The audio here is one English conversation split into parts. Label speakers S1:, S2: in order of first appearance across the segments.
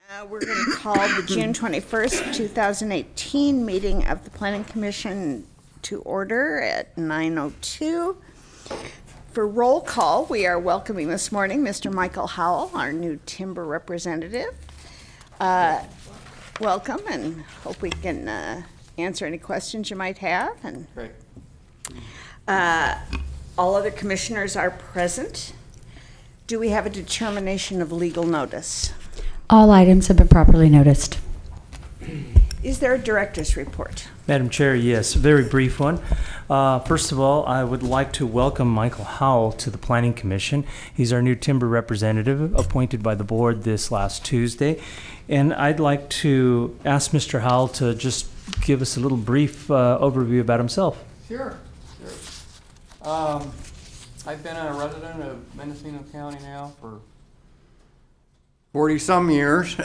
S1: We're going to call the June 21st, 2018 meeting of the Planning Commission to order at 9:02. For roll call, we are welcoming this morning Mr. Michael Howell, our new timber representative. Welcome, and hope we can answer any questions you might have. And
S2: great.
S1: All other commissioners are present. Do we have a determination of legal notice?
S3: All items have been properly noticed.
S1: Is there a director's report?
S4: Madam Chair, yes, a very brief one. First of all, I would like to welcome Michael Howell to the Planning Commission. He's our new timber representative appointed by the board this last Tuesday. And I'd like to ask Mr. Howell to just give us a little brief overview about himself.
S2: Sure. I've been a resident of Mendocino County now for 40-some years.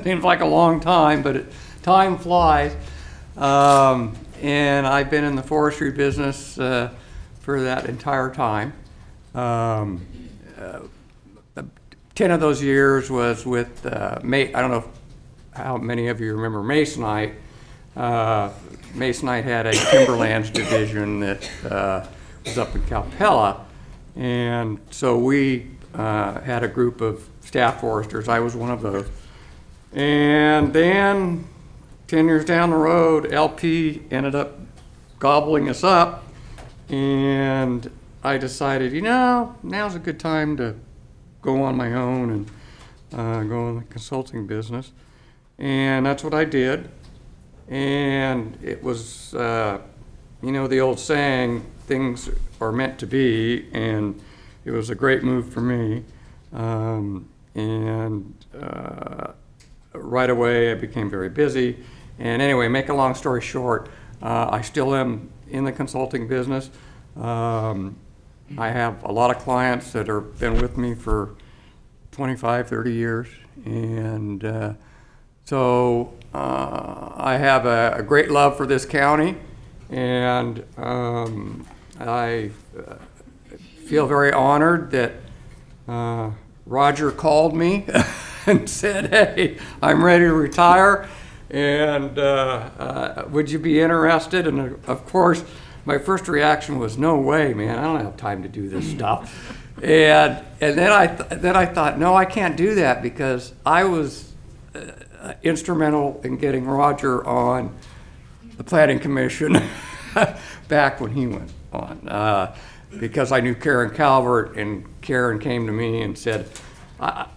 S2: Seems like a long time, but time flies. And I've been in the forestry business for that entire time. 10 of those years was with I don't know how many of you remember Masonite. Masonite had a timberlands division that was up in Calpella, and so we had a group of staff foresters. I was one of those. And then 10 years down the road, LP ended up gobbling us up, and I decided, you know, now's a good time to go on my own and go in the consulting business. And that's what I did. And it was, you know, the old saying, things are meant to be, and it was a great move for me. Right away I became very busy. And anyway, make a long story short, I still am in the consulting business. I have a lot of clients that have been with me for 25, 30 years. And so I have a great love for this county, and I feel very honored that Roger called me and said, hey, I'm ready to retire, and would you be interested? And of course, my first reaction was, no way, man, I don't have time to do this stuff. And then I thought, no, I can't do that, because I was instrumental in getting Roger on the Planning Commission back when he went on. Because I knew Karen Calvert, and Karen came to me and said,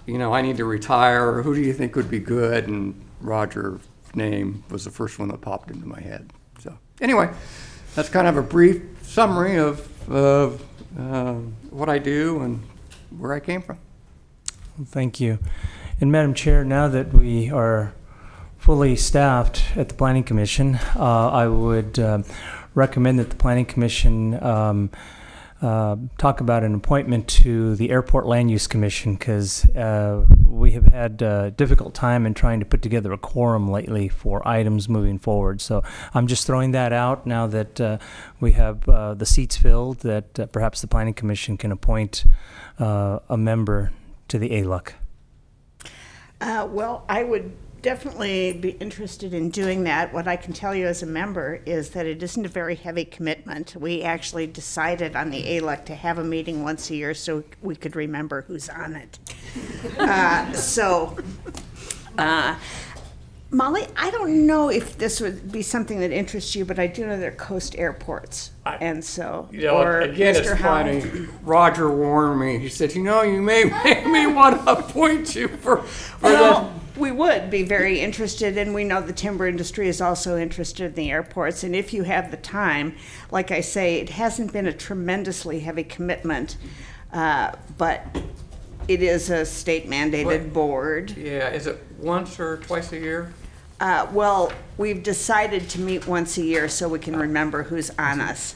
S2: you know, I need to retire. Who do you think would be good? And Roger's name was the first one that popped into my head. So anyway, that's kind of a brief summary of what I do and where I came from.
S4: Thank you. And Madam Chair, now that we are fully staffed at the Planning Commission, I would recommend that the Planning Commission talk about an appointment to the Airport Land Use Commission, because we have had a difficult time in trying to put together a quorum lately for items moving forward. So I'm just throwing that out now that we have the seats filled, that perhaps the Planning Commission can appoint a member to the ALUC.
S1: Well, I would definitely be interested in doing that. What I can tell you as a member is that it isn't a very heavy commitment. We actually decided on the ALUC to have a meeting once a year so we could remember who's on it. Molly, I don't know if this would be something that interests you, but I do know they're coast airports. And so,
S2: you know,
S1: or
S2: again,
S1: Mr.
S2: it's
S1: Howell.
S2: funny. Roger warned me. He said, you know, you may want to appoint you for
S1: Well, we would be very interested, and we know the timber industry is also interested in the airports. And if you have the time, like I say, it hasn't been a tremendously heavy commitment, but it is a state-mandated board.
S2: Yeah, is it once or twice a year?
S1: Well, we've decided to meet once a year so we can remember who's on us.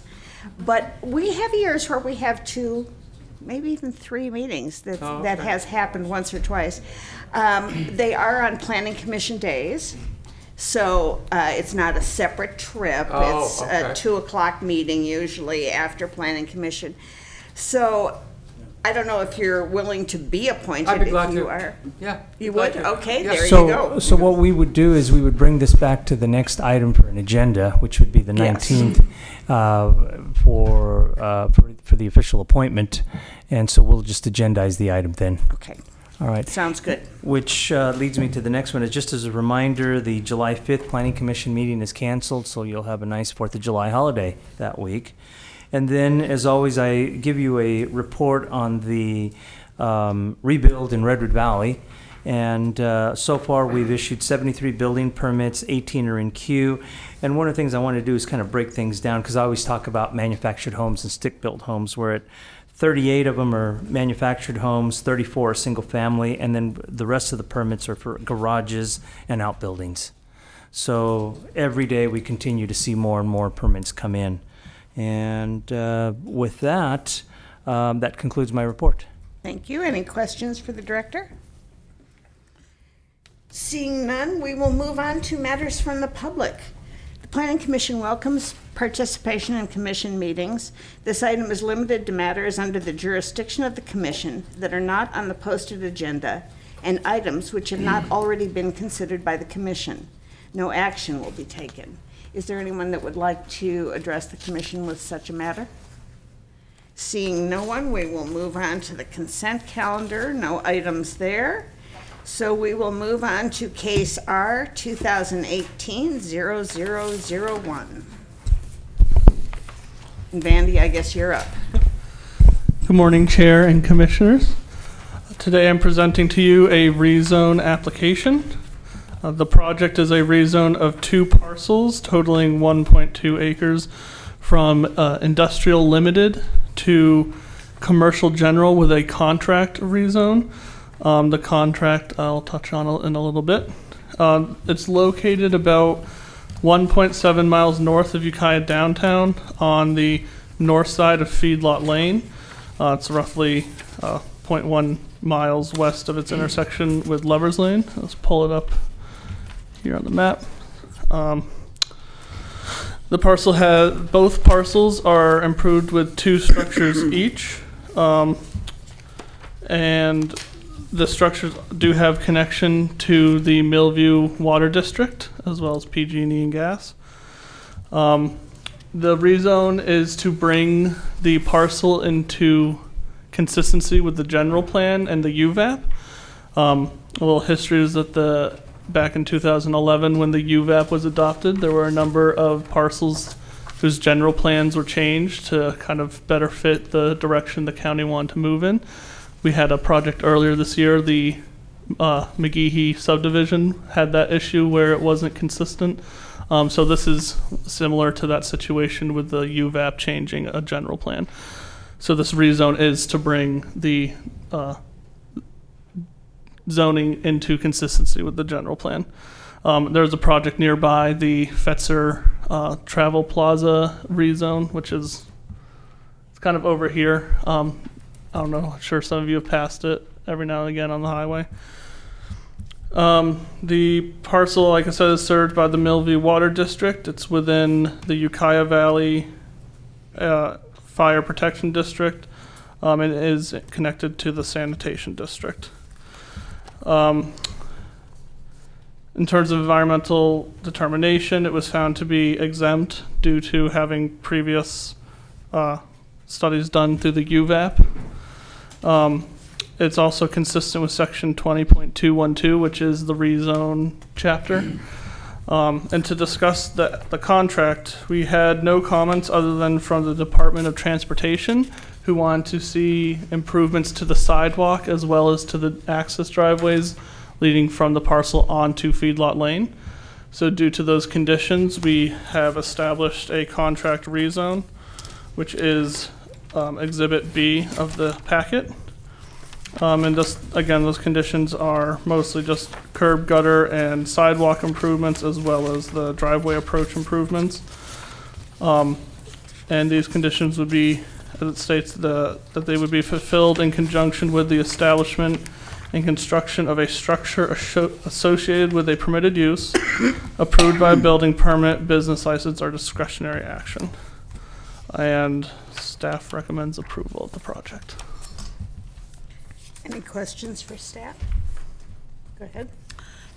S1: But we have years where we have 2, maybe even 3 meetings that has happened once or twice. They are on Planning Commission days, so it's not a separate trip. It's a 2 o'clock meeting usually after Planning Commission. So I don't know if you're willing to be appointed.
S2: I'd be glad
S1: if you
S2: to.
S1: are.
S2: Yeah.
S1: You
S2: glad
S1: would?
S2: to.
S1: Okay,
S2: Yeah.
S1: there you
S4: So,
S1: go.
S4: so what we would do is we would bring this back to the next item for an agenda, which would be the
S1: Yes.
S4: 19th, for the official appointment. And so we'll just agendize the item then.
S1: Okay,
S4: All right.
S1: sounds good.
S4: Which leads me to the next one. Is just as a reminder, the July 5th Planning Commission meeting is canceled, so you'll have a nice 4th of July holiday that week. And then, as always, I give you a report on the rebuild in Redwood Valley. And so far, we've issued 73 building permits, 18 are in queue. And one of the things I want to do is kind of break things down, because I always talk about manufactured homes and stick-built homes, where 38 of them are manufactured homes, 34 are single family, and then the rest of the permits are for garages and outbuildings. So every day we continue to see more and more permits come in. And with that, that concludes my report.
S1: Thank you. Any questions for the director? Seeing none, we will move on to matters from the public. The Planning Commission welcomes participation in commission meetings. This item is limited to matters under the jurisdiction of the commission that are not on the posted agenda and items which have not already been considered by the commission. No action will be taken. Is there anyone that would like to address the commission with such a matter? Seeing no one, we will move on to the consent calendar. No items there. So we will move on to case R 2018-0001. And Vandy, I guess you're up.
S5: Good morning, Chair and Commissioners. Today I'm presenting to you a rezone application. The project is a rezone of 2 parcels totaling 1.2 acres from industrial limited to commercial general with a contract rezone. The contract I'll touch on in a little bit. It's located about 1.7 miles north of Ukiah downtown on the north side of Feedlot Lane. It's roughly 0.1 miles west of its intersection with Lover's Lane. Let's pull it up here on the map. The parcel both parcels are improved with 2 structures each, and the structures do have connection to the Millview Water District as well as PG&E and gas. The rezone is to bring the parcel into consistency with the general plan and the UVAP. A little history is that back in 2011, when the UVAP was adopted, there were a number of parcels whose general plans were changed to kind of better fit the direction the county wanted to move in. We had a project earlier this year, the McGehee subdivision had that issue where it wasn't consistent. So this is similar to that situation with the UVAP changing a general plan. So this rezone is to bring the zoning into consistency with the general plan. There's a project nearby, the Fetzer Travel Plaza rezone, which is it's kind of over here. I don't know, I'm sure some of you have passed it every now and again on the highway. The parcel, like I said, is served by the Millview Water District. It's within the Ukiah Valley Fire Protection District, and it is connected to the Sanitation District. In terms of environmental determination, it was found to be exempt due to having previous studies done through the UVAP. It's also consistent with section 20.212, which is the rezone chapter. And to discuss the contract, we had no comments other than from the Department of Transportation, who wanted to see improvements to the sidewalk as well as to the access driveways leading from the parcel onto Feedlot Lane. So due to those conditions, we have established a contract rezone, which is Exhibit B of the packet. And just, again, those conditions are mostly just curb, gutter, and sidewalk improvements, as well as the driveway approach improvements. And these conditions would be, as it states, that they would be fulfilled in conjunction with the establishment and construction of a structure associated with a permitted use, approved by a building permit, business license, or discretionary action. And staff recommends approval of the project.
S1: Any questions for staff? Go ahead.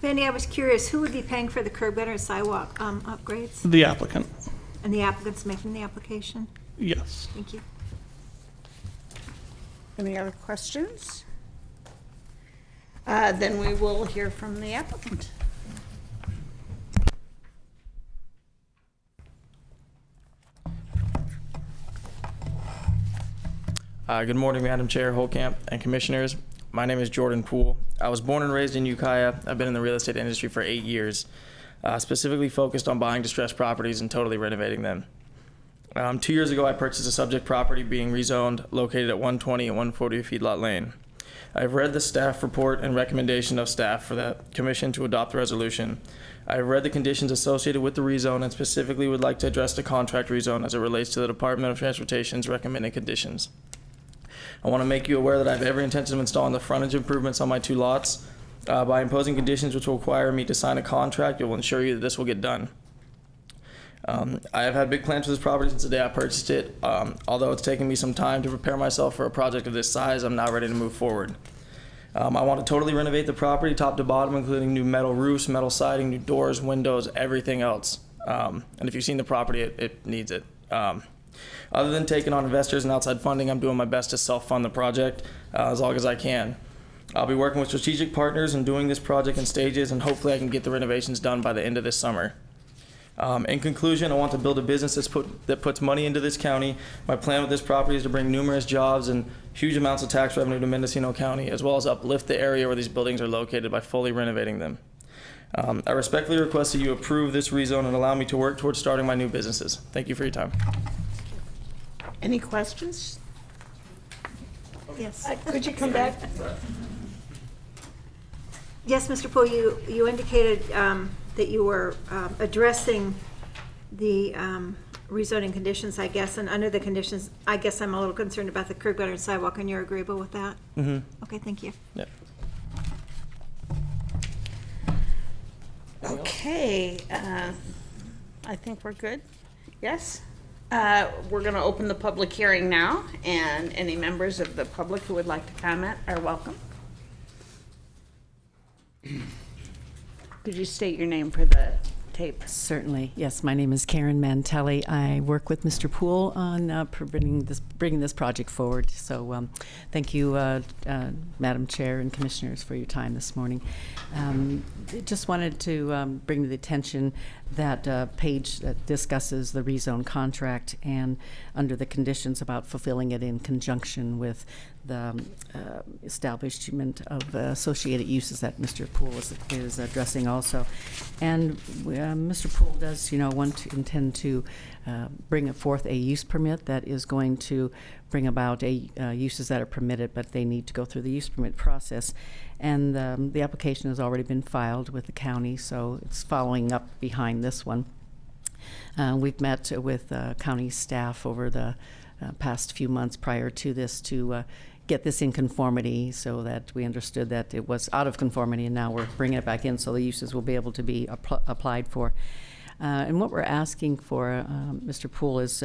S6: Mandy, I was curious, who would be paying for the curb gutter and sidewalk upgrades?
S5: The applicant.
S6: And the applicant's making the application?
S5: Yes.
S6: Thank you.
S1: Any other questions? Then we will hear from the applicant.
S7: Good morning, Madam Chair, Holcamp, and Commissioners. My name is Jordan Poole. I was born and raised in Ukiah. I've been in the real estate industry for 8 years, specifically focused on buying distressed properties and totally renovating them. 2 years ago, I purchased a subject property being rezoned, located at 120 and 140 Feedlot Lane. I've read the staff report and recommendation of staff for that commission to adopt the resolution. I've read the conditions associated with the rezone and specifically would like to address the contract rezone as it relates to the Department of Transportation's recommended conditions. I want to make you aware that I have every intention of installing the frontage improvements on my 2 lots. By imposing conditions which will require me to sign a contract, it will ensure you that this will get done. I have had big plans for this property since the day I purchased it. Although it's taken me some time to prepare myself for a project of this size, I'm now ready to move forward. I want to totally renovate the property top to bottom, including new metal roofs, metal siding, new doors, windows, everything else. And if you've seen the property, it needs it. Other than taking on investors and outside funding, I'm doing my best to self-fund the project as long as I can. I'll be working with strategic partners and doing this project in stages, and hopefully I can get the renovations done by the end of this summer. In conclusion, I want to build a business that puts money into this county. My plan with this property is to bring numerous jobs and huge amounts of tax revenue to Mendocino County, as well as uplift the area where these buildings are located by fully renovating them. I respectfully request that you approve this rezone and allow me to work towards starting my new businesses. Thank you for your time.
S1: Any questions?
S6: Yes.
S1: Could you come back?
S6: Yes, Mr. Poole, you indicated that you were addressing the rezoning conditions, I guess, and under the conditions, I guess I'm a little concerned about the curb gutter and sidewalk, and you're agreeable with that?
S7: Mm-hmm.
S6: Okay, thank you.
S7: Yep.
S1: Okay, I think we're good. Yes? We're going to open the public hearing now, and any members of the public who would like to comment are welcome. Could you state your name for the tape?
S8: Certainly. Yes, my name is Karen Mantelli. I work with Mr. Poole on bringing this project forward. So thank you, Madam Chair and Commissioners, for your time this morning. Just wanted to bring to the attention that page that discusses the rezone contract and under the conditions about fulfilling it in conjunction with the establishment of associated uses that Mr. Poole is addressing also. And Mr. Poole does, intend to bring forth a use permit that is going to bring about uses that are permitted, but they need to go through the use permit process. And the application has already been filed with the county, so it's following up behind this one. We've met with county staff over the past few months prior to this to get this in conformity, so that we understood that it was out of conformity, and now we're bringing it back in so the uses will be able to be applied for. And what we're asking for, Mr. Poole, is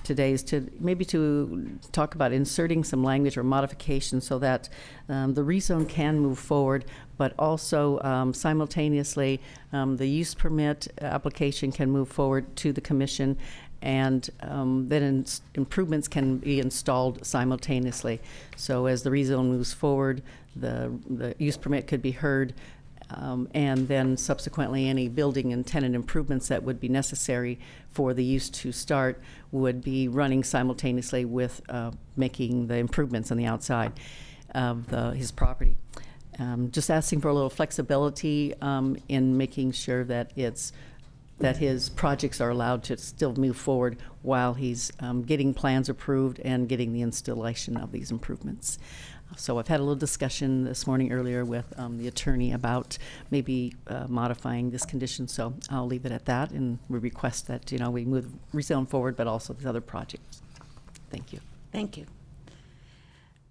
S8: today is to talk about inserting some language or modification so that the rezone can move forward, but also simultaneously the use permit application can move forward to the commission, and then improvements can be installed simultaneously. So as the rezone moves forward, the use permit could be heard, and then subsequently any building and tenant improvements that would be necessary for the use to start would be running simultaneously with making the improvements on the outside of his property. Just asking for a little flexibility in making sure that his projects are allowed to still move forward while he's getting plans approved and getting the installation of these improvements. So I've had a little discussion this morning earlier with the attorney about maybe modifying this condition, so I'll leave it at that, and we request that we move rezone forward, but also these other projects. Thank you.
S1: Thank you.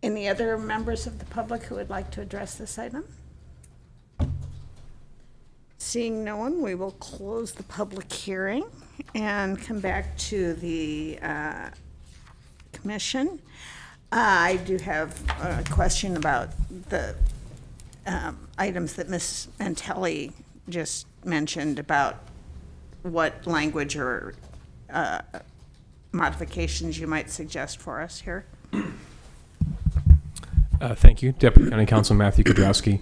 S1: Any other members of the public who would like to address this item? Seeing no one, we will close the public hearing and come back to the commission. I do have a question about the items that Ms. Mantelli just mentioned about what language or modifications you might suggest for us here.
S9: Thank you, Deputy County Counsel Matthew Kudrowski.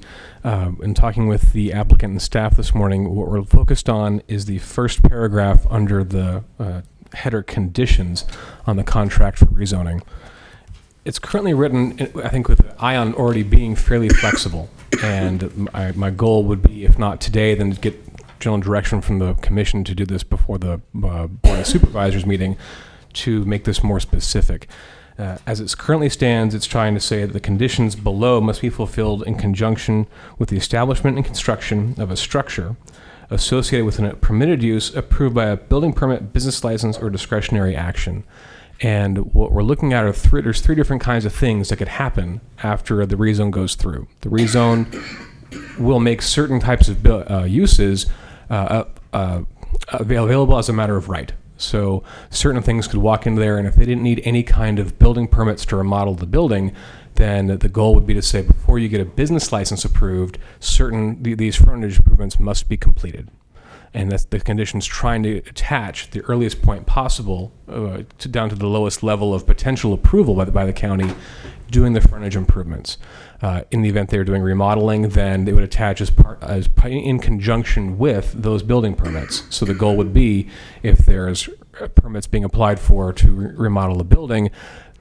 S9: In talking with the applicant and staff this morning, what we're focused on is the first paragraph under the header conditions on the contract for rezoning. It's currently written, I think, with an eye on already being fairly flexible. And my goal would be, if not today, then to get general direction from the commission to do this before the Board of Supervisors meeting to make this more specific. As it currently stands, it's trying to say that the conditions below must be fulfilled in conjunction with the establishment and construction of a structure associated with a permitted use approved by a building permit, business license, or discretionary action. And what we're looking at are there's three different kinds of things that could happen after the rezone goes through. The rezone will make certain types of uses available as a matter of right. So certain things could walk into there, and if they didn't need any kind of building permits to remodel the building, then the goal would be to say, before you get a business license approved, these frontage improvements must be completed. And that's the conditions trying to attach the earliest point possible down to the lowest level of potential approval by the county doing the frontage improvements. In the event they were doing remodeling, then they would attach in conjunction with those building permits. So the goal would be, if there's permits being applied for to remodel a building,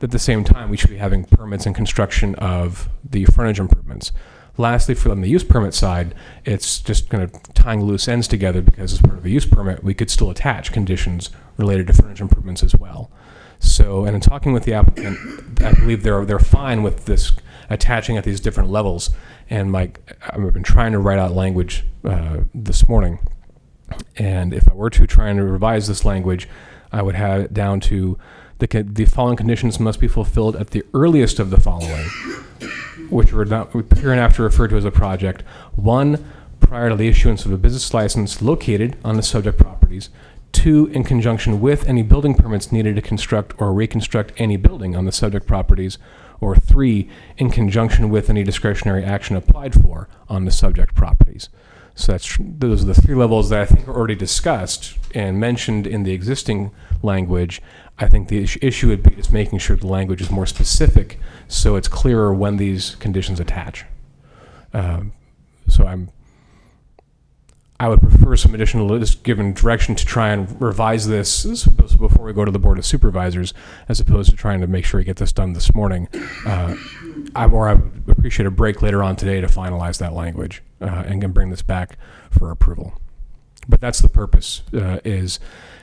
S9: at the same time we should be having permits and construction of the frontage improvements. Lastly, from the use permit side, it's just kind of tying loose ends together, because as part of a use permit, we could still attach conditions related to frontage improvements as well. So, and in talking with the applicant, I believe they're fine with this attaching at these different levels. And I've been trying to write out language this morning. And if I were to try and revise this language, I would have it down to the following conditions must be fulfilled at the earliest of the following, which we hereinafter referred to as a project. 1, prior to the issuance of a business license located on the subject properties. 2, in conjunction with any building permits needed to construct or reconstruct any building on the subject properties. Or 3, in conjunction with any discretionary action applied for on the subject properties. So those are the 3 levels that I think are already discussed and mentioned in the existing language. I think the issue would be just making sure the language is more specific so it's clearer when these conditions attach. So I would prefer some additional, just given direction to try and revise this before we go to the Board of Supervisors, as opposed to trying to make sure we get this done this morning. I would appreciate a break later on today to finalize that language and can bring this back for approval. But that's the purpose, is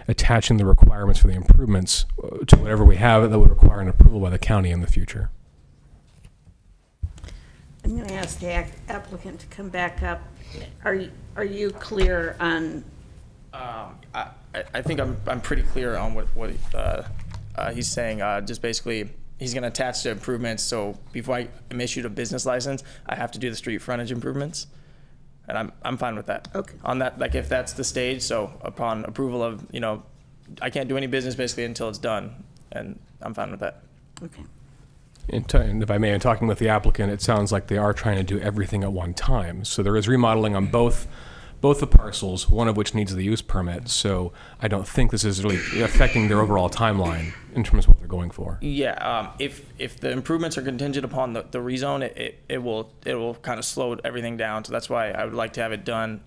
S9: attaching the requirements for the improvements to whatever we have that would require an approval by the county in the future.
S1: I'm going to ask the applicant to come back up. Are you clear on?
S7: I think I'm pretty clear on what he's saying. Just basically, he's going to attach the improvements. So before I am issued a business license, I have to do the street frontage improvements, and I'm fine with that. Okay. On that, like if that's the stage. So upon approval of, I can't do any business basically until it's done, and I'm fine with that.
S1: Okay.
S9: And if I may, in talking with the applicant, it sounds like they are trying to do everything at one time. So there is remodeling on both the parcels, one of which needs the use permit. So I don't think this is really affecting their overall timeline in terms of what they're going for. Yeah, if the improvements are contingent upon the rezone, it will kind of slow everything down. So that's why I would like to have it done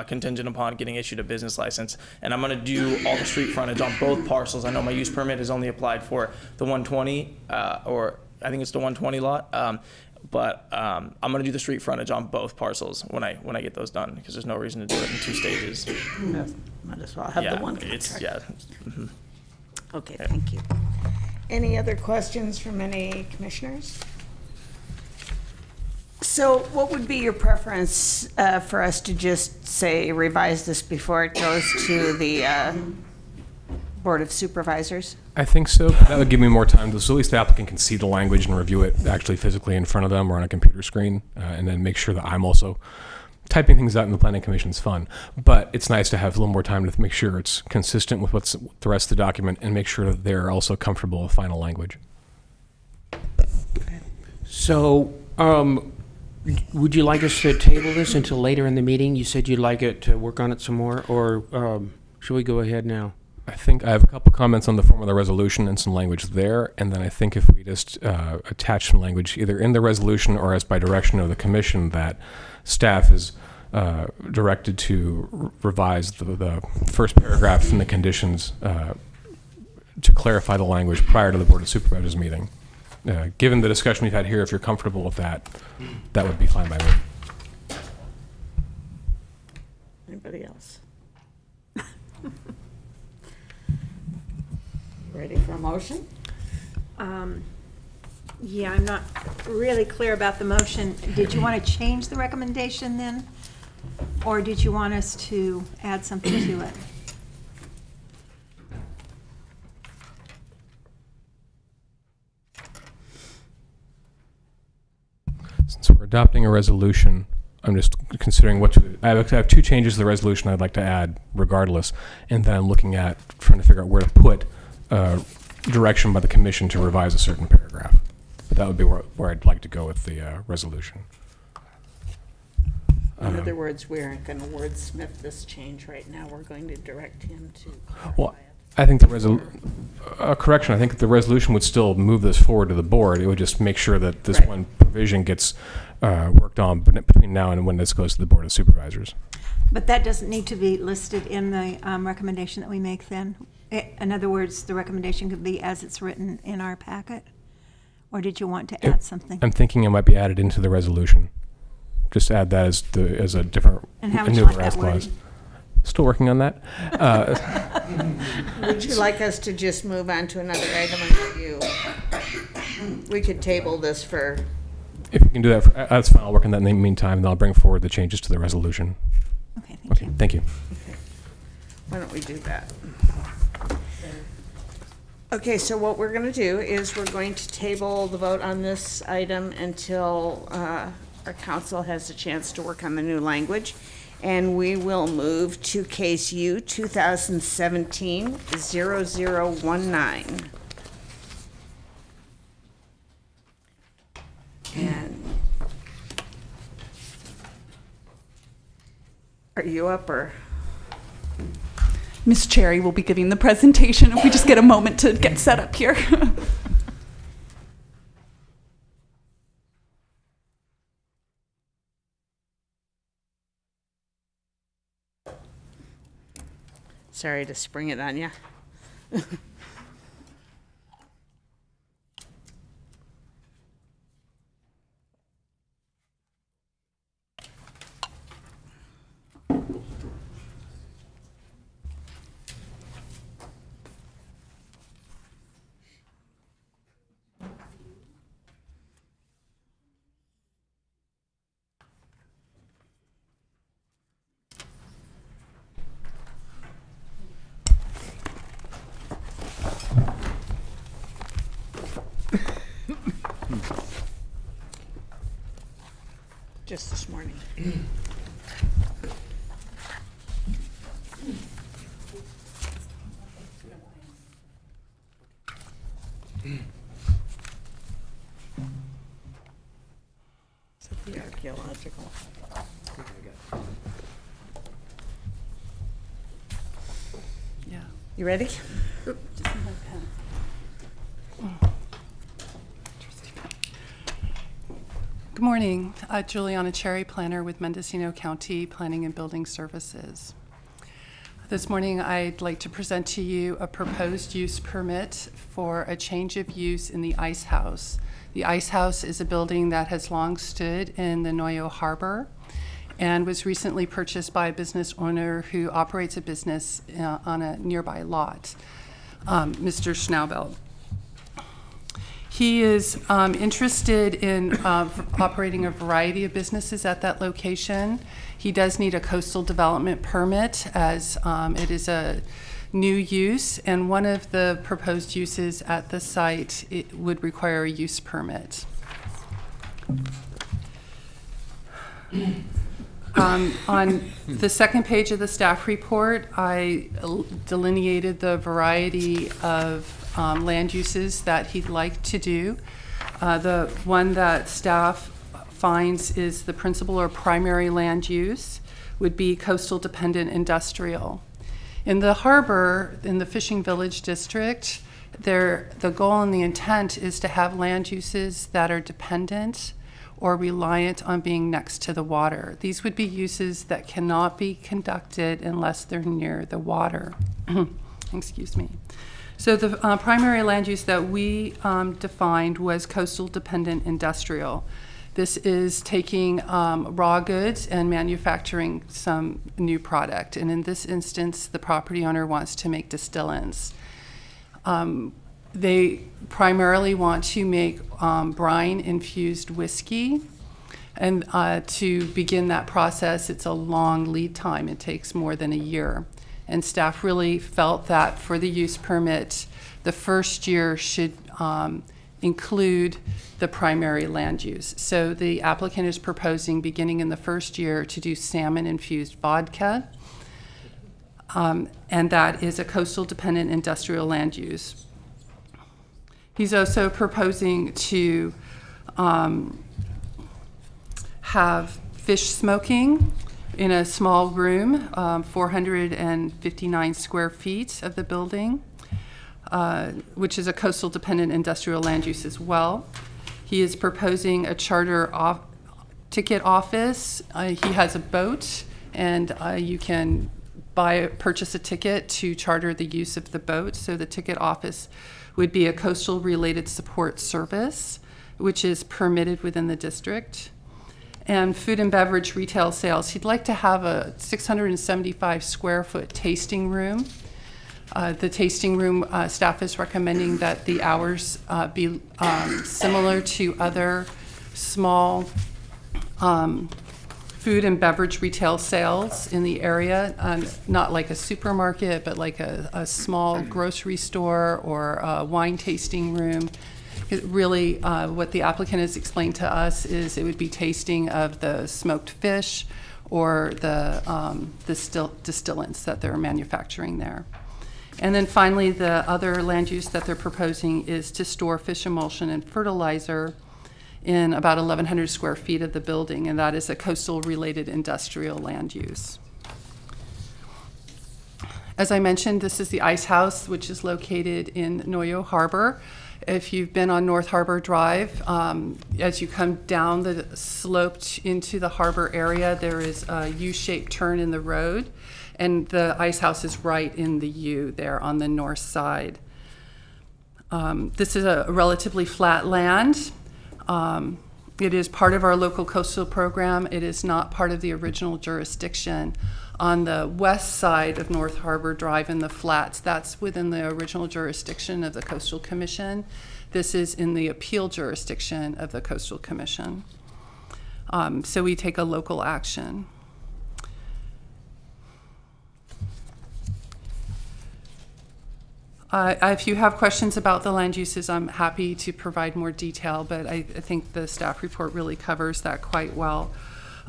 S9: contingent upon getting issued a business license. And I'm going to do all the street frontage on both parcels. I know my use permit is only applied for the 120, or I think it's the 120 lot. But I'm going to do the street frontage on both parcels when I get those done, because there's no reason to do it in 2 stages.
S1: Might as well have the one contract. Okay, thank you. Any other questions from any commissioners? So what would be your preference for us to just say revise this before it goes to the Board of Supervisors?
S9: I think so. That would give me more time, so at least the applicant can see the language and review it actually physically in front of them or on a computer screen, and then make sure that I'm also typing things out in the Planning Commission is fun. But it's nice to have a little more time to make sure it's consistent with what's the rest of the document and make sure that they're also comfortable with final language.
S10: So, would you like us to table this until later in the meeting? You said you'd like it to work on it some more, or should we go ahead now?
S9: I think I have a couple comments on the form of the resolution and some language there, and then I think if we just attach some language either in the resolution or as by direction of the commission that staff is directed to revise the first paragraph in the conditions to clarify the language prior to the Board of Supervisors meeting. Given the discussion we've had here, if you're comfortable with that, that would be fine by me.
S1: Anybody else? Ready for a motion?
S6: Yeah, I'm not really clear about the motion. Did you want to change the recommendation then? Or did you want us to add something to it?
S9: Since we're adopting a resolution, I'm just considering what to, I have two changes to the resolution I'd like to add regardless, and then I'm looking at trying to figure out where to put direction by the commission to revise a certain paragraph. But that would be where I'd like to go with the resolution.
S1: In other words, we aren't going to wordsmith this change right now. We're going to direct him to clarify
S9: Well,
S1: it.
S9: I think the correction, I think the resolution would still move this forward to the board. It would just make sure that this
S1: Right.
S9: one provision gets worked on between now and when this goes to the Board of Supervisors.
S6: But that doesn't need to be listed in the recommendation that we make then? In other words, the recommendation could be as it's written in our packet? Or did you want to add something?
S9: I'm thinking it might be added into the resolution. Just add that as a different,
S6: And how
S9: a
S6: would
S9: new
S6: you like
S9: whereas
S6: that
S9: clause.
S6: worded?
S9: Still working on that.
S1: Would you like us to just move on to another item and review? We could table this for,
S9: If you can do that, that's fine. I'll work on that in the meantime, and I'll bring forward the changes to the resolution.
S6: Okay, thank
S9: Okay,
S6: you.
S9: thank you.
S1: why don't we do that? Okay, so what we're going to do is we're going to table the vote on this item until our council has a chance to work on the new language. And we will move to case U 2017-0019. And are you up or?
S11: Miss Cherry will be giving the presentation if we just get a moment to get set up here.
S1: Sorry to spring it on you. Just this morning. Is it the archaeological?
S11: Yeah.
S1: You ready?
S11: Just need my pen. Good morning. Juliana Cherry, planner with Mendocino County Planning and Building Services. This morning, I'd like to present to you a proposed use permit for a change of use in the Ice House. The Ice House is a building that has long stood in the Noyo Harbor and was recently purchased by a business owner who operates a business on a nearby lot, Mr. Schnaubelt. He is interested in operating a variety of businesses at that location. He does need a coastal development permit as it is a new use, and one of the proposed uses at the site it would require a use permit. On the second page of the staff report, I delineated the variety of land uses that he'd like to do. The one that staff finds is the principal or primary land use would be coastal dependent industrial. In the harbor, in the fishing village district, the goal and the intent is to have land uses that are dependent or reliant on being next to the water. These would be uses that cannot be conducted unless they're near the water. Excuse me. So the primary land use that we defined was coastal dependent industrial. This is taking raw goods and manufacturing some new product. And in this instance, the property owner wants to make distillants. They primarily want to make brine-infused whiskey. And to begin that process, it's a long lead time. It takes more than a year. And staff really felt that for the use permit, the first year should include the primary land use. So the applicant is proposing, beginning in the first year, to do salmon-infused vodka, and that is a coastal dependent industrial land use. He's also proposing to have fish smoking in a small room, 459 square feet of the building, which is a coastal dependent industrial land use as well. He is proposing a charter ticket office. He has a boat, and you can purchase a ticket to charter the use of the boat. So the ticket office would be a coastal related support service, which is permitted within the district. And food and beverage retail sales. He'd like to have a 675 square foot tasting room. The tasting room, staff is recommending that the hours be similar to other small food and beverage retail sales in the area, not like a supermarket, but like a small grocery store or a wine tasting room. Really, what the applicant has explained to us is it would be tasting of the smoked fish or the distillants that they're manufacturing there. And then finally, the other land use that they're proposing is to store fish emulsion and fertilizer in about 1,100 square feet of the building, and that is a coastal-related industrial land use. As I mentioned, this is the ice house, which is located in Noyo Harbor. If you've been on North Harbor Drive, as you come down the slope into the harbor area, there is a U-shaped turn in the road, and the ice house is right in the U there on the north side. This is a relatively flat land. It is part of our local coastal program. It is not part of the original jurisdiction. On the west side of North Harbor Drive in the flats, that's within the original jurisdiction of the Coastal Commission. This is in the appeal jurisdiction of the Coastal Commission. So we take a local action. If you have questions about the land uses, I'm happy to provide more detail, but I think the staff report really covers that quite well.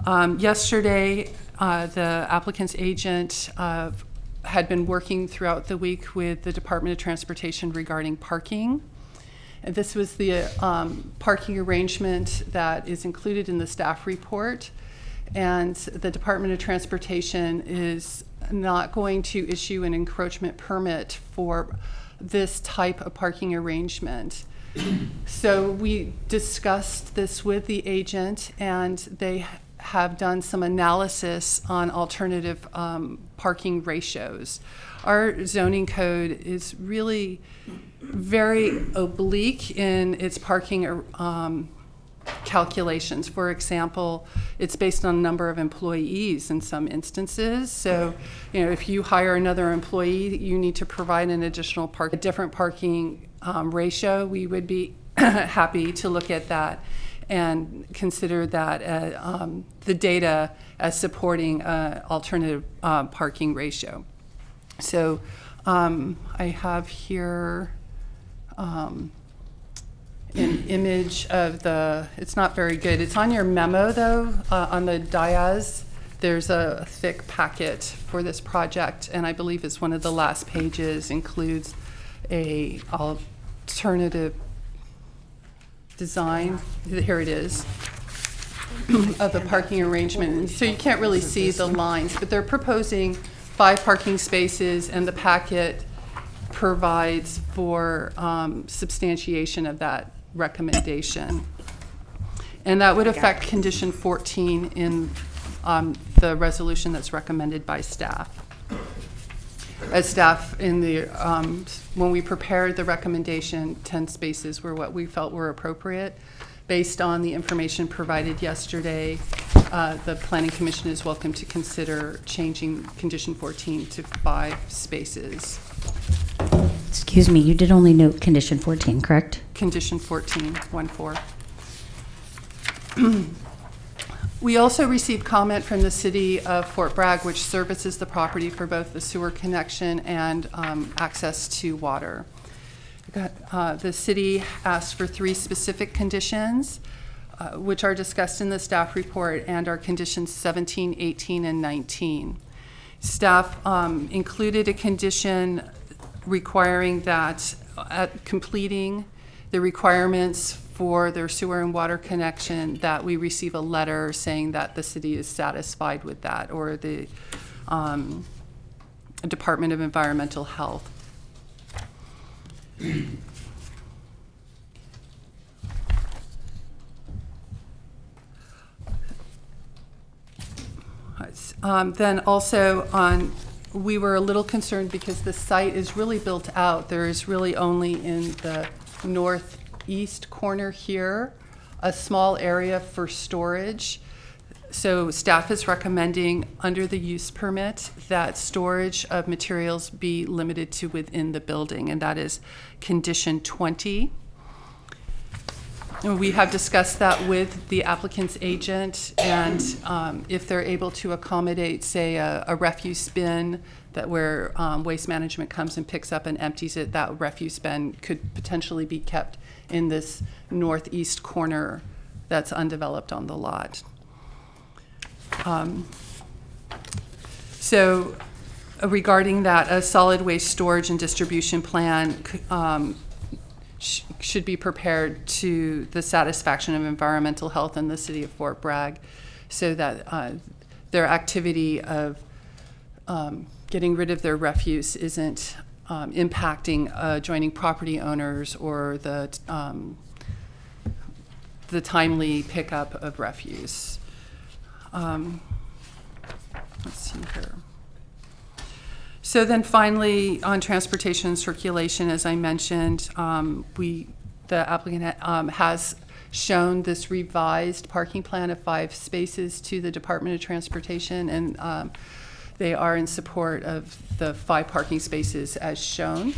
S11: Yesterday, the applicant's agent had been working throughout the week with the Department of Transportation regarding parking. And this was the parking arrangement that is included in the staff report. And the Department of Transportation is not going to issue an encroachment permit for this type of parking arrangement. So we discussed this with the agent, and they have done some analysis on alternative parking ratios. Our zoning code is really very oblique in its parking calculations. For example, it's based on number of employees in some instances. So, you know, if you hire another employee, you need to provide an additional a different parking ratio. We would be happy to look at that and consider that the data as supporting alternative parking ratio. So I have here an image of it's not very good. It's on your memo though, on the dais. There's a thick packet for this project, and I believe it's one of the last pages includes a alternative design. Here it is, of the parking arrangement. And so you can't really see the lines, but they're proposing 5 parking spaces, and the packet provides for substantiation of that recommendation. And that would affect condition 14 in the resolution that's recommended by staff. As staff in the, when we prepared the recommendation, 10 spaces were what we felt were appropriate. Based on the information provided yesterday, the Planning Commission is welcome to consider changing condition 14 to 5 spaces.
S3: Excuse me, you did only note condition 14, correct?
S11: Condition 14, 1-4. We also received comment from the city of Fort Bragg, which services the property for both the sewer connection and access to water. The city asked for 3 specific conditions, which are discussed in the staff report and are conditions 17, 18, and 19. Staff included a condition requiring that at completing the requirements for their sewer and water connection, that we receive a letter saying that the city is satisfied with that, or the Department of Environmental Health. Then also we were a little concerned because the site is really built out. There is really only in the northeast corner here a small area for storage. So staff is recommending under the use permit that storage of materials be limited to within the building, and that is condition 20. And we have discussed that with the applicant's agent, and if they're able to accommodate, say, a refuse bin that where waste management comes and picks up and empties it, that refuse bin could potentially be kept in this northeast corner that's undeveloped on the lot. So regarding that, a solid waste storage and distribution plan should be prepared to the satisfaction of environmental health in the city of Fort Bragg, so that their activity of getting rid of their refuse isn't impacting adjoining property owners or the timely pickup of refuse. Let's see here. So then finally, on transportation and circulation, as I mentioned, the applicant has shown this revised parking plan of 5 spaces to the Department of Transportation, and they are in support of the 5 parking spaces as shown.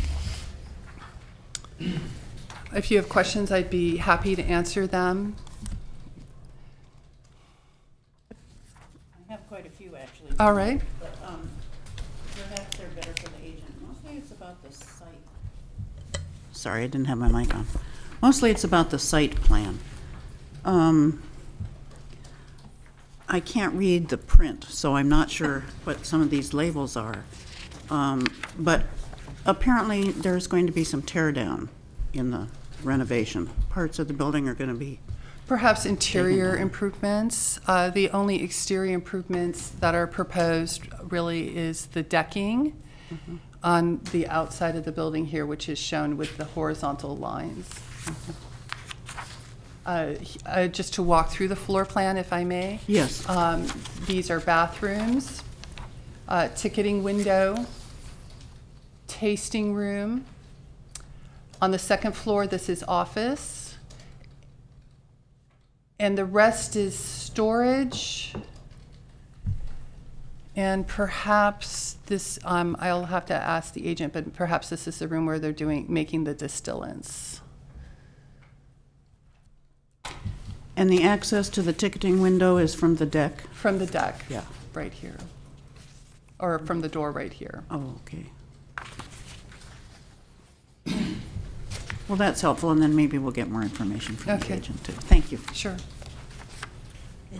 S11: If you have questions, I'd be happy to answer them.
S12: I have quite a few, actually.
S11: All right.
S12: But perhaps they're better for the agent. Mostly it's about the site. Sorry, I didn't have my mic on. Mostly it's about the site plan. I can't read the print, so I'm not sure what some of these labels are. But apparently there's going to be some tear down in the renovation. Parts of the building are going to be
S11: perhaps interior improvements. The only exterior improvements that are proposed really is the decking on the outside of the building here, which is shown with the horizontal lines. Just to walk through the floor plan, if I may.
S12: Yes.
S11: These are bathrooms, ticketing window, tasting room. On the second floor, this is office. And the rest is storage. And perhaps this, I'll have to ask the agent, but perhaps this is the room where they're making the distillants.
S12: And the access to the ticketing window is from the deck?
S11: From the deck.
S12: Yeah.
S11: Right here. Or from the door right here.
S12: Oh, okay. Well, that's helpful, and then maybe we'll get more information from the agent too. Thank you.
S11: Sure.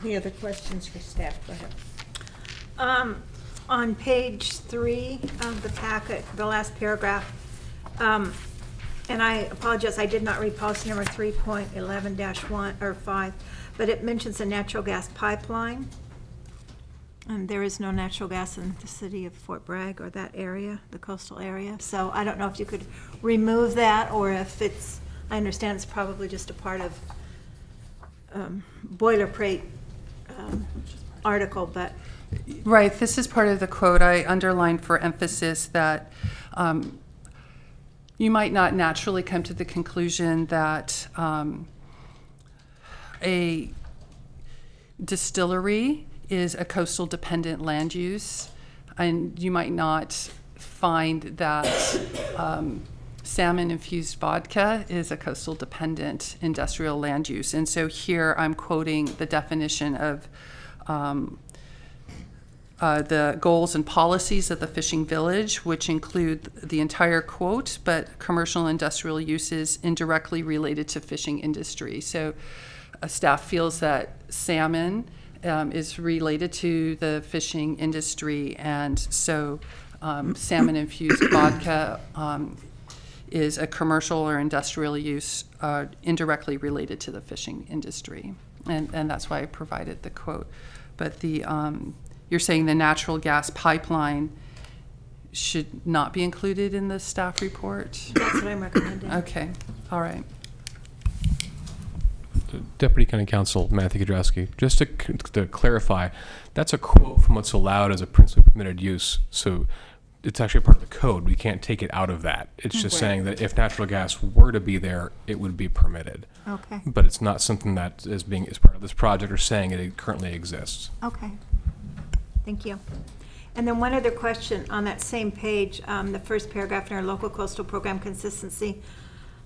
S1: Any other questions for staff? Go ahead.
S6: On page 3 of the packet, the last paragraph, And I apologize, I did not read policy number 3.11-1 or 5, but it mentions a natural gas pipeline. And there is no natural gas in the city of Fort Bragg or that area, the coastal area. So I don't know if you could remove that, or if it's, I understand it's probably just a part of boilerplate article, but.
S11: Right, this is part of the quote. I underlined for emphasis that you might not naturally come to the conclusion that a distillery is a coastal dependent land use, and you might not find that salmon infused vodka is a coastal dependent industrial land use. And so here I'm quoting the definition of the goals and policies of the fishing village, which include the entire quote, but commercial and industrial uses indirectly related to fishing industry. So staff feels that salmon is related to the fishing industry, and so salmon infused vodka is a commercial or industrial use indirectly related to the fishing industry. And that's why I provided the quote. But the you're saying the natural gas pipeline should not be included in the staff report?
S6: That's what I'm recommending.
S11: Okay, all right.
S9: Deputy County Counsel Matthew Kudrowski, just to clarify, that's a quote from what's allowed as a principally permitted use. So it's actually part of the code. We can't take it out of that. It's just saying that if natural gas were to be there, it would be permitted.
S6: Okay.
S9: But it's not something that is part of this project or saying it currently exists.
S6: Okay. Thank you. And then one other question on that same page, the first paragraph in our local coastal program consistency.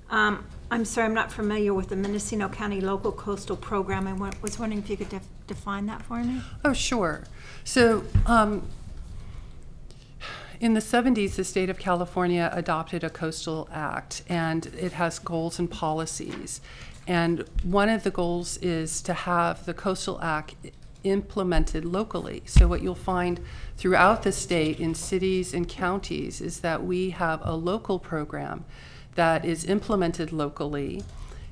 S6: I'm sorry, I'm not familiar with the Mendocino County Local Coastal Program. I was wondering if you could define that for me.
S11: Oh, sure. So in the 70s, the state of California adopted a coastal act, and it has goals and policies. And one of the goals is to have the coastal act implemented locally. So what you'll find throughout the state in cities and counties is that we have a local program that is implemented locally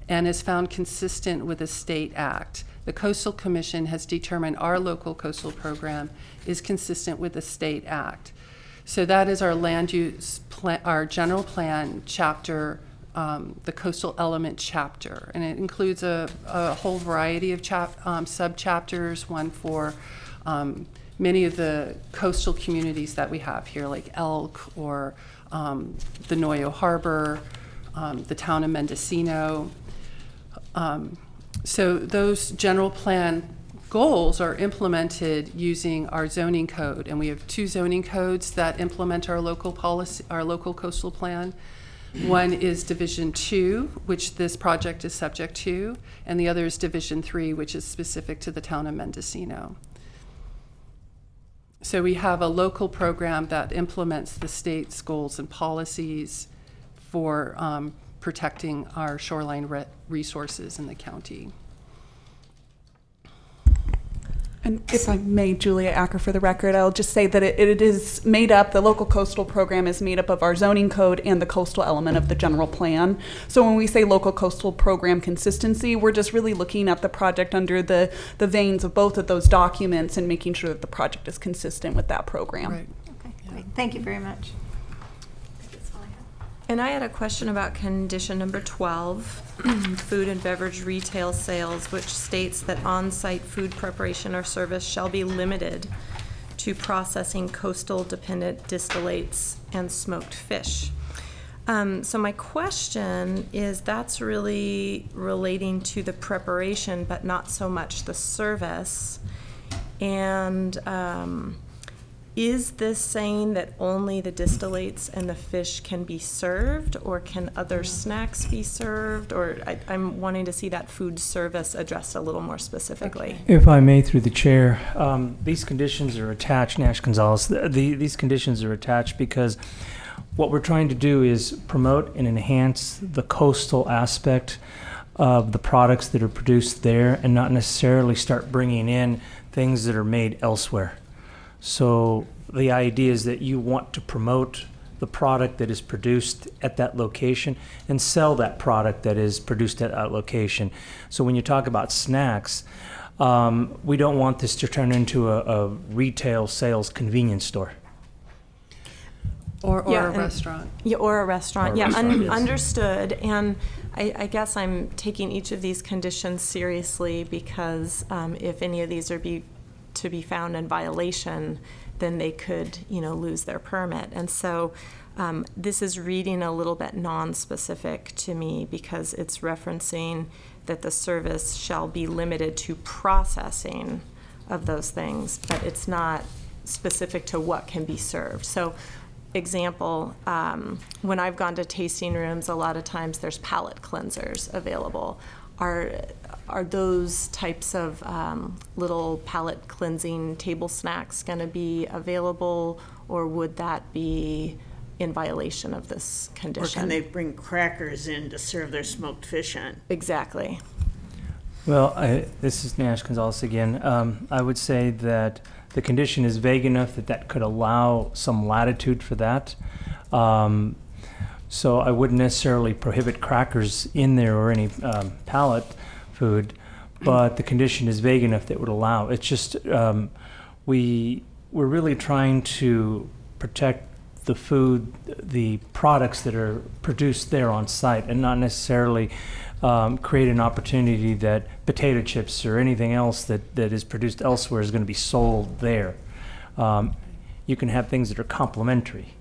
S11: and is found consistent with the state act. The Coastal Commission has determined our local coastal program is consistent with the state act. So that is our land use plan, our general plan chapter, the coastal element chapter, and it includes a whole variety of sub-chapters, one for many of the coastal communities that we have here, like Elk or the Noyo Harbor, the town of Mendocino. So those general plan goals are implemented using our zoning code, and we have 2 zoning codes that implement our local policy, our local coastal plan. One is Division 2, which this project is subject to, and the other is Division 3, which is specific to the town of Mendocino. So we have a local program that implements the state's goals and policies for protecting our shoreline resources in the county.
S13: And if I may, Julia Acker for the record, I'll just say that it is made up, the local coastal program is made up of our zoning code and the coastal element of the general plan. So when we say local coastal program consistency, we're just really looking at the project under the veins of both of those documents and making sure that the project is consistent with that program.
S11: Right.
S6: Okay, great. Thank you very much.
S14: And I had a question about condition number 12, food and beverage retail sales, which states that on-site food preparation or service shall be limited to processing coastal dependent distillates and smoked fish. So my question is, that's really relating to the preparation, but not so much the service. And is this saying that only the distillates and the fish can be served, or can other snacks be served? Or I'm wanting to see that food service addressed a little more specifically.
S4: If I may, through the chair, these conditions are attached, Nash Gonzalez, these conditions are attached because what we're trying to do is promote and enhance the coastal aspect of the products that are produced there, and not necessarily start bringing in things that are made elsewhere. So the idea is that you want to promote the product that is produced at that location and sell that product that is produced at that location. So when you talk about snacks, we don't want this to turn into a retail sales convenience store.
S11: Or
S14: Yeah,
S11: a
S14: and-
S11: restaurant.
S14: Yeah, or a restaurant.
S2: Or a
S14: Yeah,
S2: restaurant, yes.
S14: understood. And I guess I'm taking each of these conditions seriously because if any of these are to be found in violation, then they could, lose their permit. And so this is reading a little bit non-specific to me because it's referencing that the service shall be limited to processing of those things, but it's not specific to what can be served. So example, when I've gone to tasting rooms, a lot of times there's palate cleansers available. Are those types of little palate cleansing table snacks going to be available, or would that be in violation of this
S1: Or
S14: condition?
S1: can they bring crackers in to serve their smoked fish on?
S14: Exactly.
S4: Well, this is Nash Gonzalez again. I would say that the condition is vague enough that could allow some latitude for that. So I wouldn't necessarily prohibit crackers in there or any palate food, but the condition is vague enough that would allow. It's just we're really trying to protect the food, the products that are produced there on site, and not necessarily create an opportunity that potato chips or anything else that is produced elsewhere is going to be sold there. You can have things that are complementary.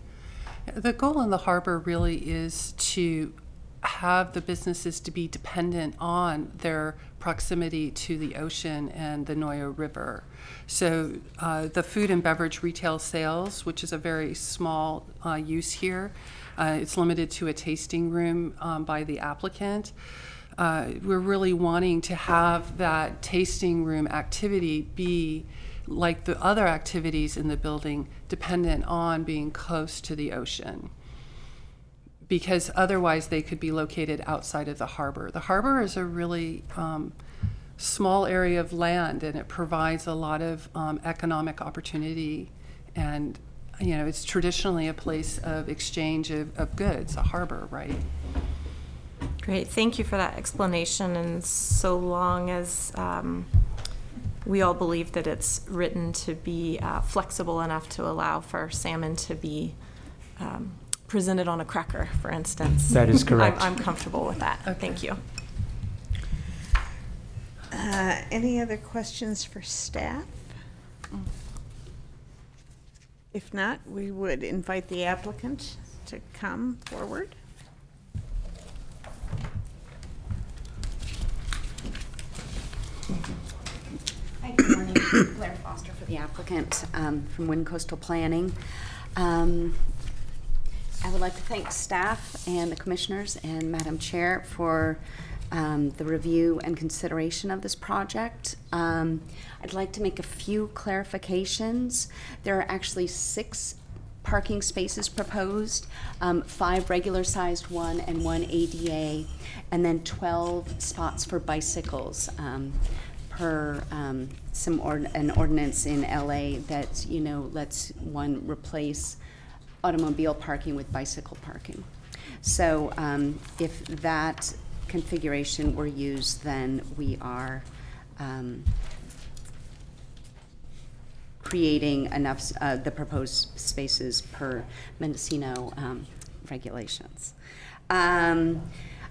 S11: The goal in the harbor really is to have the businesses to be dependent on their proximity to the ocean and the Noyo River. So the food and beverage retail sales, which is a very small use here, it's limited to a tasting room by the applicant. We're really wanting to have that tasting room activity be like the other activities in the building, dependent on being close to the ocean, because otherwise they could be located outside of the harbor. The harbor is a really small area of land, and it provides a lot of economic opportunity, and it's traditionally a place of exchange of goods, a harbor, right?
S14: Great, thank you for that explanation. And so long as we all believe that it's written to be flexible enough to allow for salmon to be presented on a cracker, for instance.
S4: That is correct.
S14: I'm comfortable with that.
S11: Okay.
S14: Thank you.
S1: Any other questions for staff? If not, we would invite the applicant to come forward.
S3: Hi, good morning. Claire Foster for the applicant from Wind Coastal Planning. I would like to thank staff and the commissioners and Madam Chair for the review and consideration of this project. I'd like to make a few clarifications. There are actually 6 parking spaces proposed, 5 regular-sized one and 1 ADA, and then 12 spots for bicycles. Per an ordinance in LA that lets one replace automobile parking with bicycle parking. So if that configuration were used, then we are creating enough the proposed spaces per Mendocino regulations.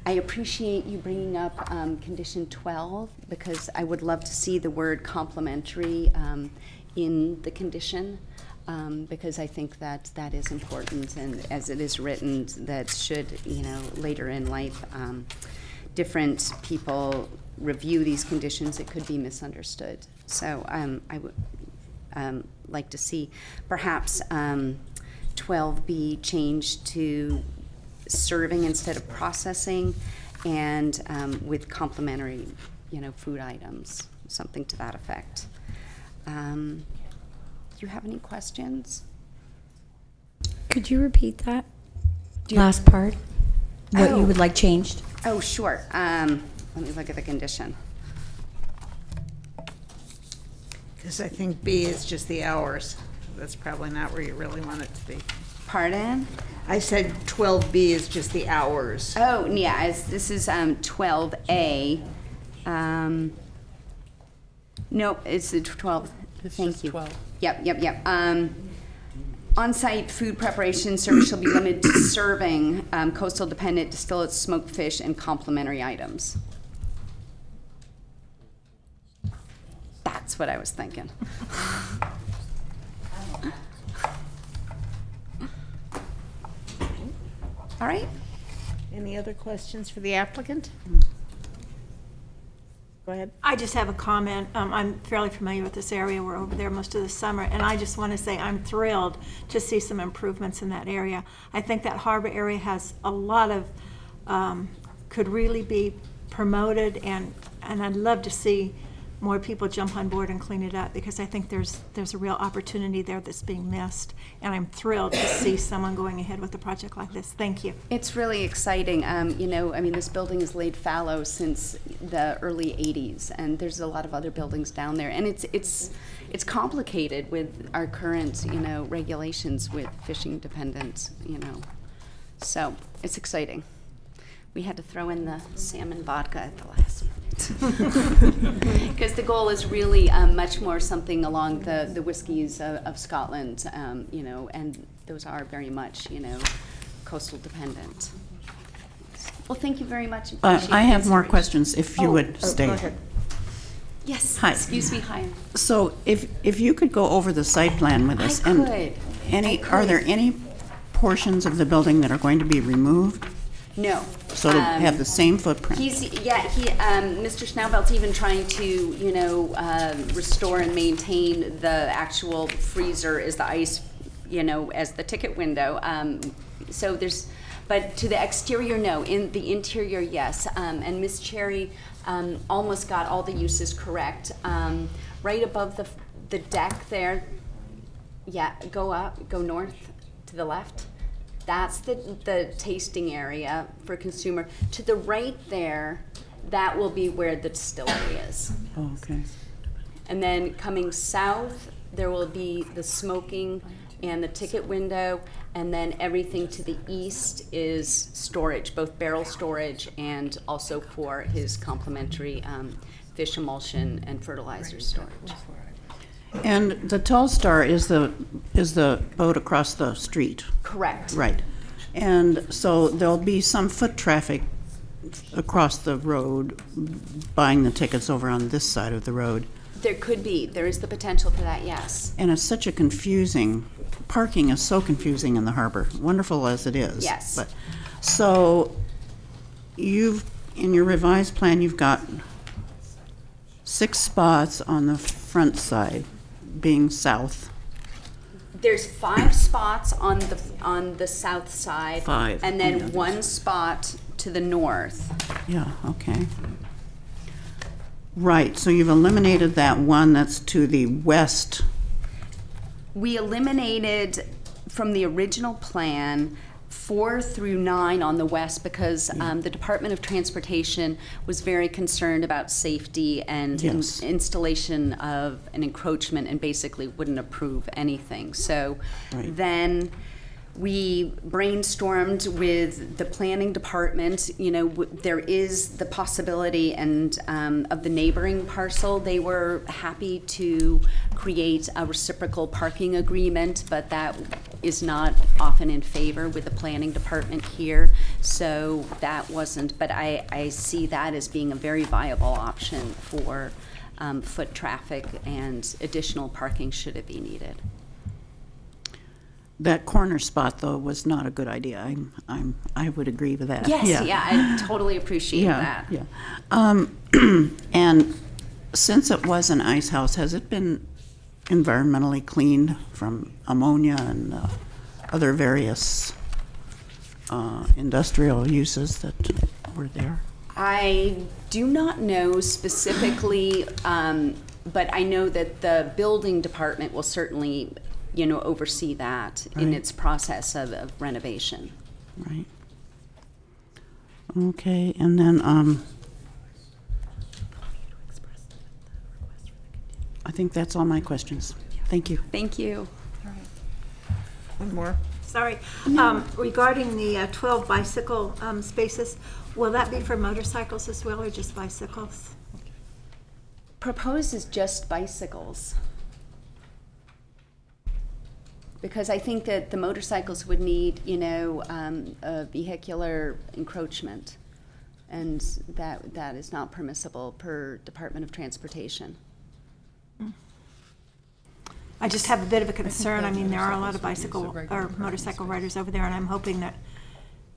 S3: I appreciate you bringing up condition 12, because I would love to see the word complementary in the condition, because I think that is important, and as it is written, that should, later in life, different people review these conditions, it could be misunderstood. So I would like to see perhaps 12 be changed to serving instead of processing, and with complementary, food items, something to that effect. Do you have any questions? Could you repeat that last part? What you would like changed? Oh, sure. Let me look at the condition.
S1: Because I think B is just the hours. That's probably not where you really want it to be.
S3: Pardon?
S1: I said 12B is just the hours.
S3: Oh, yeah, this is 12A. No, it's the 12. Thank you.
S11: 12.
S3: Yep. On-site food preparation service shall be limited to serving coastal dependent distillates, smoked fish, and complimentary items. That's what I was thinking. All right.
S1: Any other questions for the applicant? Go ahead.
S6: I just have a comment. I'm fairly familiar with this area. We're over there most of the summer, and I just want to say I'm thrilled to see some improvements in that area. I think that harbor area has a lot of, could really be promoted, and I'd love to see more people jump on board and clean it up, because I think there's a real opportunity there that's being missed, and I'm thrilled to see someone going ahead with a project like this. Thank you.
S3: It's really exciting. You know, I mean, this building has laid fallow since the early 80s, and there's a lot of other buildings down there, and it's complicated with our current, you know, regulations with fishing dependents, you know. So it's exciting. We had to throw in the salmon vodka at the last minute. Because the goal is really much more something along the whiskies of Scotland, you know, and those are very much, you know, coastal dependent. Well, thank you very much.
S12: I have more questions if you would stay.
S1: Go ahead.
S3: Yes,
S12: Hi.
S3: excuse me, hi.
S12: So if you could go over the site plan with us.
S3: I
S12: Are there any portions of the building that are going to be removed?
S3: No.
S12: So it'll have the same footprint?
S3: Mr. Schnaubelt's even trying to, you know, restore and maintain the actual freezer as the ice, you know, as the ticket window. So there's, but to the exterior, no. In the interior, yes. And Ms. Cherry almost got all the uses correct. Right above the deck there, yeah, go north to the left. That's the tasting area for consumer. To the right there, that will be where the distillery is.
S12: Oh, okay.
S3: And then coming south, there will be the smoking and the ticket window, and then everything to the east is storage, both barrel storage and also for his complimentary fish emulsion and fertilizer storage.
S12: And the Tall Star is the boat across the street?
S3: Correct.
S12: Right. And so there'll be some foot traffic across the road buying the tickets over on this side of the road.
S3: There could be. There is the potential for that, yes.
S12: And it's such a confusing, parking is so confusing in the harbor, wonderful as it is.
S3: Yes.
S12: But, so in your revised plan, you've got 6 spots on the front side being south.
S3: There's 5 spots on the south side.
S12: 5.
S3: And then 1 spot to the north.
S12: Yeah, okay. Right, so you've eliminated that one that's to the west.
S3: We eliminated from the original plan 4 through 9 on the west because the Department of Transportation was very concerned about safety and installation of an encroachment and basically wouldn't approve anything. So then we brainstormed with the planning department. You know, there is the possibility and of the neighboring parcel. They were happy to create a reciprocal parking agreement, but that is not often in favor with the planning department here. So that wasn't, but I see that as being a very viable option for foot traffic and additional parking should it be needed.
S12: That corner spot, though, was not a good idea. I would agree with that.
S3: Yes, yeah, I totally appreciate that.
S12: Yeah. And since it was an ice house, has it been environmentally cleaned from ammonia and other various industrial uses that were there?
S3: I do not know specifically, but I know that the building department will certainly, you know, oversee that in its process of renovation.
S12: Right. Okay, and then I think that's all my questions. Thank you.
S3: Thank you.
S1: One more.
S6: sorry. Regarding the 12 bicycle spaces, will that be for motorcycles as well, or just bicycles?
S3: Proposed is just bicycles. Because I think that the motorcycles would need, you know, a vehicular encroachment, and that is not permissible per Department of Transportation.
S6: I just have a bit of a concern. I mean, there are a lot of bicycle or motorcycle riders over there, and I'm hoping that,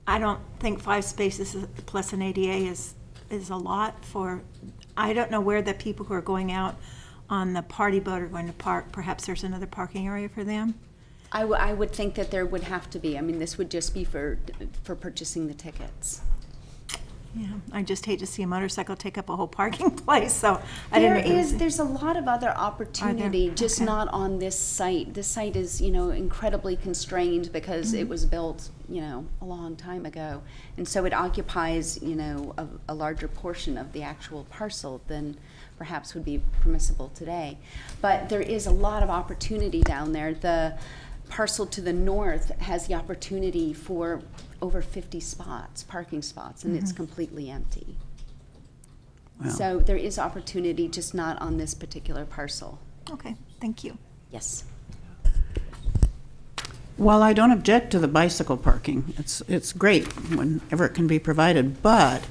S6: I don't think 5 spaces plus an ADA is a lot for, I don't know where the people who are going out on the party boat are going to park. Perhaps there's another parking area for them.
S3: I would think that there would have to be. I mean, this would just be for purchasing the tickets.
S6: Yeah, I just hate to see a motorcycle take up a whole parking place, so I didn't know.
S3: There's a lot of other opportunity, just not on this site. This site is, you know, incredibly constrained because it was built, you know, a long time ago. And so it occupies, you know, a larger portion of the actual parcel than perhaps would be permissible today. But there is a lot of opportunity down there. The parcel to the north has the opportunity for over 50 spots, parking spots, and it's completely empty.
S12: Wow.
S3: So there is opportunity, just not on this particular parcel.
S6: Okay, thank you.
S3: Yes.
S12: Well, I don't object to the bicycle parking. It's great whenever it can be provided, but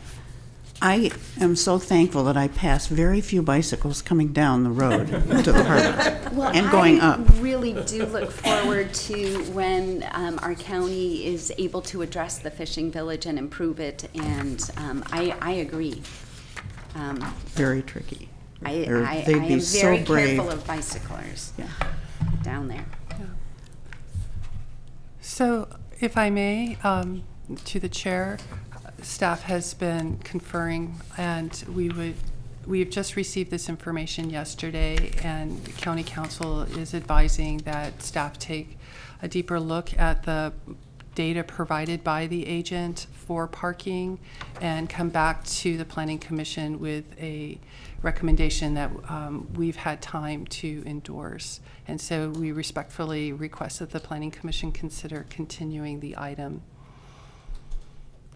S12: I am so thankful that I pass very few bicycles coming down the road to the harbor and going up.
S3: I really do look forward to when our county is able to address the fishing village and improve it, and I agree.
S12: Very tricky.
S3: I
S12: They'd
S3: am
S12: be so
S3: very
S12: brave.
S3: careful of bicyclers down there.
S11: So, if I may, to the chair, staff has been conferring, and we've just received this information yesterday, and the county council is advising that staff take a deeper look at the data provided by the agent for parking and come back to the Planning Commission with a recommendation that we've had time to endorse. And so we respectfully request that the Planning Commission consider continuing the item.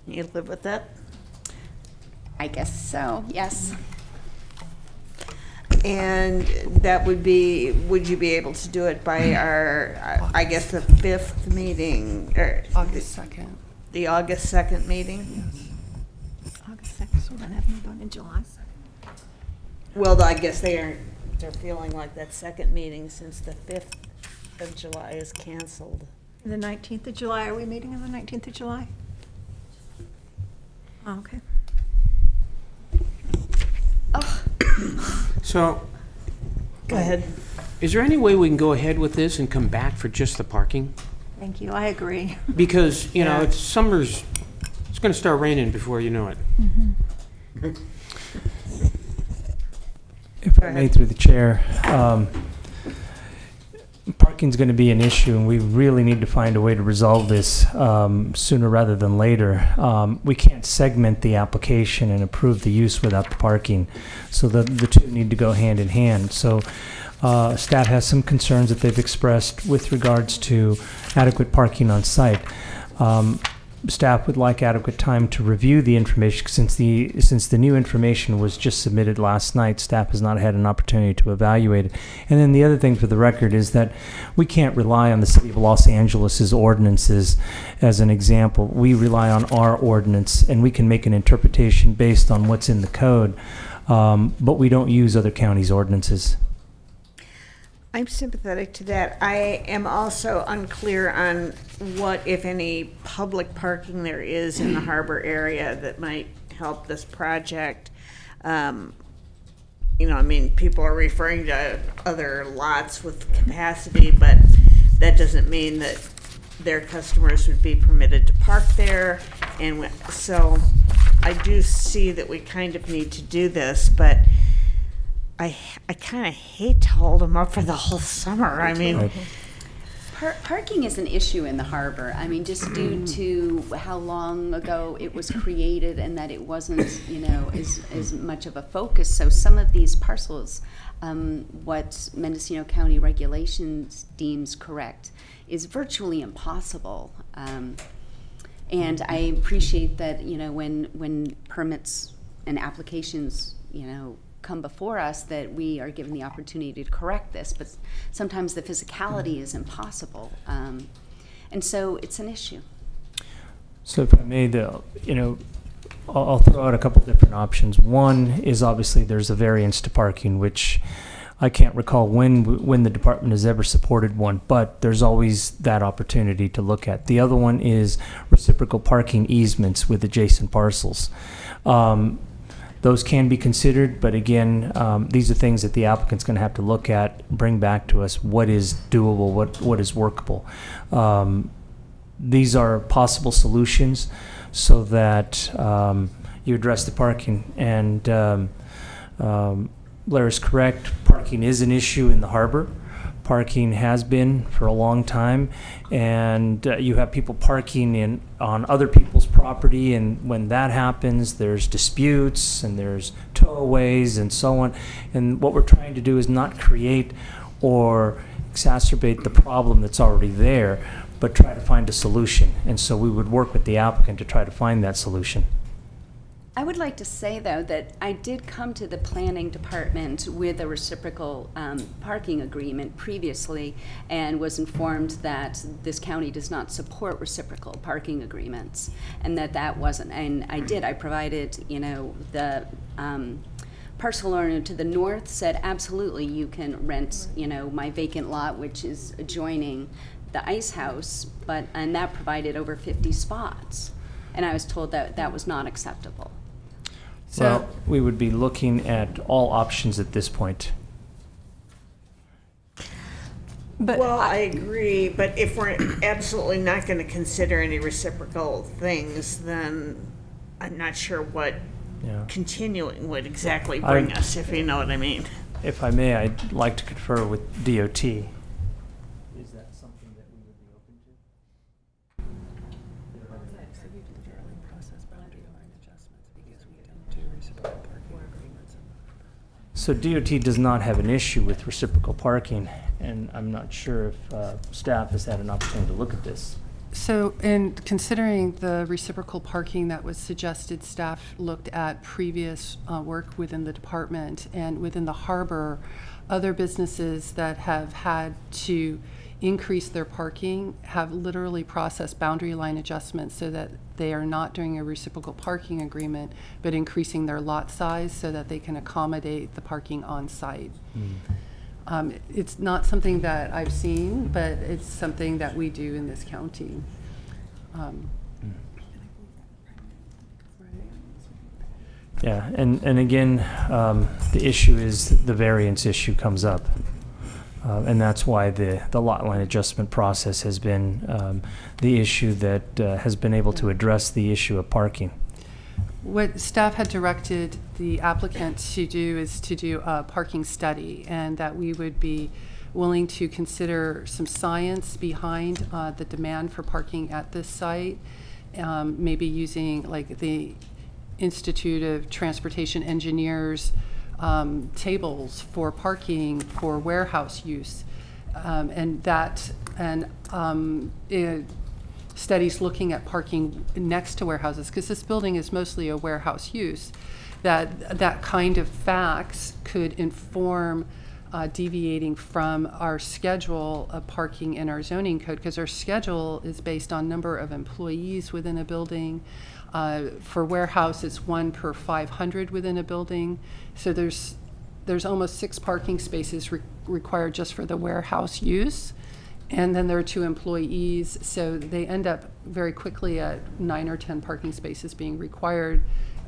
S1: You live with that?
S3: I guess so, yes.
S1: And that would be, would you be able to do it by our, I guess, the 5th meeting? Or
S11: August 2nd.
S1: The August 2nd meeting?
S6: Yes. August 2nd, so we're not having it going in July.
S1: Well, I guess they're feeling like that second meeting since the 5th of July is canceled.
S6: The 19th of July, are we meeting on the 19th of July? Oh, okay.
S10: So,
S1: Go ahead.
S10: is there any way we can go ahead with this and come back for just the parking?
S6: Thank you, I agree.
S10: Because, you know,
S1: Yeah.
S10: it's summer's, it's gonna start raining before you know it.
S4: If I may, through the chair, parking's going to be an issue, and we really need to find a way to resolve this sooner rather than later. We can't segment the application and approve the use without the parking, so the two need to go hand in hand. So staff has some concerns that they've expressed with regards to adequate parking on site. Staff would like adequate time to review the information since the new information was just submitted last night. Staff has not had an opportunity to evaluate it. And then the other thing for the record is that we can't rely on the City of Los Angeles's ordinances as an example. We rely on our ordinance, and we can make an interpretation based on what's in the code, but we don't use other counties' ordinances.
S1: I'm sympathetic to that. I am also unclear on what, if any, public parking there is in the harbor area that might help this project. You know, I mean, people are referring to other lots with capacity, but that doesn't mean that their customers would be permitted to park there. And so I do see that we kind of need to do this, but I kind of hate to hold them up for the whole summer. I mean,
S3: Parking is an issue in the harbor. I mean, just due to how long ago it was created and that it wasn't, you know, as much of a focus. So some of these parcels, what Mendocino County regulations deems correct is virtually impossible. And I appreciate that, you know, when permits and applications, you know, come before us, that we are given the opportunity to correct this, but sometimes the physicality is impossible, and so it's an issue.
S4: So if I may, you know, I'll throw out a couple different options. One is obviously there's a variance to parking, which I can't recall when the department has ever supported one, but there's always that opportunity to look at. The other one is reciprocal parking easements with adjacent parcels. Those can be considered, but again, these are things that the applicant's going to have to look at, bring back to us what is doable, what is workable. These are possible solutions so that you address the parking. And Blair is correct, parking is an issue in the harbor. Parking has been for a long time, and you have people parking on other people's property, and when that happens, there's disputes and there's towaways and so on. And what we're trying to do is not create or exacerbate the problem that's already there, but try to find a solution. And so we would work with the applicant to try to find that solution.
S3: I would like to say, though, that I did come to the planning department with a reciprocal parking agreement previously, and was informed that this county does not support reciprocal parking agreements, and that wasn't, and I provided, you know, the parcel owner to the north said, absolutely, you can rent, you know, my vacant lot, which is adjoining the ice house, and that provided over 50 spots. And I was told that that was not acceptable.
S4: So, well, we would be looking at all options at this point.
S1: But well, I agree, but if we're absolutely not going to consider any reciprocal things, then I'm not sure what continuing would exactly bring us, if you know what I mean.
S4: If I may, I'd like to confer with DOT. Is that something that we would be open to? So DOT does not have an issue with reciprocal parking, and I'm not sure if staff has had an opportunity to look at this.
S11: So in considering the reciprocal parking that was suggested, staff looked at previous work within the department and within the harbor. Other businesses that have had to increase their parking have literally processed boundary line adjustments so that they are not doing a reciprocal parking agreement, but increasing their lot size so that they can accommodate the parking on site. It's not something that I've seen, but it's something that we do in this county.
S4: Yeah, and again, the issue is the variance issue comes up. And that's why the lot line adjustment process has been the issue that has been able to address the issue of parking.
S11: What staff had directed the applicant to do is to do a parking study, and that we would be willing to consider some science behind the demand for parking at this site, maybe using like the Institute of Transportation Engineers tables for parking for warehouse use, studies looking at parking next to warehouses, because this building is mostly a warehouse use, that kind of facts could inform deviating from our schedule of parking in our zoning code, because our schedule is based on number of employees within a building. For warehouse, it's 1 per 500 within a building. So there's almost 6 parking spaces required just for the warehouse use. And then there are 2 employees, so they end up very quickly at 9 or 10 parking spaces being required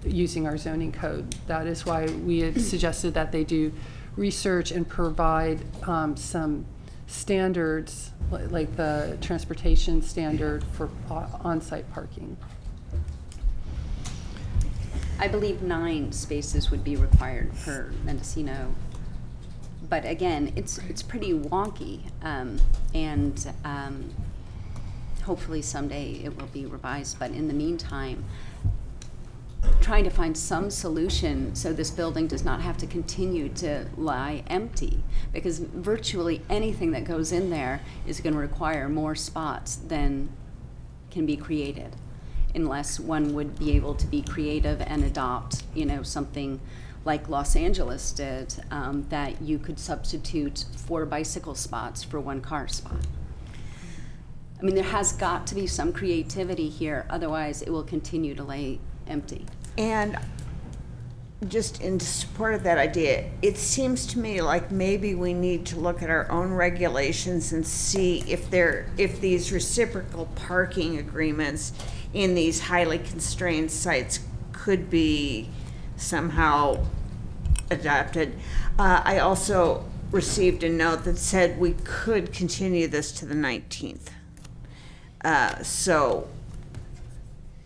S11: using our zoning code. That is why we had suggested that they do research and provide some standards, like the transportation standard for on-site parking.
S3: I believe 9 spaces would be required per Mendocino But again, it's pretty wonky, and hopefully someday it will be revised. But in the meantime, trying to find some solution so this building does not have to continue to lie empty, because virtually anything that goes in there is going to require more spots than can be created, unless one would be able to be creative and adopt, you know, something like Los Angeles did, that you could substitute 4 bicycle spots for 1 car spot. I mean, there has got to be some creativity here, otherwise it will continue to lay empty.
S1: And just in support of that idea, it seems to me like maybe we need to look at our own regulations and see if these reciprocal parking agreements in these highly constrained sites could be somehow adopted. I also received a note that said we could continue this to the 19th. So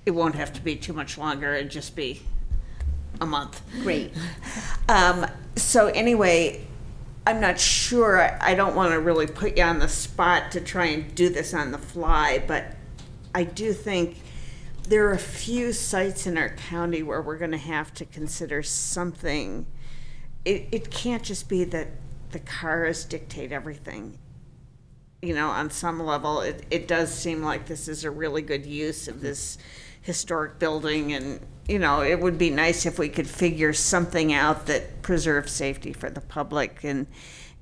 S1: it won't have to be too much longer, it'd just be a month.
S3: Great.
S1: So anyway, I'm not sure, I don't want to really put you on the spot to try and do this on the fly, but I do think there are a few sites in our county where we're going to have to consider something. It can't just be that the cars dictate everything. You know, on some level, it does seem like this is a really good use of this historic building, and, you know, it would be nice if we could figure something out that preserves safety for the public,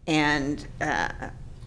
S1: and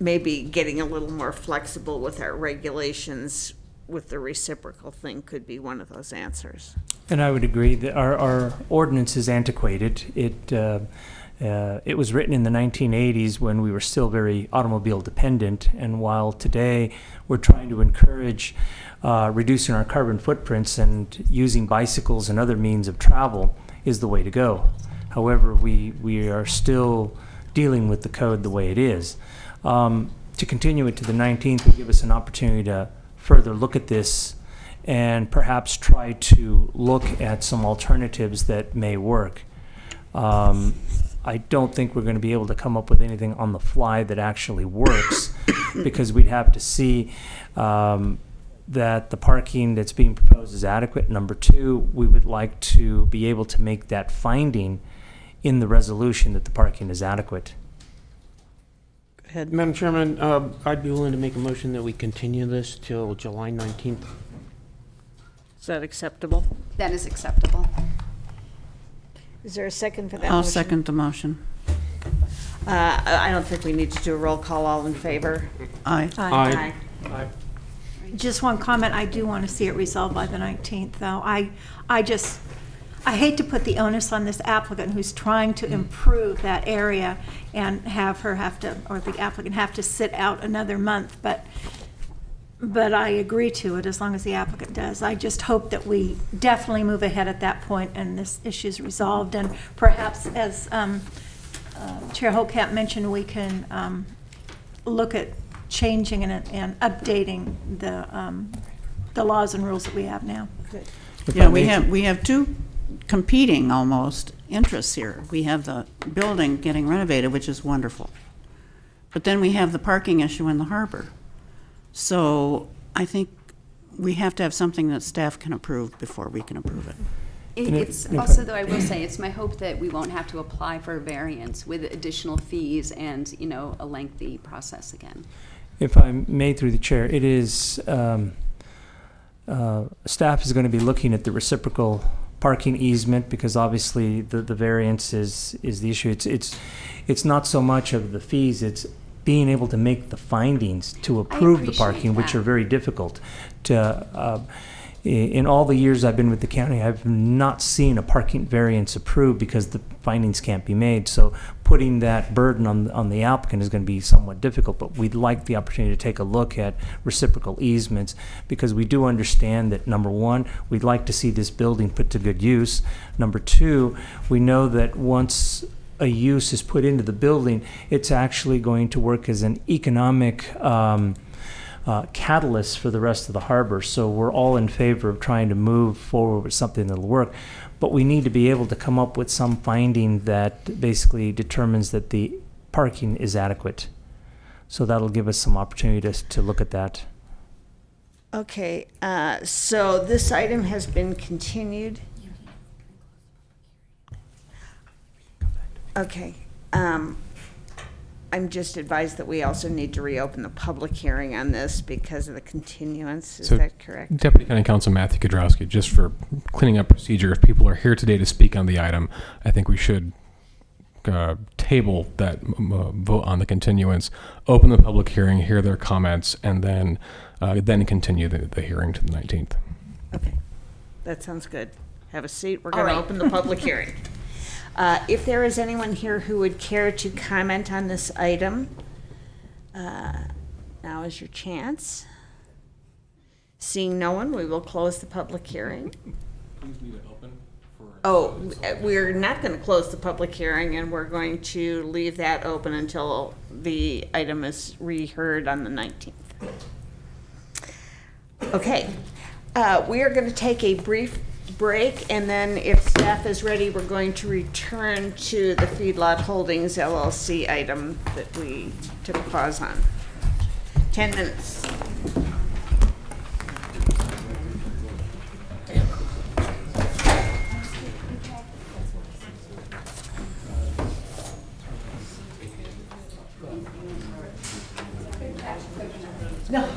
S1: maybe getting a little more flexible with our regulations with the reciprocal thing could be one of those answers.
S4: And I would agree that our ordinance is antiquated. It was written in the 1980s when we were still very automobile dependent, and while today we're trying to encourage reducing our carbon footprints, and using bicycles and other means of travel is the way to go. However, we are still dealing with the code the way it is. To continue it to the 19th would give us an opportunity to further look at this and perhaps try to look at some alternatives that may work. I don't think we're going to be able to come up with anything on the fly that actually works, because we'd have to see that the parking that's being proposed is adequate. Number 2, we would like to be able to make that finding in the resolution that the parking is adequate.
S10: Go ahead, Madam Chairman. I'd be willing to make a motion that we continue this till July 19th.
S1: Is that acceptable?
S3: That is acceptable.
S1: Is there a second for that
S12: I'll
S1: motion?
S12: second the motion.
S1: I don't think we need to do a roll call. All in favor?
S12: Aye.
S10: Aye.
S1: Aye.
S6: Just one comment, I do want to see it resolved by the 19th, though. I hate to put the onus on this applicant who's trying to improve that area and have her have to, or the applicant have to sit out another month, but I agree to it as long as the applicant does. I just hope that we definitely move ahead at that point and this issue is resolved, and perhaps, as Chair Holcamp mentioned, we can look at changing and updating the laws and rules that we have now.
S1: Good.
S12: Yeah, we have 2 competing almost interests here. We have the building getting renovated, which is wonderful, but then we have the parking issue in the harbor. So I think we have to have something that staff can approve before we can approve it.
S3: It's also, though, I will say, it's my hope that we won't have to apply for a variance with additional fees and, you know, a lengthy process again.
S4: If I may, through the chair, it is, staff is going to be looking at the reciprocal parking easement, because obviously the variance is the issue. It's not so much of the fees, it's being able to make the findings to approve the parking, which are very difficult. In all the years I've been with the county, I've not seen a parking variance approved because the findings can't be made. So putting that burden on the applicant is going to be somewhat difficult, but we'd like the opportunity to take a look at reciprocal easements, because we do understand that, number 1, we'd like to see this building put to good use. Number 2, we know that once a use is put into the building, it's actually going to work as an economic catalyst for the rest of the harbor. So we're all in favor of trying to move forward with something that'll work, but we need to be able to come up with some finding that basically determines that the parking is adequate. So that'll give us some opportunity to look at that.
S1: Okay, so this item has been continued. Okay, I'm just advised that we also need to reopen the public hearing on this because of the continuance. Is that correct?
S9: Deputy County Counsel Matthew Kudrowski, just for cleaning up procedure, if people are here today to speak on the item, I think we should table that vote on the continuance, open the public hearing, hear their comments, and then continue the hearing to the 19th.
S1: Okay, that sounds good. Have a seat. We're going to open the public hearing. If there is anyone here who would care to comment on this item, now is your chance. Seeing no one, we will close the public hearing.
S9: Please leave it open for...
S1: Oh, we're not going to close the public hearing, and we're going to leave that open until the item is reheard on the 19th. Okay, we are going to take a brief break, and then if staff is ready, we're going to return to the Feedlot Holdings LLC item that we took a pause on. 10 minutes. No.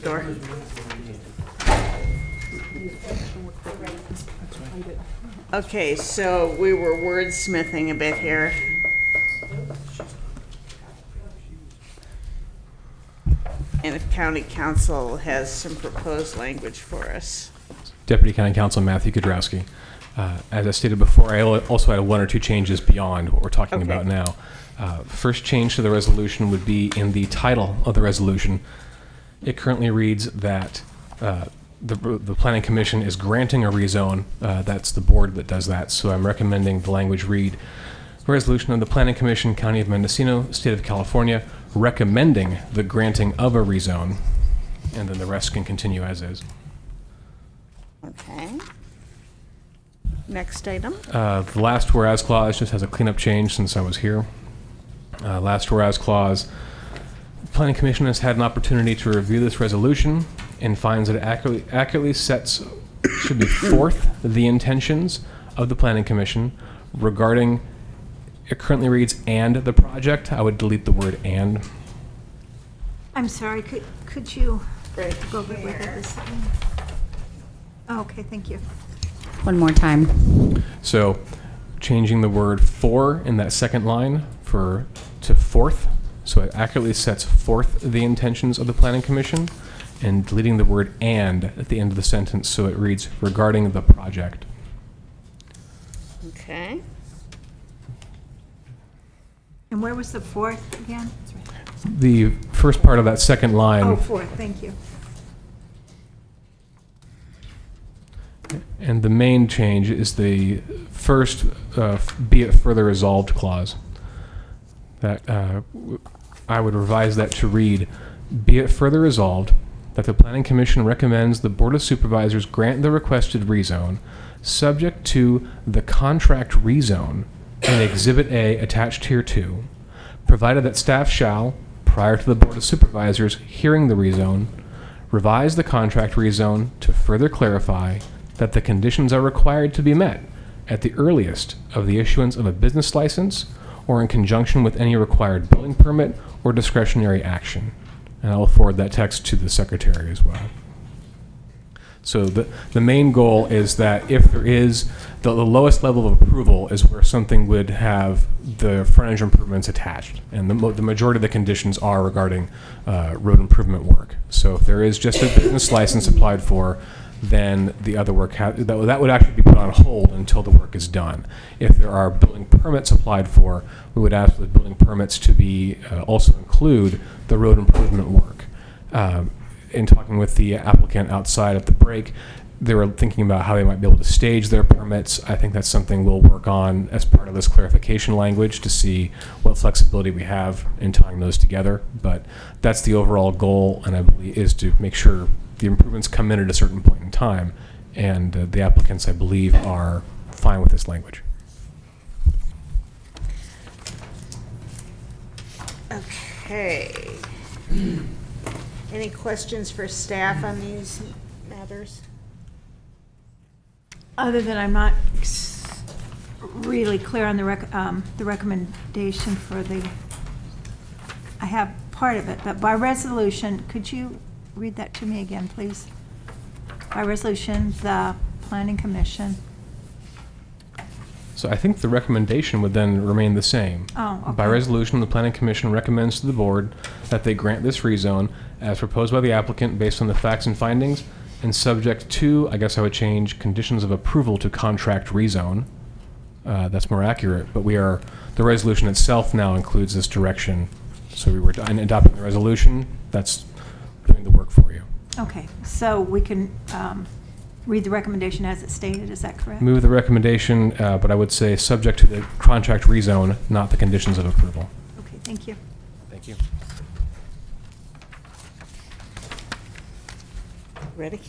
S1: Door. Okay, so we were wordsmithing a bit here. And if county council has some proposed language for us.
S9: Deputy County Counsel Matthew Kudrowski. As I stated before, I also had one or two changes beyond what we're talking about now. First change to the resolution would be in the title of the resolution. It currently reads that the Planning Commission is granting a rezone. That's the board that does that. So I'm recommending the language read, resolution of the Planning Commission, County of Mendocino, State of California, recommending the granting of a rezone, and then the rest can continue as is.
S1: Okay. Next item.
S9: The last whereas clause just has a cleanup change since I was here. Last whereas clause, the Planning Commission has had an opportunity to review this resolution and finds that it accurately sets, should be forth, the intentions of the Planning Commission regarding, it currently reads, and the project. I would delete the word and.
S6: I'm sorry, could you go over with it? Oh, okay, thank you.
S3: One more time.
S9: So changing the word for in that second line to forth, so it accurately sets forth the intentions of the Planning Commission, and deleting the word and at the end of the sentence so it reads regarding the project.
S1: Okay.
S6: And where was the fourth again?
S9: The first part of that second line.
S6: Oh, fourth, thank you.
S9: And the main change is the first be it further resolved clause. That I would revise that to read, be it further resolved that the Planning Commission recommends the Board of Supervisors grant the requested rezone subject to the contract rezone in Exhibit A attached hereto, provided that staff shall, prior to the Board of Supervisors hearing the rezone, revise the contract rezone to further clarify that the conditions are required to be met at the earliest of the issuance of a business license or in conjunction with any required building permit or discretionary action. And I will forward that text to the secretary as well. So the main goal is that if there is, the lowest level of approval is where something would have the frontage improvements attached. And the majority of the conditions are regarding road improvement work. So if there is just a business license applied for, then the other work, that would actually be put on hold until the work is done. If there are building permits applied for, we would ask the building permits to be also include the road improvement work. In talking with the applicant outside of the break, they were thinking about how they might be able to stage their permits. I think that's something we'll work on as part of this clarification language to see what flexibility we have in tying those together. But that's the overall goal, and I believe is to make sure the improvements come in at a certain point in time, and the applicants, I believe, are fine with this language.
S1: Okay. Any questions for staff on these matters?
S6: Other than I'm not really clear on the recommendation for the, I have part of it, but by resolution, could you read that to me again, please? By resolution, the Planning Commission.
S9: So I think the recommendation would then remain the same.
S6: Oh, okay.
S9: By resolution, the Planning Commission recommends to the board that they grant this rezone as proposed by the applicant based on the facts and findings and subject to, I guess I would change, conditions of approval to contract rezone. That's more accurate, but the resolution itself now includes this direction. So we were adopting the resolution, that's doing the work for you.
S6: Okay, so we can read the recommendation as it's stated, is that correct?
S9: Move the recommendation, but I would say subject to the contract rezone, not the conditions of approval.
S6: Okay, thank you.
S9: Thank you.
S1: Ready?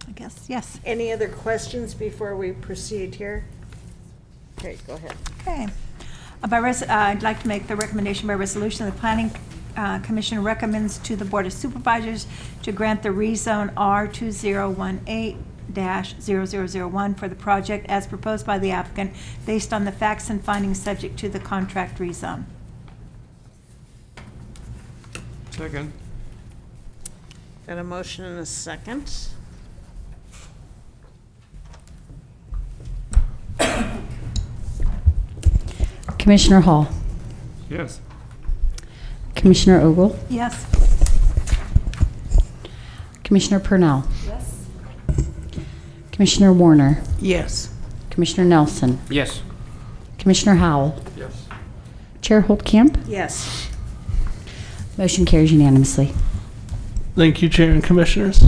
S6: I guess, yes.
S1: Any other questions before we proceed here? Okay, go ahead.
S6: Okay. I'd like to make the recommendation by resolution. The Planning Commission recommends to the Board of Supervisors to grant the rezone R2018-0001 for the project as proposed by the applicant based on the facts and findings subject to the contract rezone.
S10: Second.
S1: Got a motion and a second.
S15: Commissioner Hall.
S2: Yes.
S15: Commissioner Ogle.
S6: Yes.
S15: Commissioner Purnell.
S6: Yes.
S15: Commissioner Warner.
S12: Yes.
S15: Commissioner Nelson.
S10: Yes.
S15: Commissioner Howell.
S2: Yes.
S15: Chair Holtcamp.
S1: Yes.
S15: Motion carries unanimously.
S5: Thank you, Chair and Commissioners.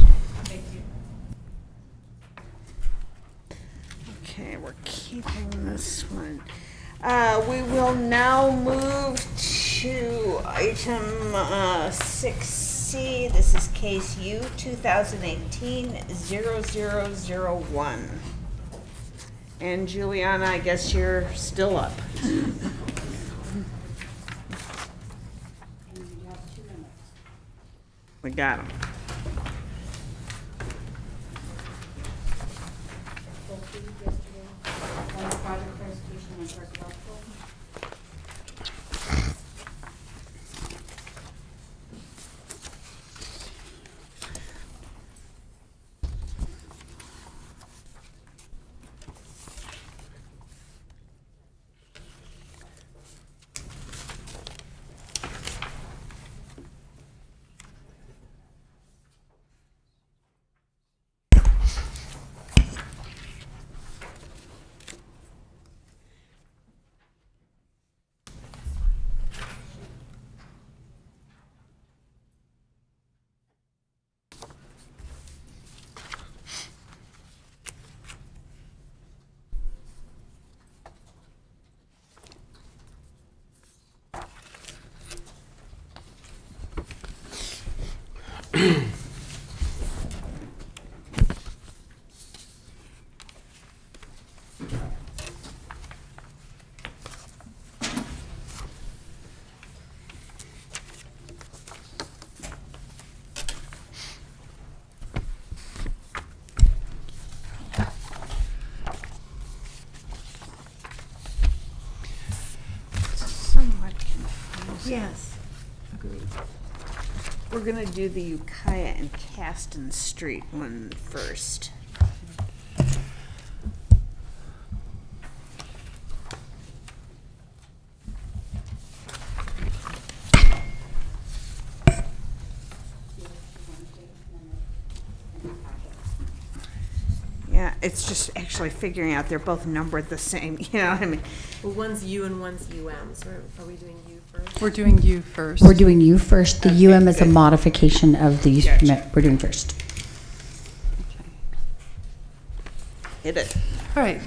S1: Okay, we're keeping this one. We will now move to item 6C. This is case U 2018-0001. And Juliana, I guess you're still up. We got him. Yes. Agreed. We're gonna do the Ukiah and Caston Street one first. Yeah, it's just actually figuring out they're both numbered the same, you know what I mean?
S14: Well, one's U and one's UM, so are we doing U first?
S11: We're doing U first.
S15: We're doing U first. The UM is a modification of the use
S1: Gotcha.
S15: permit. We're doing first.
S1: Hit it.
S11: All right.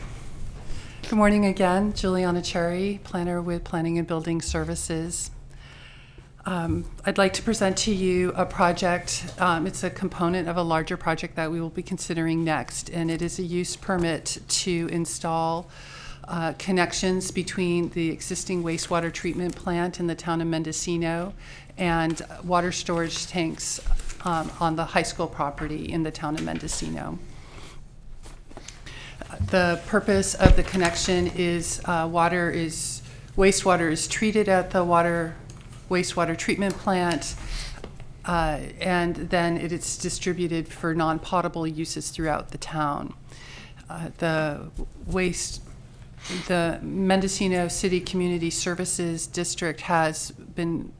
S11: Good morning again. Juliana Cherry, planner with Planning and Building Services. I'd like to present to you a project. It's a component of a larger project that we will be considering next, and it is a use permit to install connections between the existing wastewater treatment plant in the town of Mendocino and water storage tanks on the high school property in the town of Mendocino. The purpose of the connection is wastewater is treated at the wastewater treatment plant, and then it is distributed for non-potable uses throughout the town. The Mendocino City Community Services District has been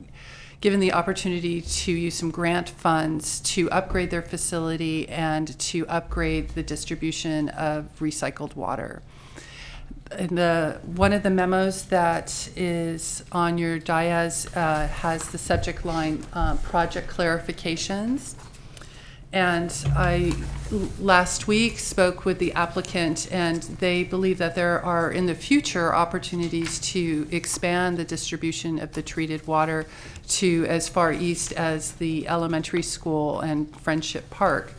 S11: given the opportunity to use some grant funds to upgrade their facility and to upgrade the distribution of recycled water. One of the memos that is on your dais has the subject line project clarifications. And I last week spoke with the applicant, and they believe that there are in the future opportunities to expand the distribution of the treated water to as far east as the elementary school and Friendship Park.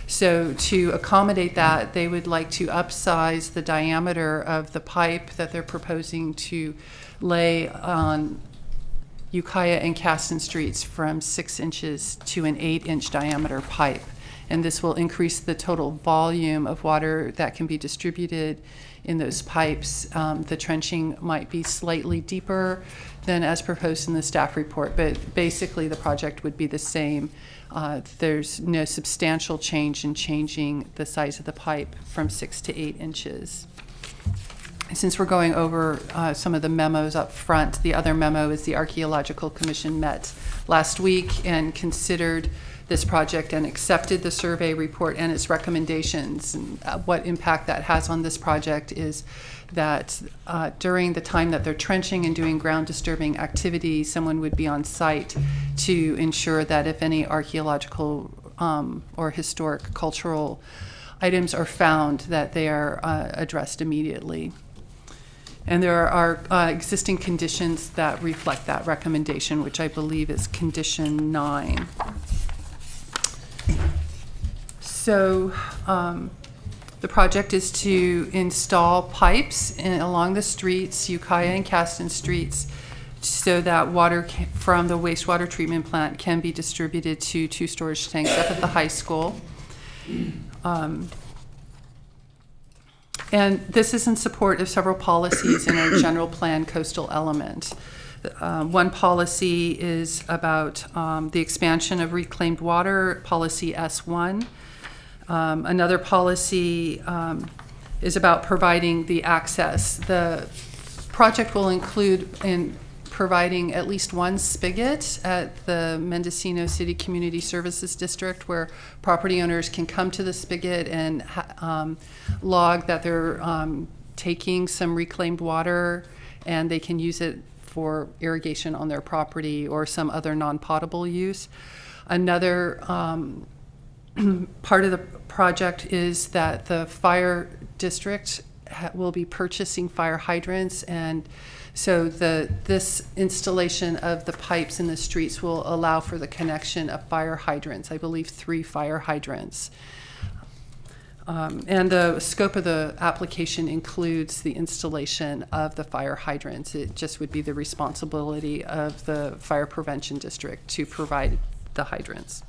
S11: So to accommodate that, they would like to upsize the diameter of the pipe that they're proposing to lay on Ukiah and Caston Streets from 6 inches to an 8-inch diameter pipe. and this will increase the total volume of water that can be distributed in those pipes. The trenching might be slightly deeper than as proposed in the staff report, but basically the project would be the same. There's no substantial change in changing the size of the pipe from 6 to 8 inches. Since we're going over some of the memos up front, the other memo is the Archaeological Commission met last week and considered this project and accepted the survey report and its recommendations. And what impact that has on this project is that during the time that they're trenching and doing ground disturbing activity, someone would be on site to ensure that if any archaeological or historic cultural items are found, that they are addressed immediately. And there are existing conditions that reflect that recommendation, which I believe is condition 9. So the project is to install pipes along the streets, Ukiah and Caston streets, so that water from the wastewater treatment plant can be distributed to 2 storage tanks up at the high school. And this is in support of several policies in our general plan coastal element. One policy is about the expansion of reclaimed water, policy S1. Another policy is about providing the access. The project will include in providing at least 1 spigot at the Mendocino City Community Services District, where property owners can come to the spigot and log that they're taking some reclaimed water, and they can use it for irrigation on their property or some other non-potable use. Another part of the project is that the fire district will be purchasing fire hydrants, and so this installation of the pipes in the streets will allow for the connection of fire hydrants, I believe 3 fire hydrants. And the scope of the application includes the installation of the fire hydrants. It just would be the responsibility of the fire prevention district to provide the hydrants.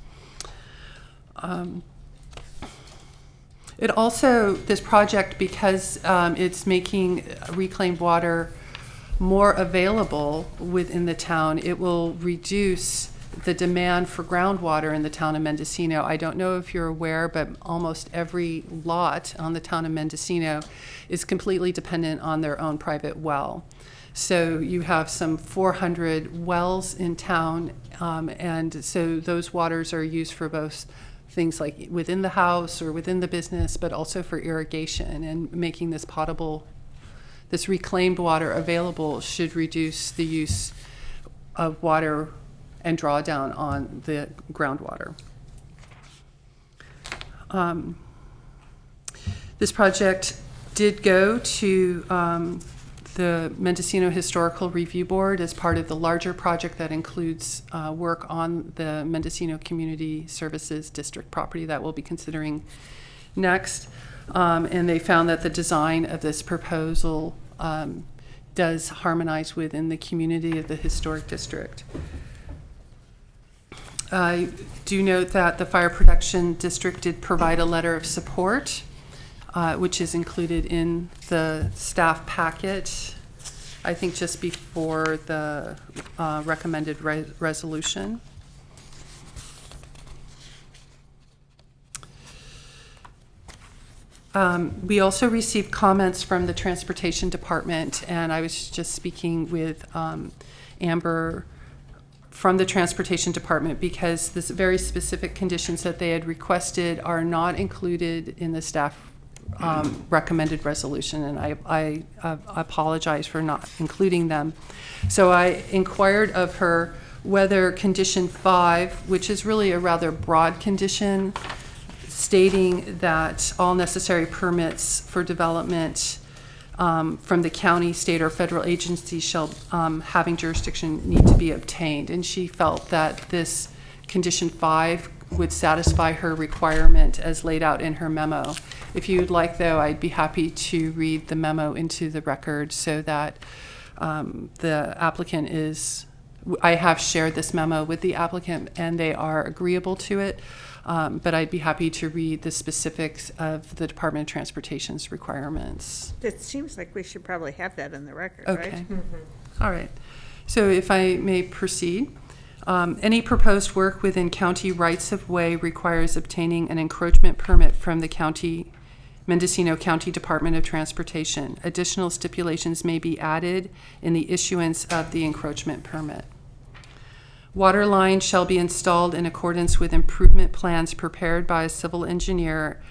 S11: It also, this project, because it's making reclaimed water more available within the town, it will reduce the demand for groundwater in the town of Mendocino. I don't know if you're aware, but almost every lot on the town of Mendocino is completely dependent on their own private well. So you have some 400 wells in town, and so those waters are used for both things like within the house or within the business, but also for irrigation. And making this potable, this reclaimed water available should reduce the use of water and draw down on the groundwater. This project did go to the Mendocino Historical Review Board as part of the larger project that includes work on the Mendocino Community Services District property that we'll be considering next. And they found that the design of this proposal does harmonize within the community of the historic district. I do note that the Fire Protection District did provide a letter of support, which is included in the staff packet, I think just before the recommended resolution. We also received comments from the Transportation Department, and I was just speaking with Amber from the Transportation Department, because this very specific conditions that they had requested are not included in the staff recommended resolution, and I apologize for not including them. So I inquired of her whether condition 5, which is really a rather broad condition, stating that all necessary permits for development from the county, state, or federal agency shall having jurisdiction need to be obtained. And she felt that this condition 5 would satisfy her requirement as laid out in her memo. If you'd like, though, I'd be happy to read the memo into the record so that the applicant is, I have shared this memo with the applicant and they are agreeable to it. But I'd be happy to read the specifics of the Department of Transportation's requirements.
S1: It seems like we should probably have that in the record,
S11: Okay.
S1: right?
S11: All right. So if I may proceed. Any proposed work within county rights-of-way requires obtaining an encroachment permit from the Mendocino County Department of Transportation. Additional stipulations may be added in the issuance of the encroachment permit. Water lines shall be installed in accordance with improvement plans prepared by a civil engineer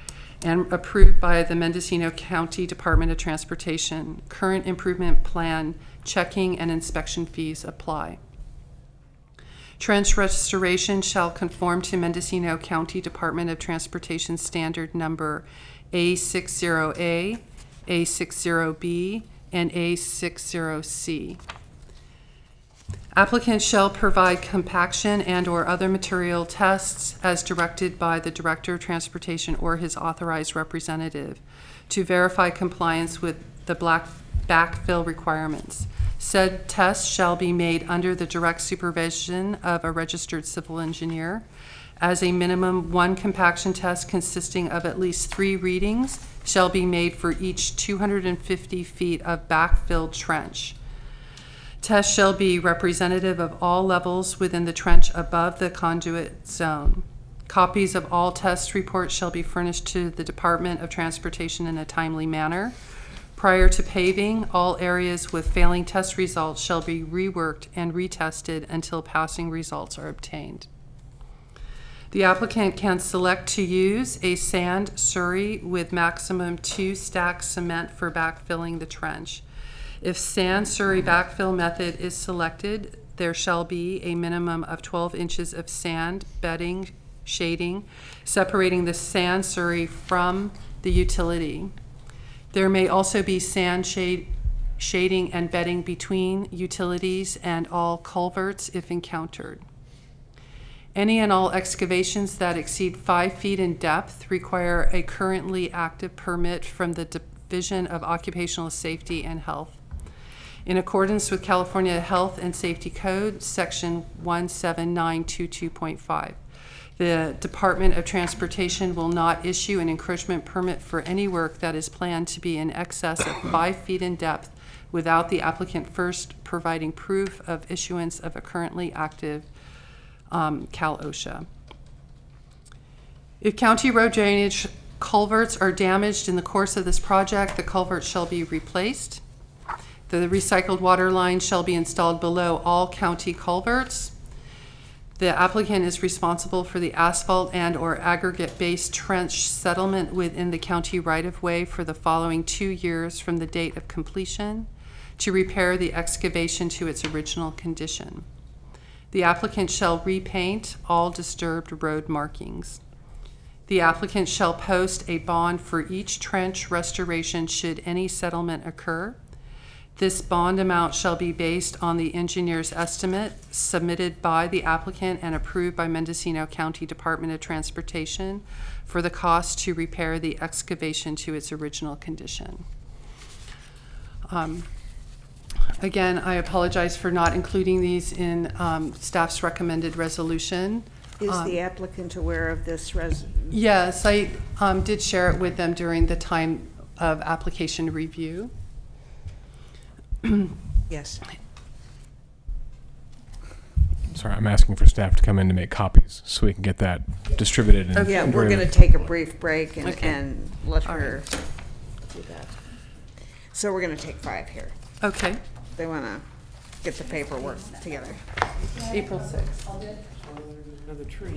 S11: and approved by the Mendocino County Department of Transportation. Current improvement plan checking and inspection fees apply. Trench restoration shall conform to Mendocino County Department of Transportation standard number A60A, A60B, and A60C. Applicants shall provide compaction and/or other material tests as directed by the Director of Transportation or his authorized representative to verify compliance with the backfill requirements. Said tests shall be made under the direct supervision of a registered civil engineer. As a minimum, one compaction test consisting of at least 3 readings shall be made for each 250 feet of backfilled trench. Tests shall be representative of all levels within the trench above the conduit zone. Copies of all test reports shall be furnished to the Department of Transportation in a timely manner. Prior to paving, all areas with failing test results shall be reworked and retested until passing results are obtained. The applicant can select to use a sand surrey with maximum 2 stacks cement for backfilling the trench. If sand surrey backfill method is selected, there shall be a minimum of 12 inches of sand bedding, shading, separating the sand surrey from the utility. There may also be sand shading and bedding between utilities and all culverts if encountered. Any and all excavations that exceed 5 feet in depth require a currently active permit from the Division of Occupational Safety and Health. In accordance with California Health and Safety Code, Section 17922.5. The Department of Transportation will not issue an encroachment permit for any work that is planned to be in excess of 5 feet in depth without the applicant first providing proof of issuance of a currently active Cal OSHA. If county road drainage culverts are damaged in the course of this project, the culvert shall be replaced. The recycled water line shall be installed below all county culverts. The applicant is responsible for the asphalt and/or aggregate-based trench settlement within the county right-of-way for the following 2 years from the date of completion to repair the excavation to its original condition. The applicant shall repaint all disturbed road markings. The applicant shall post a bond for each trench restoration should any settlement occur. This bond amount shall be based on the engineer's estimate submitted by the applicant and approved by Mendocino County Department of Transportation for the cost to repair the excavation to its original condition. Again, I apologize for not including these in staff's recommended resolution.
S1: Is the applicant aware of this
S11: Yes, I did share it with them during the time of application review.
S1: Yes.
S9: Sorry, I'm asking for staff to come in to make copies so we can get that distributed. And
S1: yeah, we're going to take a brief break and let her do that. So we're going to take 5 here.
S11: Okay.
S1: They want to get the paperwork together.
S11: April 6th.
S10: Another tree.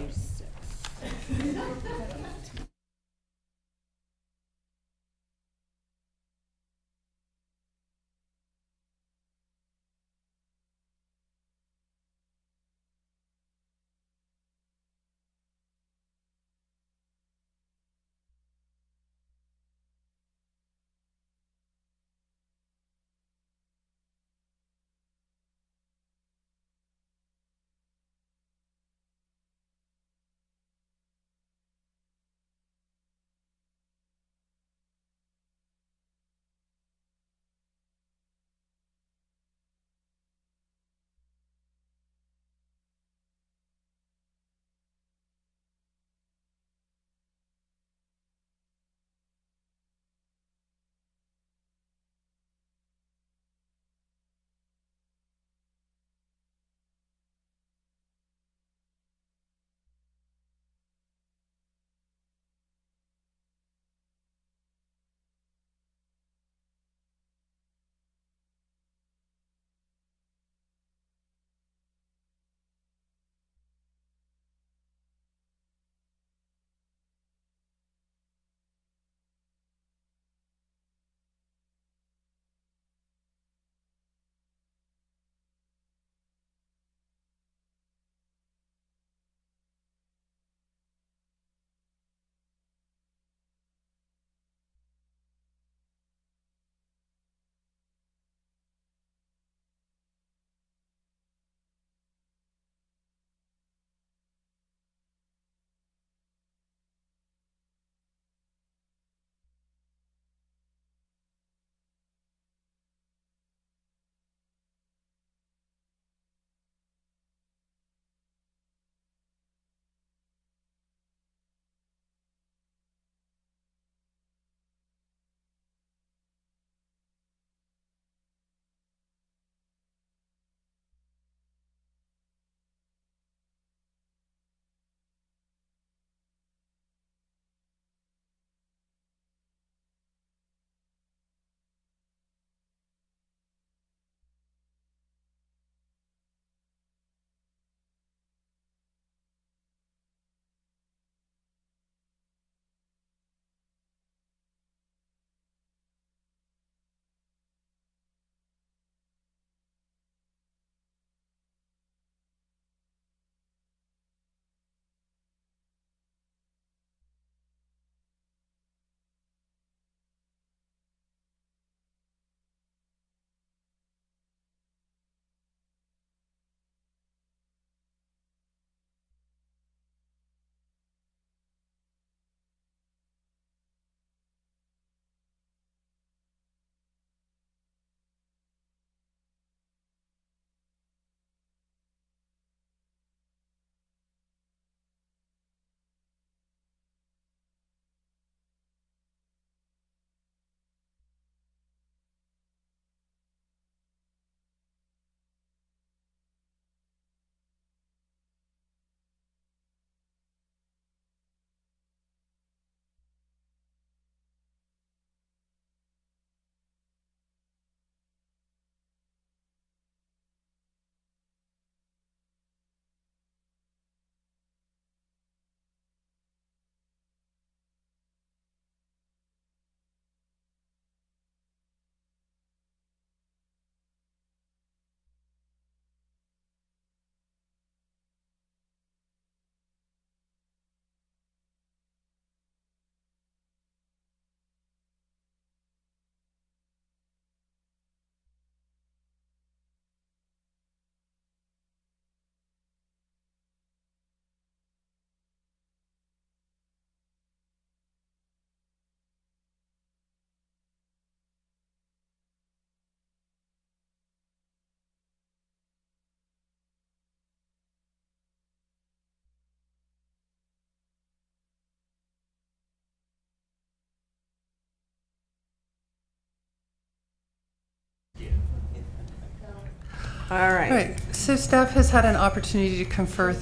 S1: All right.
S11: Right, so staff has had an opportunity to confer,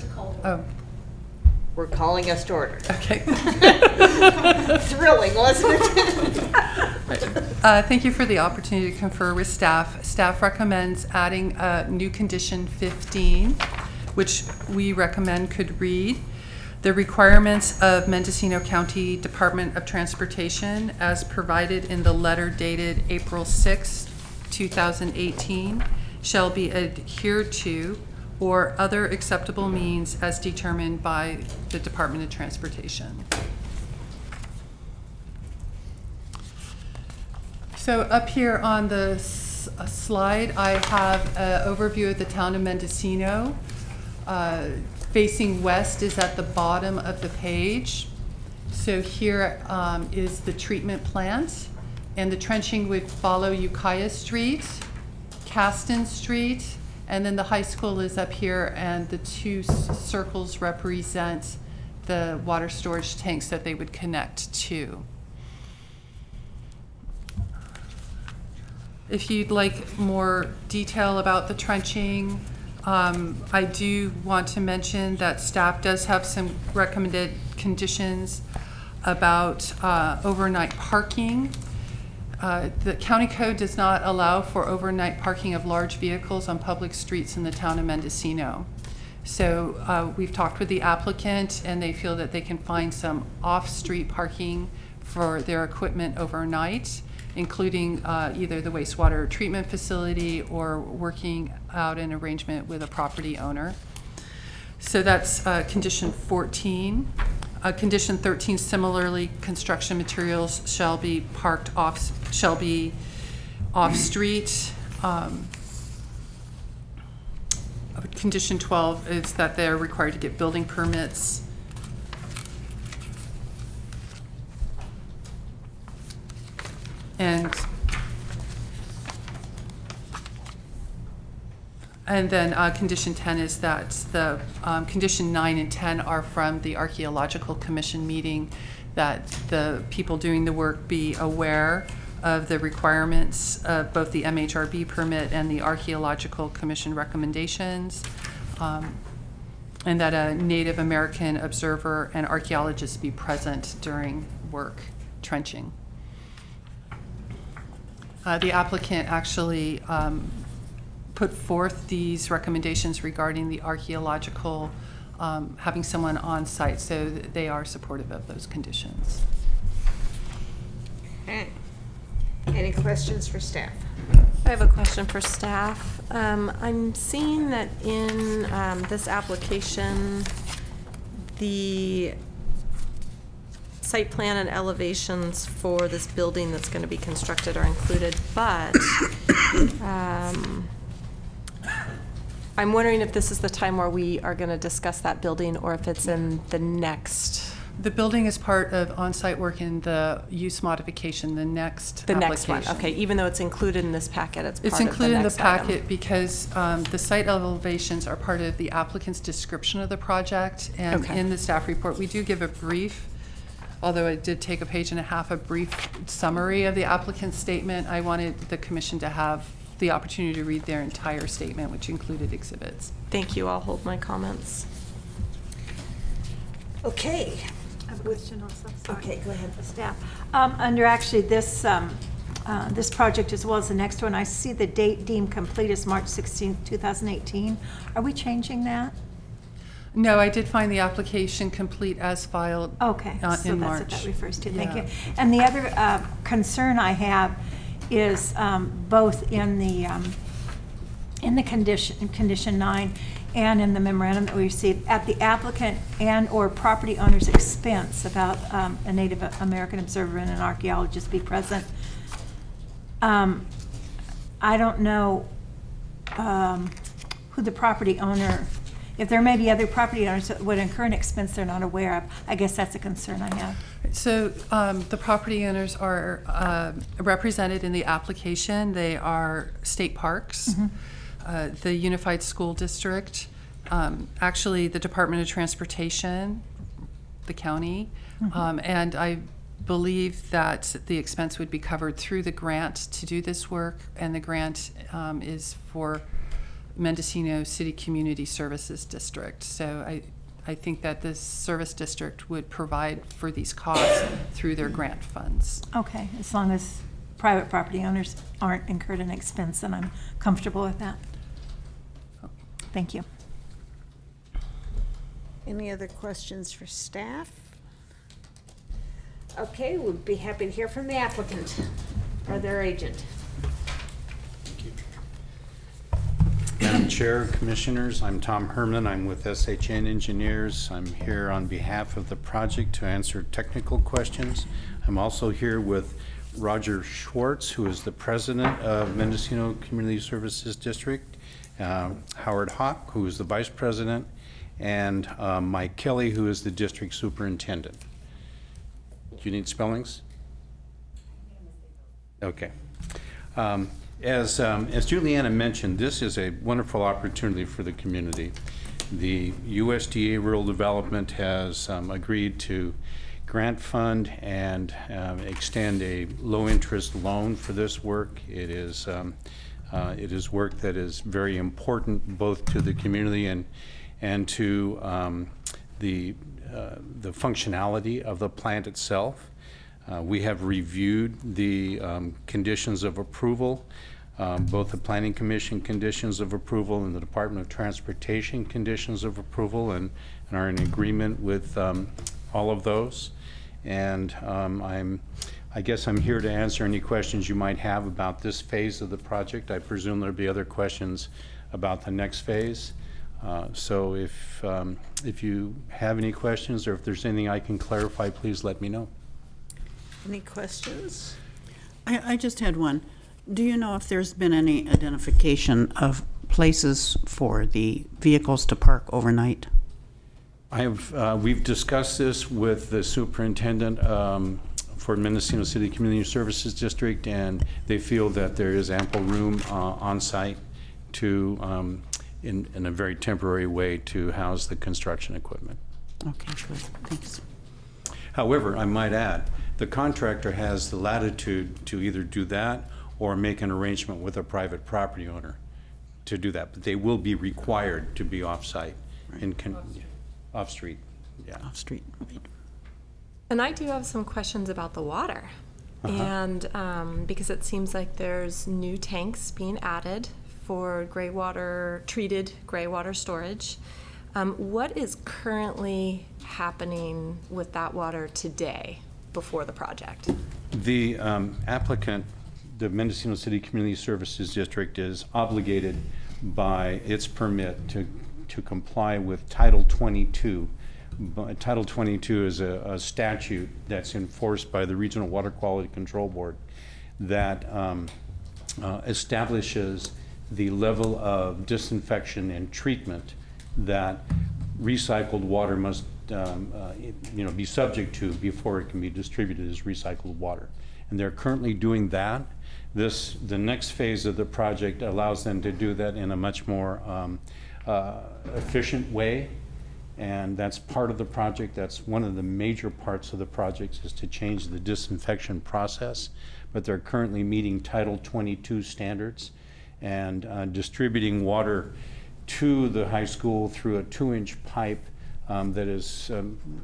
S1: We're calling us to order.
S11: okay.
S1: Thrilling, wasn't it?
S11: Thank you for the opportunity to confer with staff. Staff recommends adding a new condition 15, which we recommend could read, the requirements of Mendocino County Department of Transportation as provided in the letter dated April 6, 2018 shall be adhered to or other acceptable means as determined by the Department of Transportation. So up here on the slide, I have an overview of the town of Mendocino. Facing west is at the bottom of the page. So here is the treatment plant, and the trenching would follow Ukiah Street, Caston Street, and then the high school is up here, and the two circles represent the water storage tanks that they would connect to. If you'd like more detail about the trenching, I do want to mention that staff does have some recommended conditions about overnight parking. The county code does not allow for overnight parking of large vehicles on public streets in the town of Mendocino. So we've talked with the applicant, and they feel that they can find some off-street parking for their equipment overnight, including either the wastewater treatment facility or working out an arrangement with a property owner. So that's condition 14. Condition 13, similarly, construction materials shall be off-street. Condition 12 is that they're required to get building permits. And then condition 10 is that the condition 9 and 10 are from the Archaeological Commission meeting, that the people doing the work be aware of the requirements of both the MHRB permit and the Archaeological Commission recommendations, and that a Native American observer and archaeologist be present during work trenching. The applicant actually put forth these recommendations regarding the archaeological, having someone on site, so they are supportive of those conditions.
S1: Okay. Any questions for staff?
S14: I have a question for staff. I'm seeing that in this application, the site plan and elevations for this building that's going to be constructed are included, but I'm wondering if this is the time where we are going to discuss that building, or if it's in the next.
S11: The building is part of on-site work in the use modification, the next application.
S14: Next one. Okay, even though it's included in this packet, it's part of the next
S11: included in the packet
S14: item.
S11: Because the site elevations are part of the applicant's description of the project, and in the staff report, we do give a brief, although it did take a page and a half, a brief summary of the applicant's statement. I wanted the commission to have the opportunity to read their entire statement, which included exhibits.
S14: Thank you. I'll hold my comments.
S1: Okay.
S6: I have a question also. Sorry.
S1: Okay, go ahead.
S6: The staff. Under actually this this project as well as the next one, I see the date deemed complete is March 16th, 2018. Are we changing that?
S11: No, I did find the application complete as filed
S6: Okay, so
S11: in
S6: that's
S11: March.
S6: what that refers to. Thank
S11: Yeah.
S6: you. And the other concern I have is both in the condition 9 and in the memorandum that we received, at the applicant and or property owner's expense, about a Native American observer and an archaeologist be present. I don't know who the property owner, if there may be other property owners that would incur an expense they're not aware of. I guess that's a concern I have.
S11: So the property owners are represented in the application. They are state parks, the Unified School District, actually the Department of Transportation, the county, and I believe that the expense would be covered through the grant to do this work, and the grant is for Mendocino City Community Services District. So I think that this service district would provide for these costs through their grant funds.
S6: Okay, as long as private property owners aren't incurred an expense, then I'm comfortable with that. Thank you.
S1: Any other questions for staff? Okay, we'd be happy to hear from the applicant or their agent.
S16: Madam Chair, Commissioners, I'm Tom Herman. I'm with SHN Engineers. I'm here on behalf of the project to answer technical questions. I'm also here with Roger Schwartz, who is the president of Mendocino Community Services District, Howard Hawk, who is the vice president, and Mike Kelly, who is the district superintendent. Do you need spellings? Okay. As Juliana mentioned, this is a wonderful opportunity for the community. The USDA Rural Development has agreed to grant fund and extend a low-interest loan for this work. It is work that is very important both to the community and to the functionality of the plant itself. We have reviewed the conditions of approval, both the Planning Commission conditions of approval and the Department of Transportation conditions of approval, and are in agreement with all of those. And I guess I'm here to answer any questions you might have about this phase of the project. I presume there'll be other questions about the next phase. So if you have any questions or if there's anything I can clarify, please let me know.
S1: Any questions?
S12: I just had one. Do you know if there's been any identification of places for the vehicles to park overnight?
S16: We've discussed this with the superintendent for Mendocino City Community Services District, and they feel that there is ample room on site to, in a very temporary way, to house the construction equipment.
S12: Okay, good. Thanks.
S16: However, I might add, the contractor has the latitude to either do that or make an arrangement with a private property owner to do that. But they will be required to be off-site, right. Off-street. Yeah.
S12: Off-street. Right.
S14: And I do have some questions about the water. And because it seems like there's new tanks being added for treated gray water storage. What is currently happening with that water today before the project?
S16: The applicant, the Mendocino City Community Services District, is obligated by its permit to comply with Title 22. Title 22 is a statute that's enforced by the Regional Water Quality Control Board that establishes the level of disinfection and treatment that recycled water must be subject to before it can be distributed as recycled water. And they're currently doing that. The next phase of the project allows them to do that in a much more efficient way. And that's part of the project. That's one of the major parts of the project, is to change the disinfection process. But they're currently meeting Title 22 standards and distributing water to the high school through a 2-inch pipe that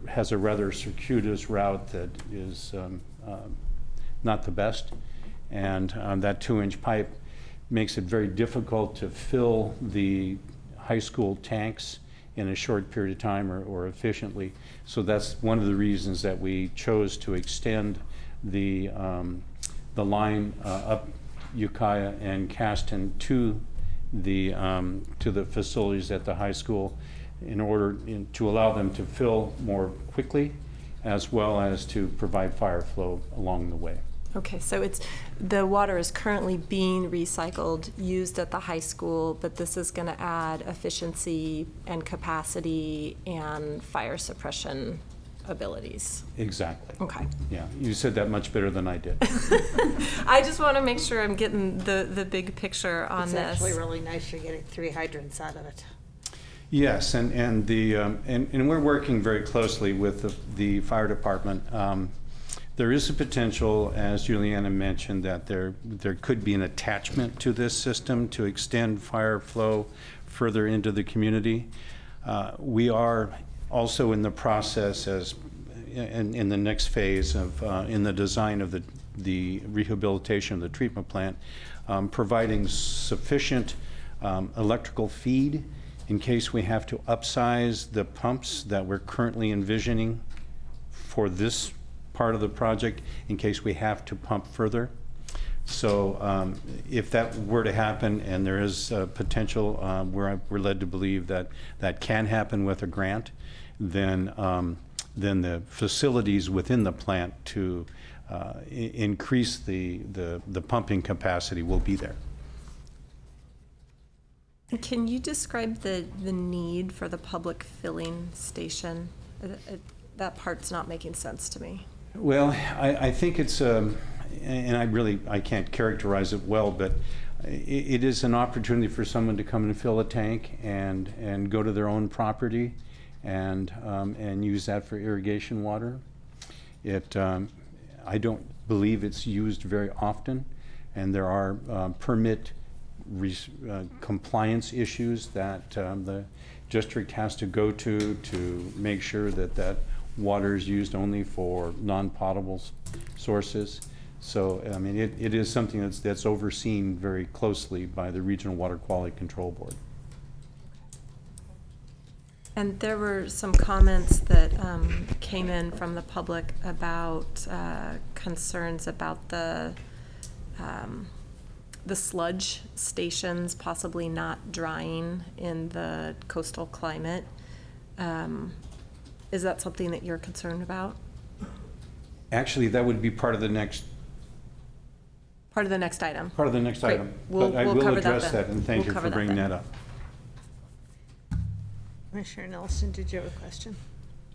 S16: has a rather circuitous route that is not the best. And that 2-inch pipe makes it very difficult to fill the high school tanks in a short period of time or efficiently. So that's one of the reasons that we chose to extend the line up Ukiah and Caston to the facilities at the high school in order to allow them to fill more quickly, as well as to provide fire flow along the way.
S14: Okay, so the water is currently being recycled, used at the high school, but this is going to add efficiency and capacity and fire suppression abilities.
S16: Exactly.
S14: Okay.
S16: Yeah, you said that much better than I did.
S14: I just want to make sure I'm getting the big picture on this.
S1: It's actually really nice you're getting 3 hydrants out of it.
S16: Yes, and we're working very closely with the fire department. There is a potential, as Juliana mentioned, that there could be an attachment to this system to extend fire flow further into the community. We are also in the process, as in the next phase of in the design of the rehabilitation of the treatment plant, providing sufficient electrical feed in case we have to upsize the pumps that we're currently envisioning for this part of the project in case we have to pump further. So if that were to happen, and there is potential, we're led to believe that that can happen with a grant, then the facilities within the plant to increase the pumping capacity will be there.
S14: Can you describe the need for the public filling station? That part's not making sense to me.
S16: Well, I think it's, and I can't characterize it well, but it is an opportunity for someone to come and fill a tank and go to their own property and use that for irrigation water. I don't believe it's used very often, and there are permit compliance issues that the district has to go to make sure that water is used only for non-potable sources. So, I mean, it is something that's overseen very closely by the Regional Water Quality Control Board.
S14: And there were some comments that came in from the public about concerns about the sludge stations possibly not drying in the coastal climate. Is that something that you're concerned about?
S16: Actually, that would be part of the next
S14: item.
S16: Part of the next
S14: Great.
S16: item.
S14: We'll
S16: But I will
S14: cover
S16: address
S14: then.
S16: that, and thank
S14: We'll
S16: you
S14: cover
S16: for bringing
S14: then.
S16: that up.
S1: Commissioner Nelson, did you have a question?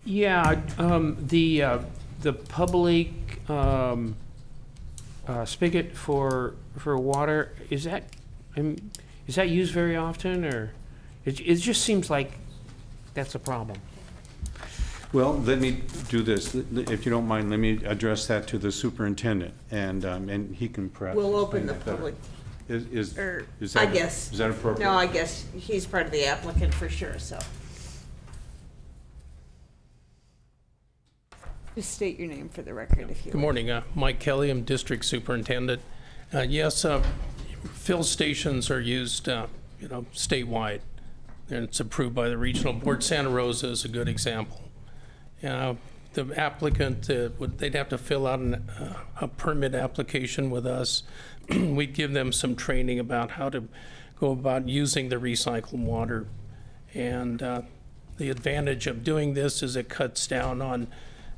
S10: Yeah, the public spigot for water, is that used very often, or it just seems like that's a problem?
S16: Well, let me do this. If you don't mind, let me address that to the superintendent, and he can perhaps.
S1: We'll open the
S16: explain that better.
S1: public.
S16: Is that,
S1: I guess.
S16: Is that appropriate?
S1: No, I guess he's part of the applicant for sure, so. Just state your name for the record if you
S17: Good
S1: would.
S17: morning. Mike Kelly, I'm District Superintendent. Yes, fill stations are used, statewide, and it's approved by the regional board. Santa Rosa is a good example. The applicant, they'd have to fill out a permit application with us. We'd give them some training about how to go about using the recycled water. And the advantage of doing this is it cuts down on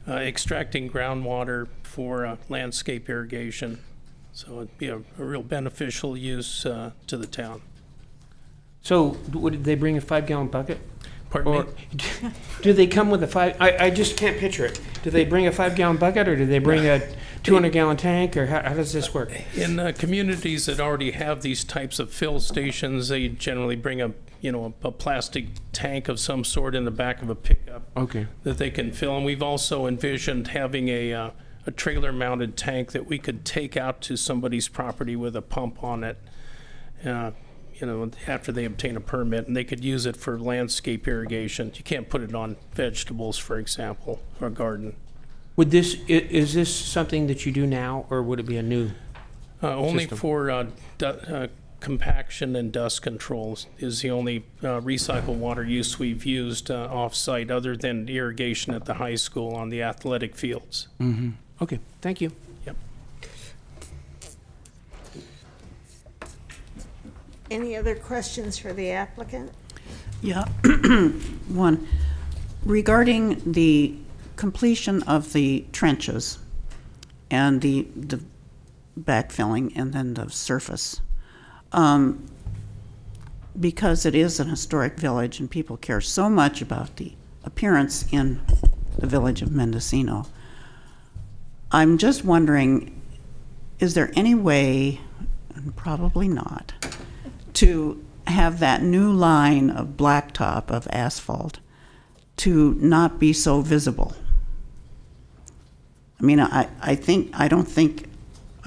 S17: extracting groundwater for landscape irrigation. So it'd be a real beneficial use to the town.
S10: So would they bring a 5-gallon bucket?
S17: Pardon me?
S10: Do they come with a I just can't picture it. Do they bring a 5-gallon bucket, or do they bring a 200-gallon tank, or how does this work?
S17: In communities that already have these types of fill stations, they generally bring a plastic tank of some sort in the back of a pickup.
S10: Okay.
S17: That they can fill. And we've also envisioned having a trailer-mounted tank that we could take out to somebody's property with a pump on it. After they obtain a permit, and they could use it for landscape irrigation. You can't put it on vegetables, for example, or a garden.
S10: Is this something that you do now, or would it be a new
S17: Only
S10: system?
S17: for compaction and dust controls is the only recycled water use we've used off-site, other than irrigation at the high school on the athletic fields.
S10: Mm-hmm. Okay, thank you.
S17: Yep.
S1: Any other questions for the applicant?
S12: Yeah, one. Regarding the completion of the trenches and the backfilling and then the surface, because it is an historic village and people care so much about the appearance in the village of Mendocino, I'm just wondering, is there any way, and probably not, to have that new line of blacktop, of asphalt, to not be so visible? I mean, I don't think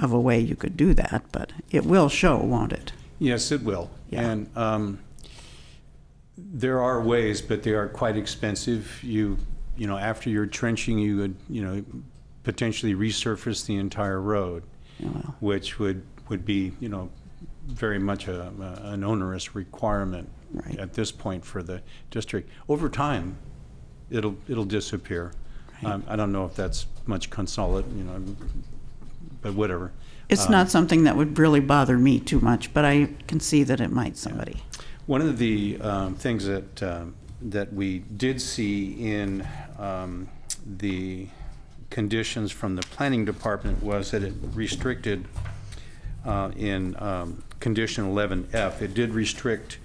S12: of a way you could do that, but it will show, won't it?
S16: Yes, it will.
S12: Yeah.
S16: And there are ways, but they are quite expensive. You know, after you're trenching, you would, you know, potentially resurface the entire road, which would be, you know, very much an onerous requirement at this point for the district. Over time, it'll disappear. Right. I don't know if that's much consolidate, you know, but whatever.
S12: It's not something that would really bother me too much, but I can see that it might somebody.
S16: Yeah. One of the things that we did see in the conditions from the planning department was that it restricted in condition 11F, it did restrict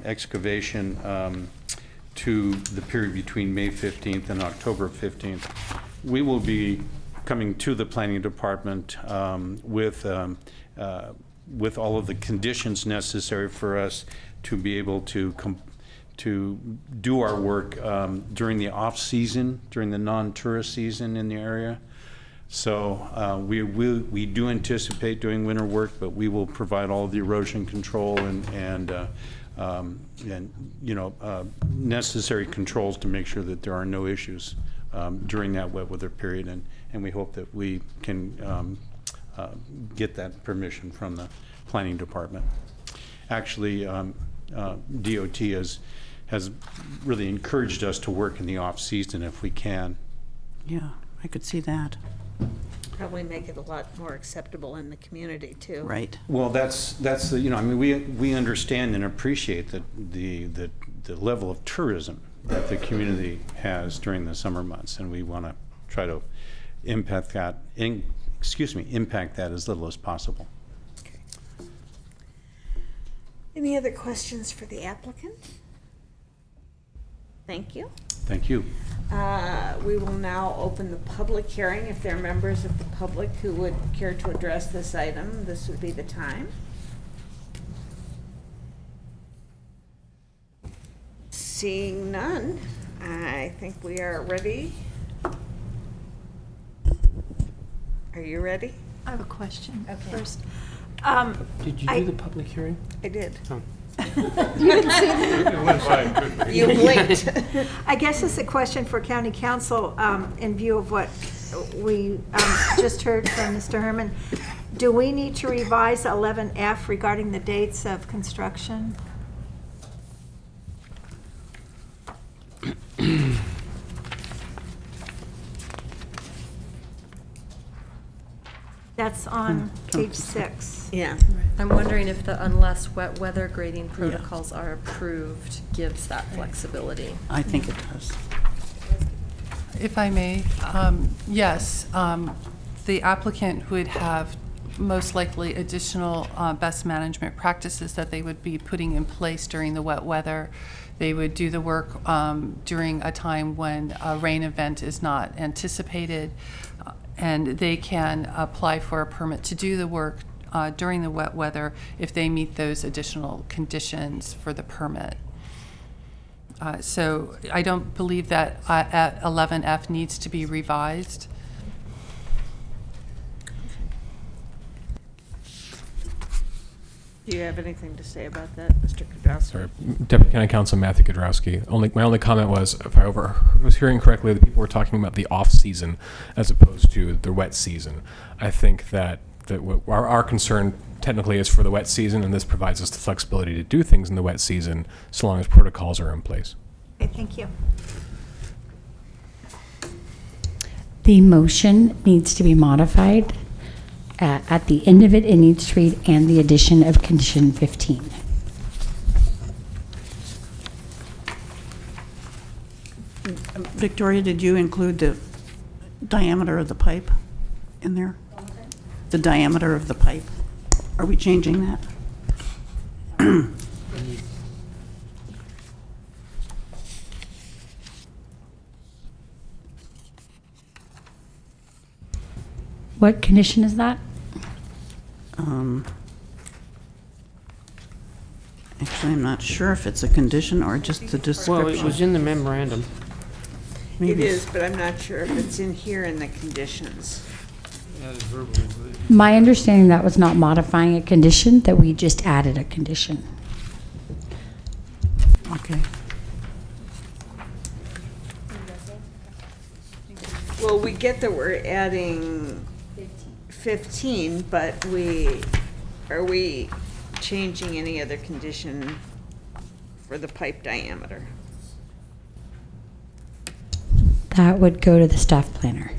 S16: excavation to the period between May 15th and October 15th. We will be coming to the planning department with all of the conditions necessary for us to be able to do our work during the off-season, during the non-tourist season in the area. So we do anticipate doing winter work, but we will provide all of the erosion control and you know, necessary controls to make sure that there are no issues during that wet weather period, and we hope that we can get that permission from the planning department. Actually, DOT has really encouraged us to work in the off-season if we can.
S12: Yeah, I could see that.
S1: Probably make it a lot more acceptable in the community too.
S12: Right.
S16: Well, that's the, you know, I mean, we understand and appreciate that the level of tourism that the community has during the summer months, and we want to try to impact that as little as possible.
S1: Okay. Any other questions for the applicant? Thank you.
S16: Thank you.
S1: We will now open the public hearing. If there are members of the public who would care to address this item, this would be the time. Seeing none, I think we are ready. Are you ready?
S6: I have a question first.
S10: Did you do the public hearing?
S1: I did.
S10: Oh.
S6: You didn't see that?
S1: You blinked.
S6: I guess it's a question for County Council in view of what we just heard from Mr. Herman. Do we need to revise 11F regarding the dates of construction? That's on page 6.
S1: Yeah.
S14: I'm wondering if the unless wet weather grading protocols are approved gives that flexibility.
S12: I think it does.
S11: If I may, yes, the applicant would have most likely additional best management practices that they would be putting in place during the wet weather. They would do the work during a time when a rain event is not anticipated, and they can apply for a permit to do the work during the wet weather if they meet those additional conditions for the permit. So I don't believe that 11F needs to be revised.
S1: Do you have anything to say about that, Mr. Kudrowski?
S9: Sorry, Deputy County Counsel Matthew Kudrowski. My only comment was, if I was hearing correctly, the people were talking about the off-season as opposed to the wet season. I think that our concern technically is for the wet season, and this provides us the flexibility to do things in the wet season so long as protocols are in place.
S6: Okay, thank you.
S15: The motion needs to be modified. At the end of it, it needs to read, and the addition of condition 15.
S12: Victoria, did you include the diameter of the pipe in there? The diameter of the pipe. Are we changing that?
S15: What condition is that?
S12: Actually, I'm not sure if it's a condition or just the description.
S10: Well, it was in the memorandum.
S1: It is, but I'm not sure if it's in here in the conditions.
S15: My understanding, that was not modifying a condition, that we just added a condition.
S12: Okay.
S1: Well, we get that we're adding 15, but are we changing any other condition for the pipe diameter?
S15: That would go to the staff planner.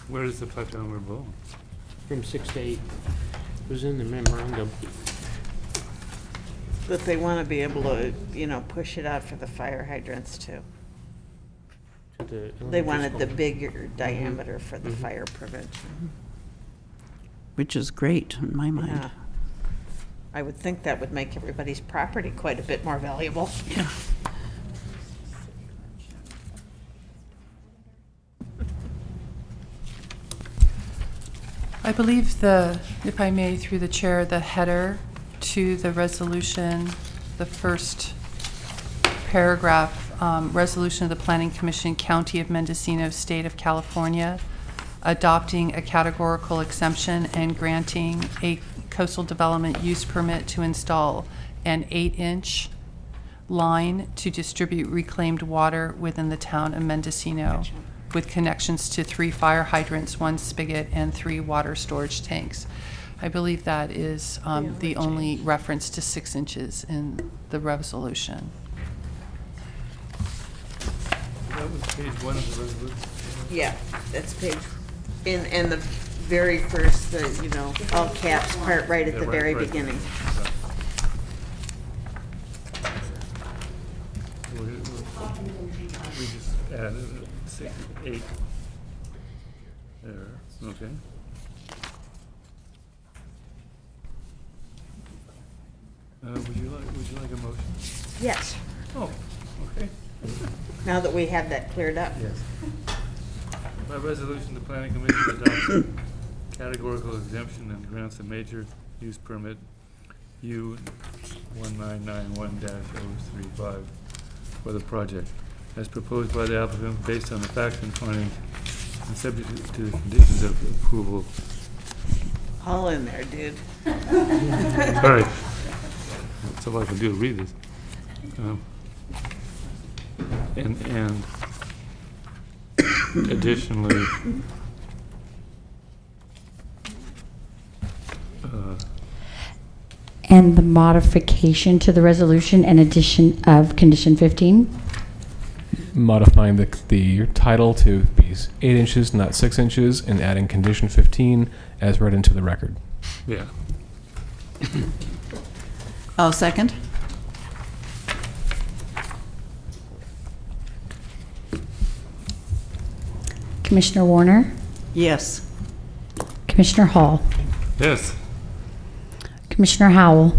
S18: Where does the pipe diameter go?
S10: From 6 to 8. It was in the memorandum.
S1: That they want to be able to, push it out for the fire hydrants too. They wanted the bigger diameter for the fire prevention.
S12: Which is great in my mind.
S1: Yeah. I would think that would make everybody's property quite a bit more valuable.
S12: Yeah.
S11: I believe if I may, through the chair, the header to the resolution, the first paragraph, resolution of the Planning Commission, County of Mendocino, State of California, adopting a categorical exemption and granting a coastal development use permit to install an 8-inch line to distribute reclaimed water within the town of Mendocino, with connections to 3 fire hydrants, 1 spigot, and 3 water storage tanks. I believe that is the only reference to 6 inches in the resolution.
S18: That was page 1 of the resolution.
S1: Yeah, that's page, and the very first, all caps part right at the very beginning.
S18: We just added 6, 8 there, okay. Would you like a motion?
S1: Yes,
S18: Oh, okay.
S1: now that we have that cleared up.
S18: Yes. By resolution, the Planning Commission adopts a categorical exemption and grants a major use permit U1991-035 for the project, as proposed by the applicant based on the facts and findings and subject to the conditions of approval.
S1: All in there, dude.
S18: Sorry. That's all I can do to read this. And additionally,
S15: And the modification to the resolution and addition of condition 15?
S9: Modifying the title to be 8 inches, not 6 inches, and adding condition 15 as read into the record.
S18: yeah.
S12: I'll second.
S15: Commissioner Warner?
S12: Yes.
S15: Commissioner Hall?
S18: Yes.
S15: Commissioner Howell?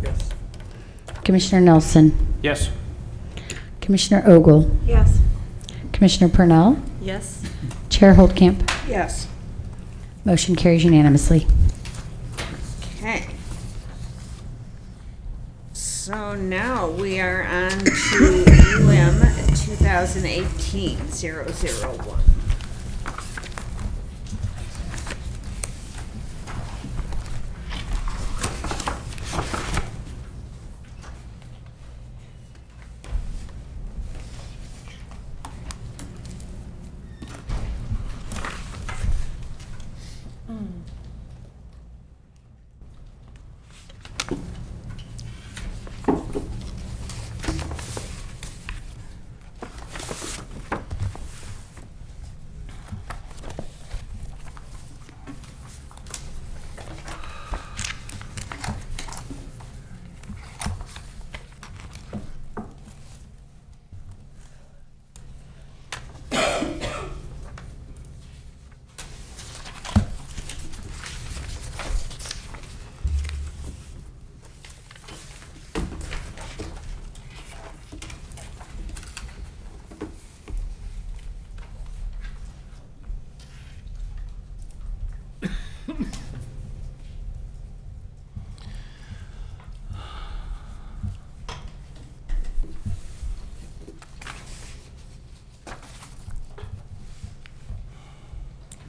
S18: Yes.
S15: Commissioner Nelson?
S10: Yes.
S15: Commissioner Ogle?
S6: Yes.
S15: Commissioner Purnell?
S14: Yes.
S15: Chair Holdcamp?
S1: Yes.
S15: Motion carries unanimously.
S1: Okay. So now we are on to UM 2018-001.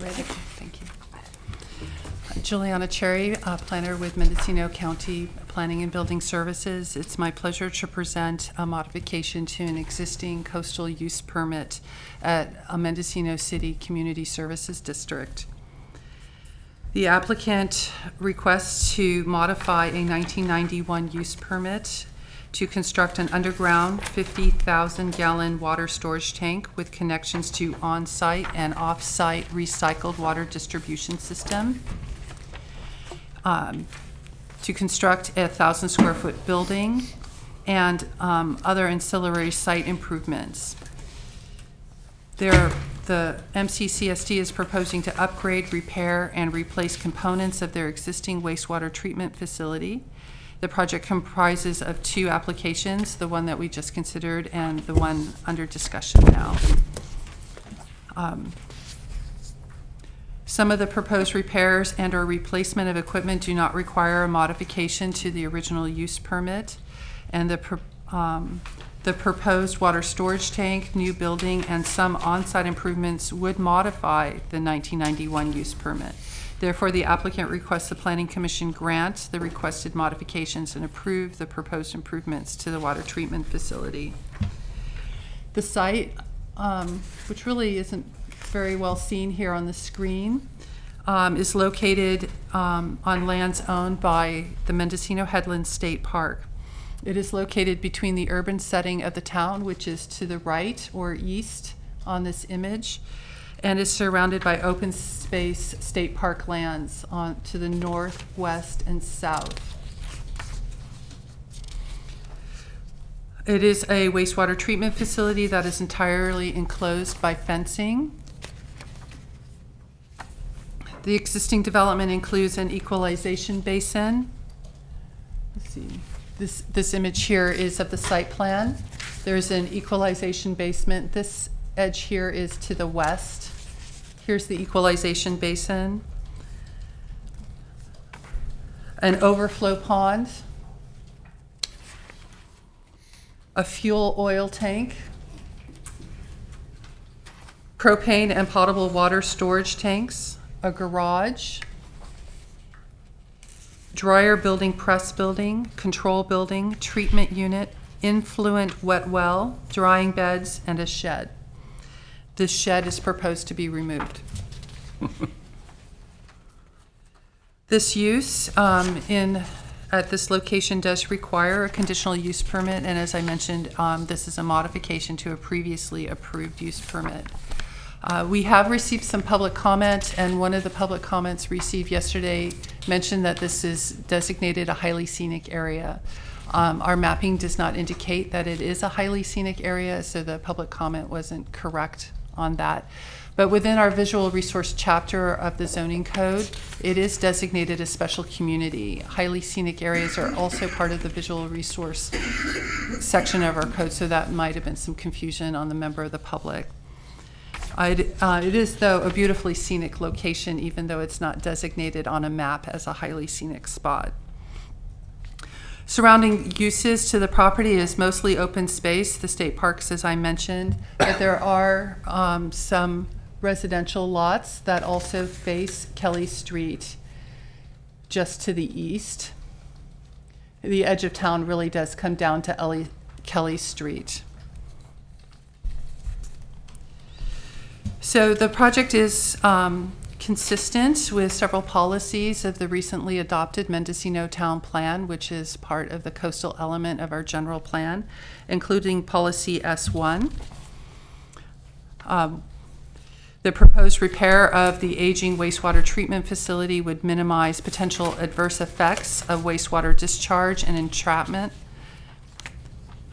S11: ready. Thank you. Juliana Cherry, planner with Mendocino County Planning and Building Services. It's my pleasure to present a modification to an existing coastal use permit at a Mendocino City Community Services District. The applicant requests to modify a 1991 use permit to construct an underground 50,000-gallon water storage tank with connections to on-site and off-site recycled water distribution system, to construct a 1,000-square-foot building, and other ancillary site improvements. The MCCSD is proposing to upgrade, repair, and replace components of their existing wastewater treatment facility. The project comprises of 2 applications, the one that we just considered and the one under discussion now. Some of the proposed repairs and or replacement of equipment do not require a modification to the original use permit, and the proposed water storage tank, new building, and some on-site improvements would modify the 1991 use permit. Therefore, the applicant requests the Planning Commission grant the requested modifications and approve the proposed improvements to the water treatment facility. The site, which really isn't very well seen here on the screen, is located on lands owned by the Mendocino Headlands State Park. It is located between the urban setting of the town, which is to the right or east on this image, and is surrounded by open space state park lands to the north, west, and south. It is a wastewater treatment facility that is entirely enclosed by fencing. The existing development includes an equalization basin. Let's see. This image here is of the site plan. There's an equalization basement. This edge here is to the west. Here's the equalization basin. An overflow pond. A fuel oil tank. Propane and potable water storage tanks. A garage. Dryer building, press building, control building, treatment unit, influent wet well, drying beds, and a shed. This shed is proposed to be removed. This use at this location does require a conditional use permit, and as I mentioned, this is a modification to a previously approved use permit. We have received some public comment, and one of the public comments received yesterday mentioned that this is designated a highly scenic area. Our mapping does not indicate that it is a highly scenic area, so the public comment wasn't correct on that. But within our visual resource chapter of the zoning code, it is designated a special community. Highly scenic areas are also part of the visual resource section of our code, so that might have been some confusion on the member of the public. It is, though, a beautifully scenic location, even though it's not designated on a map as a highly scenic spot. Surrounding uses to the property is mostly open space, the state parks, as I mentioned, but there are some residential lots that also face Kelly Street just to the east. The edge of town really does come down to Kelly Street. So the project is consistent with several policies of the recently adopted Mendocino Town Plan, which is part of the coastal element of our general plan, including policy S1. The proposed repair of the aging wastewater treatment facility would minimize potential adverse effects of wastewater discharge and entrapment,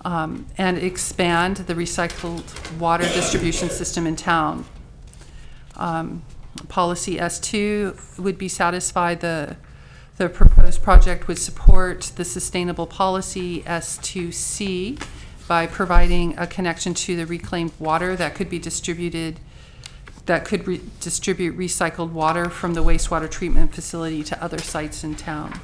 S11: and expand the recycled water distribution system in town. Policy S2 would be satisfied. The proposed project would support the sustainable policy S2C by providing a connection to the reclaimed water that could be distributed, that could distribute recycled water from the wastewater treatment facility to other sites in town.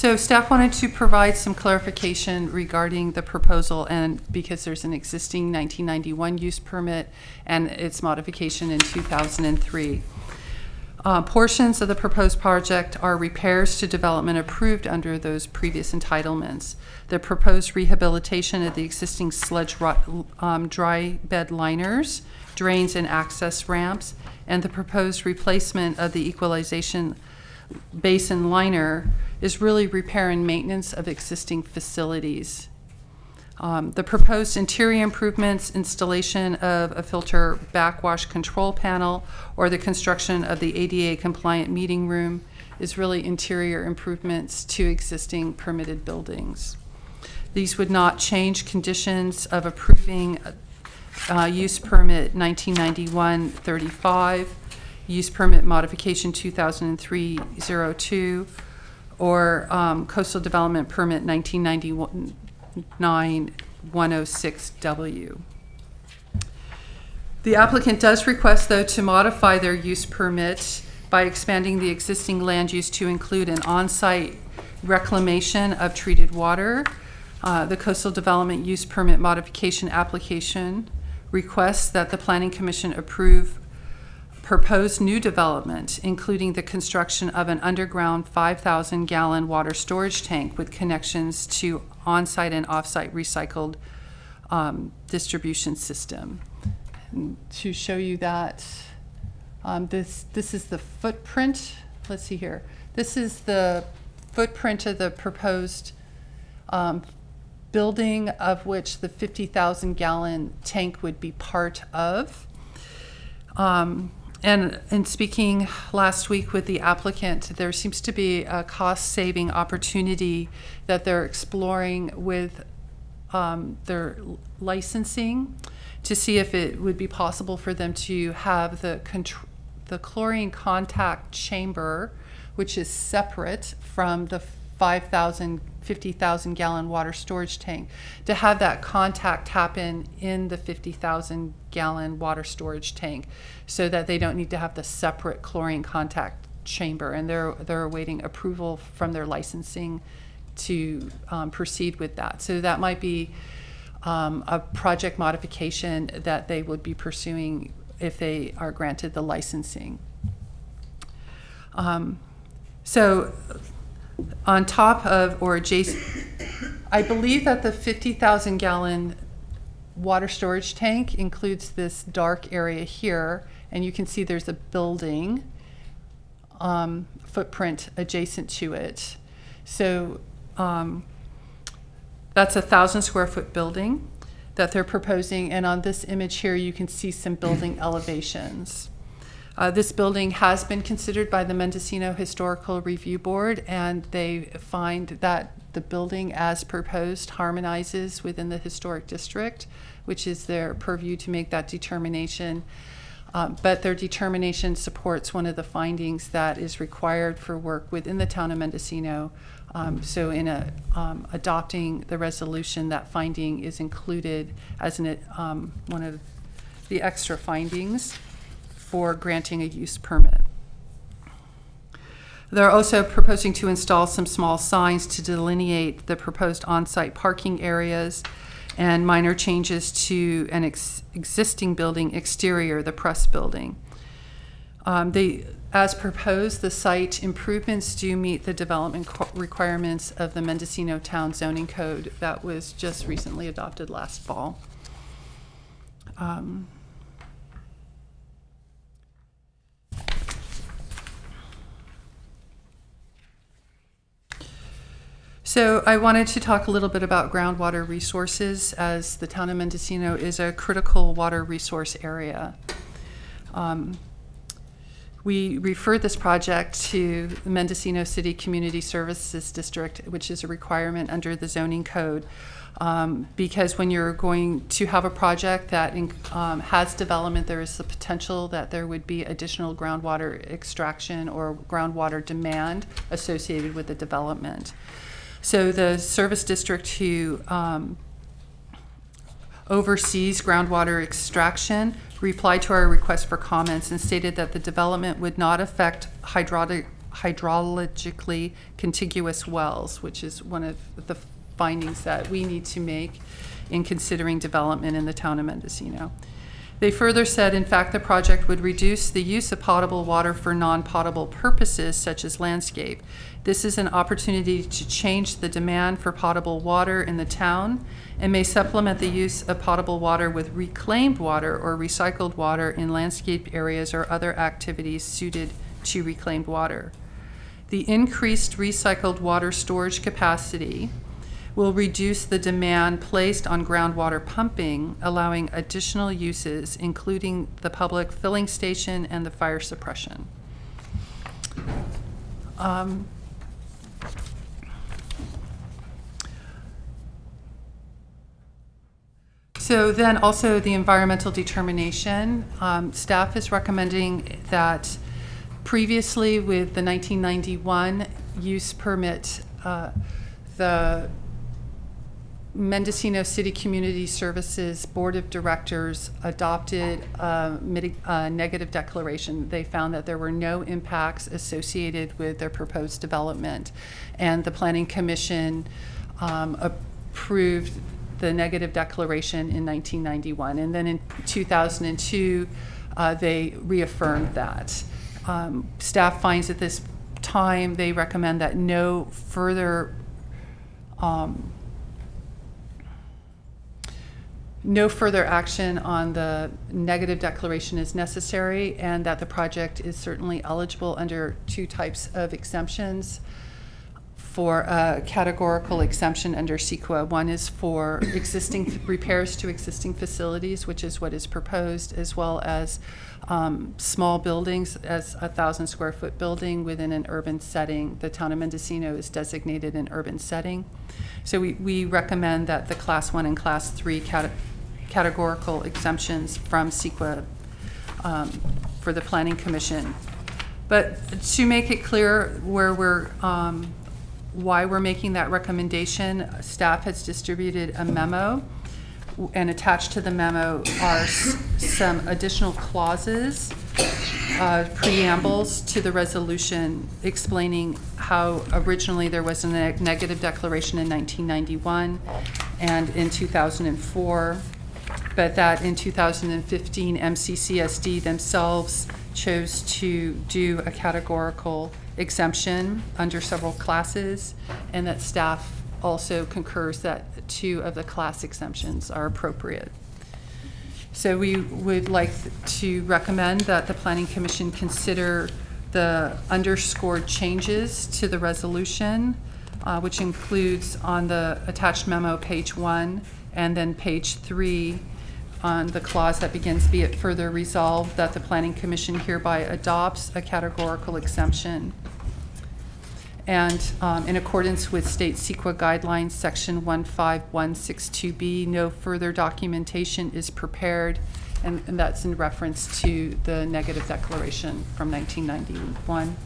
S11: So staff wanted to provide some clarification regarding the proposal, and because there's an existing 1991 use permit and its modification in 2003. Portions of the proposed project are repairs to development approved under those previous entitlements. The proposed rehabilitation of the existing sludge dry bed liners, drains and access ramps, and the proposed replacement of the equalization basin liner is really repair and maintenance of existing facilities. The proposed interior improvements, installation of a filter backwash control panel, or the construction of the ADA compliant meeting room is really interior improvements to existing permitted buildings. These would not change conditions of approving use permit 1991-35, use permit modification 2003-02, or coastal development permit 1991-106W. The applicant does request, though, to modify their use permit by expanding the existing land use to include an on-site reclamation of treated water. The coastal development use permit modification application requests that the Planning Commission approve proposed new development, including the construction of an underground 5,000-gallon water storage tank with connections to on-site and off-site recycled distribution system. And to show you that, this is the footprint. Let's see here. This is the footprint of the proposed building, of which the 50,000-gallon tank would be part of. And in speaking last week with the applicant, there seems to be a cost-saving opportunity that they're exploring with their licensing to see if it would be possible for them to have the chlorine contact chamber, which is separate from the 50,000-gallon water storage tank, to have that contact happen in the 50,000-gallon water storage tank, so that they don't need to have the separate chlorine contact chamber. And they're awaiting approval from their licensing to proceed with that. So that might be a project modification that they would be pursuing if they are granted the licensing. So on top of or adjacent, I believe that the 50,000-gallon water storage tank includes this dark area here, and you can see there's a building footprint adjacent to it. So that's a 1,000-square-foot building that they're proposing, and on this image here you can see some building elevations. This building has been considered by the Mendocino Historical Review Board, and they find that the building as proposed harmonizes within the historic district, which is their purview to make that determination. But their determination supports one of the findings that is required for work within the town of Mendocino. So in adopting the resolution, that finding is included as one of the extra findings for granting a use permit. They're also proposing to install some small signs to delineate the proposed on-site parking areas and minor changes to an existing building exterior, the press building. As proposed, the site improvements do meet the development requirements of the Mendocino Town Zoning Code that was just recently adopted last fall. So I wanted to talk a little bit about groundwater resources, as the town of Mendocino is a critical water resource area. We referred this project to the Mendocino City Community Services District, which is a requirement under the zoning code, because when you're going to have a project that has development, there is the potential that there would be additional groundwater extraction or groundwater demand associated with the development. So the service district who oversees groundwater hydraulic replied to our request for comments and stated that the development would not affect hydraulic hydrologically contiguous wells, which is one of the findings that we need to make in considering development in the town of Mendocino. They further said, in fact, the project would reduce the use of potable water for non-potable purposes, such as landscape. This is an opportunity to change the demand for potable water in the town and may supplement the use of potable water with reclaimed water or recycled water in landscape areas or other activities suited to reclaimed water. The increased recycled water storage capacity will reduce the demand placed on groundwater pumping, allowing additional uses, including the public filling station and the fire suppression. So then also the environmental determination. Staff is recommending that previously with the 1991 use permit, the Mendocino City Community Services Board of Directors adopted a negative declaration. They found that there were no impacts associated with their proposed development, and the Planning Commission approved the negative declaration in 1991. And then in 2002, they reaffirmed that. Staff finds at this time, they recommend that no further action on the negative declaration is necessary, and that the project is certainly eligible under two types of exemptions for a categorical exemption under CEQA. One is for existing repairs to existing facilities, which is what is proposed, as well as small buildings, as a 1,000 square foot building within an urban setting. The town of Mendocino is designated an urban setting. So we recommend that the Class 1 and Class 3 categorical exemptions from CEQA for the Planning Commission. But to make it clear where we're why we're making that recommendation, staff has distributed a memo, and attached to the memo are some additional clauses, preambles to the resolution explaining how originally there was a negative declaration in 1991 and in 2004, but that in 2015 MCCSD themselves chose to do a categorical exemption under several classes, and that staff also concurs that 2 of the class exemptions are appropriate. So we would like to recommend that the Planning Commission consider the underscored changes to the resolution, which includes on the attached memo page 1 and then page 3 on the clause that begins, be it further resolved that the Planning Commission hereby adopts a categorical exemption. And in accordance with state CEQA guidelines, section 15162B, no further documentation is prepared, and that's in reference to the negative declaration from 1991.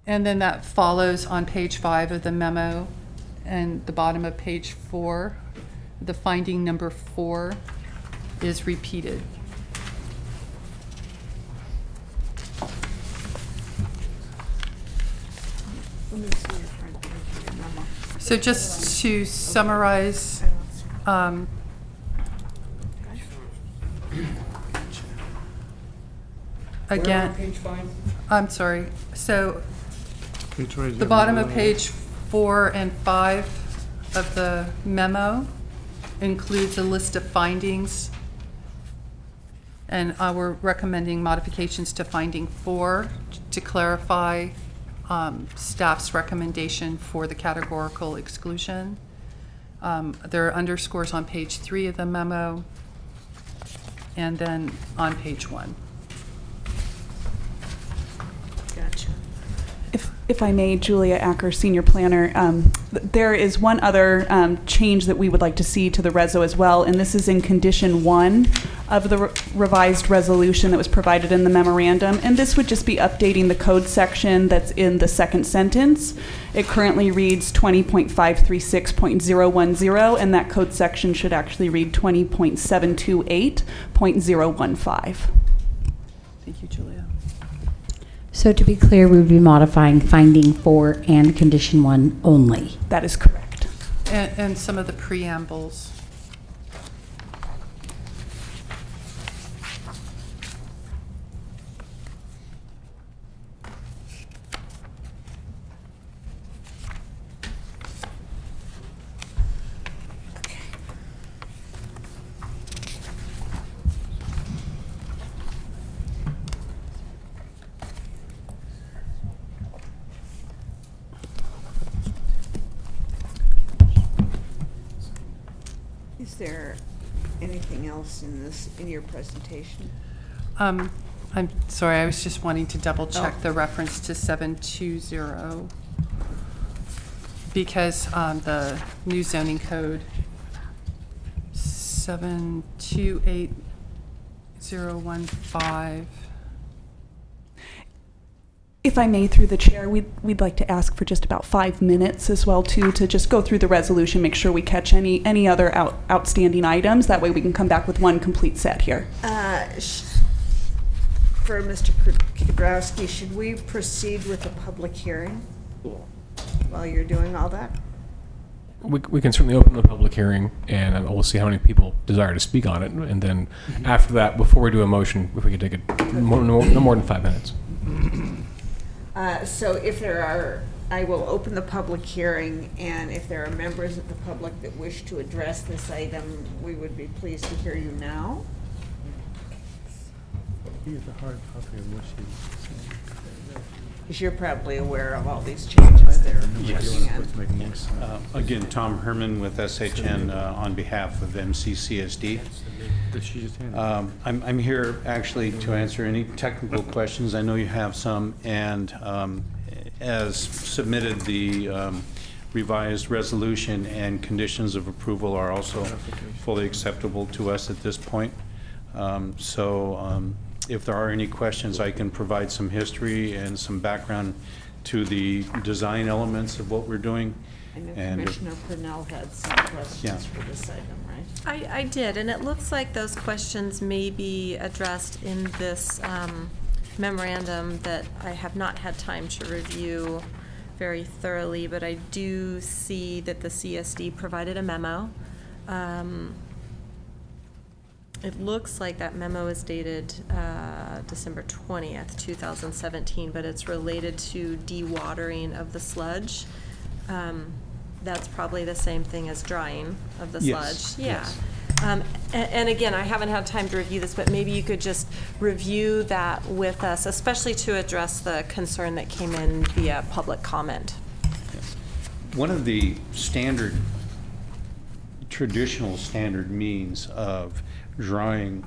S11: And then that follows on page 5 of the memo, and the bottom of page 4, the finding number 4 is repeated. So just to summarize, again, I'm sorry. So the bottom of page 4 and 5 of the memo includes a list of findings, and we're recommending modifications to finding 4 to clarify staff's recommendation for the categorical exclusion. There are underscores on page 3 of the memo and then on page 1.
S6: Gotcha.
S13: If I may, Julia Acker, Senior Planner, there is one other change that we would like to see to the reso as well, and this is in condition 1 of the revised resolution that was provided in the memorandum, and this would just be updating the code section that's in the second sentence. It currently reads 20.536.010, and that code section should actually read 20.728.015.
S11: Thank you, Julia.
S15: So to be clear, we would be modifying finding 4 and condition 1 only.
S13: That is correct.
S11: And some of the preambles.
S1: Is there anything else in your presentation?
S11: I'm sorry, I was just wanting to double check
S1: Oh.
S11: the reference to 720 because the new zoning code 728015.
S13: If I may, through the chair, we'd like to ask for just about 5 minutes as well, too, to just go through the resolution, make sure we catch any other outstanding items. That way we can come back with one complete set here.
S1: For Mr. Kudrowski, should we proceed with a public hearing while you're doing all that?
S9: We can certainly open the public hearing, and we'll see how many people desire to speak on it. And then after that, before we do a motion, if we could take it no more than 5 minutes.
S1: So if there are, I will open the public hearing, and if there are members of the public that wish to address this item, we would be pleased to hear you now.
S18: Here's a hard copy of what she was saying.
S1: Because you're probably aware of all these changes that are
S16: Yes.
S1: working on.
S16: Again, Tom Herman with SHN on behalf of MCCSD. I'm here actually to answer any technical questions. I know you have some, and as submitted, the revised resolution and conditions of approval are also fully acceptable to us at this point. If there are any questions, I can provide some history and some background to the design elements of what we're doing.
S1: I know
S16: And
S1: Commissioner Purnell had some questions for this item, right?
S14: I did, and it looks like those questions may be addressed in this memorandum that I have not had time to review very thoroughly, but I do see that the CSD provided a memo. It looks like that memo is dated December 20th, 2017, but it's related to dewatering of the sludge. That's probably the same thing as drying of the sludge. Yeah.
S16: Yes.
S14: And again, I haven't had time to review this, but maybe you could just review that with us, especially to address the concern that came in via public comment.
S16: Yes. One of the traditional standard means of drying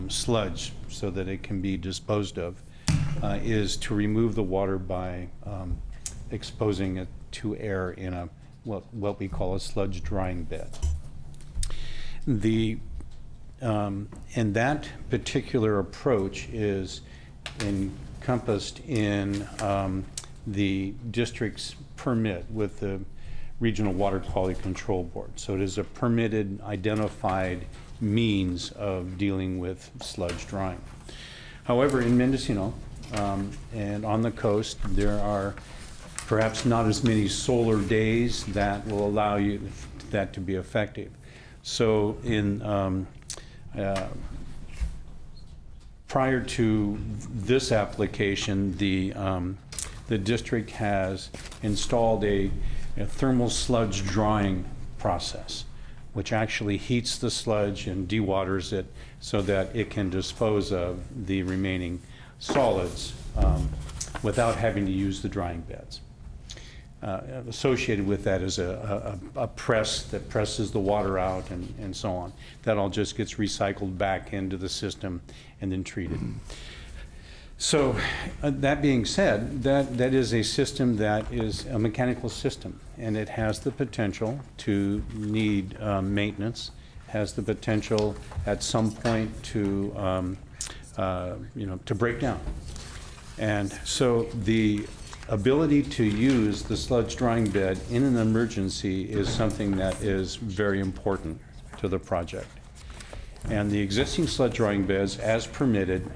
S16: sludge so that it can be disposed of is to remove the water by exposing it to air in a what we call a sludge drying bed. And that particular approach is encompassed in the district's permit with the Regional Water Quality Control Board. So it is a permitted, identified means of dealing with sludge drying. However, in Mendocino and on the coast, there are perhaps not as many solar days that will allow you that to be effective. So prior to this application, the district has installed a thermal sludge drying process, which actually heats the sludge and dewaters it so that it can dispose of the remaining solids without having to use the drying beds. Associated with that is a press that presses the water out and so on. That all just gets recycled back into the system and then treated. So that being said, that is a system that is a mechanical system, and it has the potential to need maintenance, has the potential at some point to to break down. And so the ability to use the sludge drying bed in an emergency is something that is very important to the project. And the existing sludge drying beds, as permitted,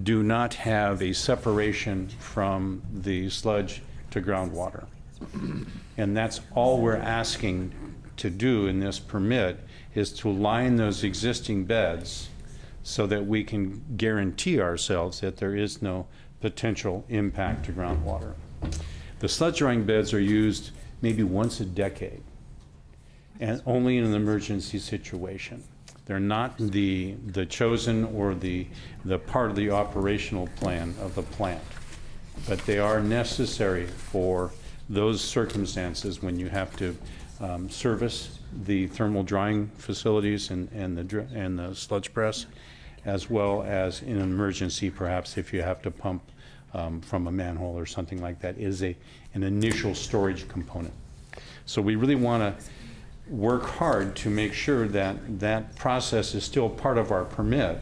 S16: do not have a separation from the sludge to groundwater. And that's all we're asking to do in this permit, is to line those existing beds so that we can guarantee ourselves that there is no potential impact to groundwater. The sludge drying beds are used maybe once a decade, and only in an emergency situation. They're not the chosen or the part of the operational plan of the plant, but they are necessary for those circumstances when you have to service the thermal drying facilities and the sludge press, as well as in an emergency, perhaps if you have to pump from a manhole or something like that, is an initial storage component. So we really want to work hard to make sure that that process is still part of our permit,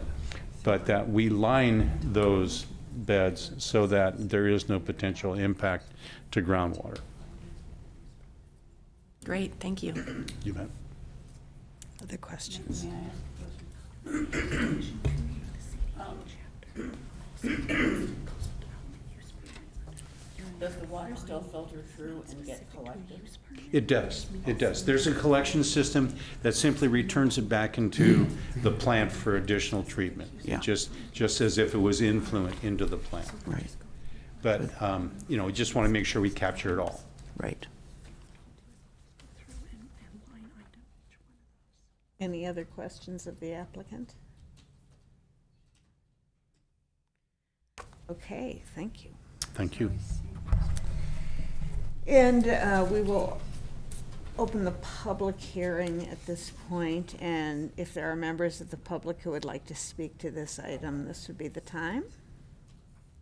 S16: but that we line those beds so that there is no potential impact to groundwater.
S14: Great, thank you.
S16: You bet.
S1: Other questions?
S12: Does the water still filter through and get collected?
S16: It does. It does. There's a collection system that simply returns it back into the plant for additional treatment.
S12: Yeah.
S16: Just as if it was influent into the plant.
S12: Right.
S16: But, you know, we just want to make sure we capture it all.
S12: Right.
S1: Any other questions of the applicant? Okay, thank you.
S16: Thank you.
S1: And we will open the public hearing at this point, and if there are members of the public who would like to speak to this item, this would be the time.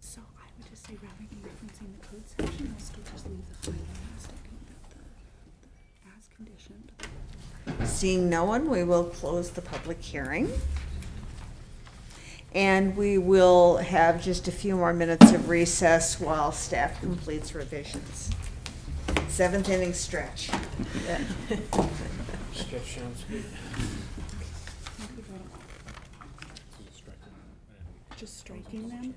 S13: So I would just say, rather than referencing the code section, I'll still just leave the final statement about the as conditioned.
S1: Seeing no one, we will close the public hearing. And we will have just a few more minutes of recess while staff completes revisions. 7th inning stretch.
S10: Sketch sounds good.
S13: Just striking them.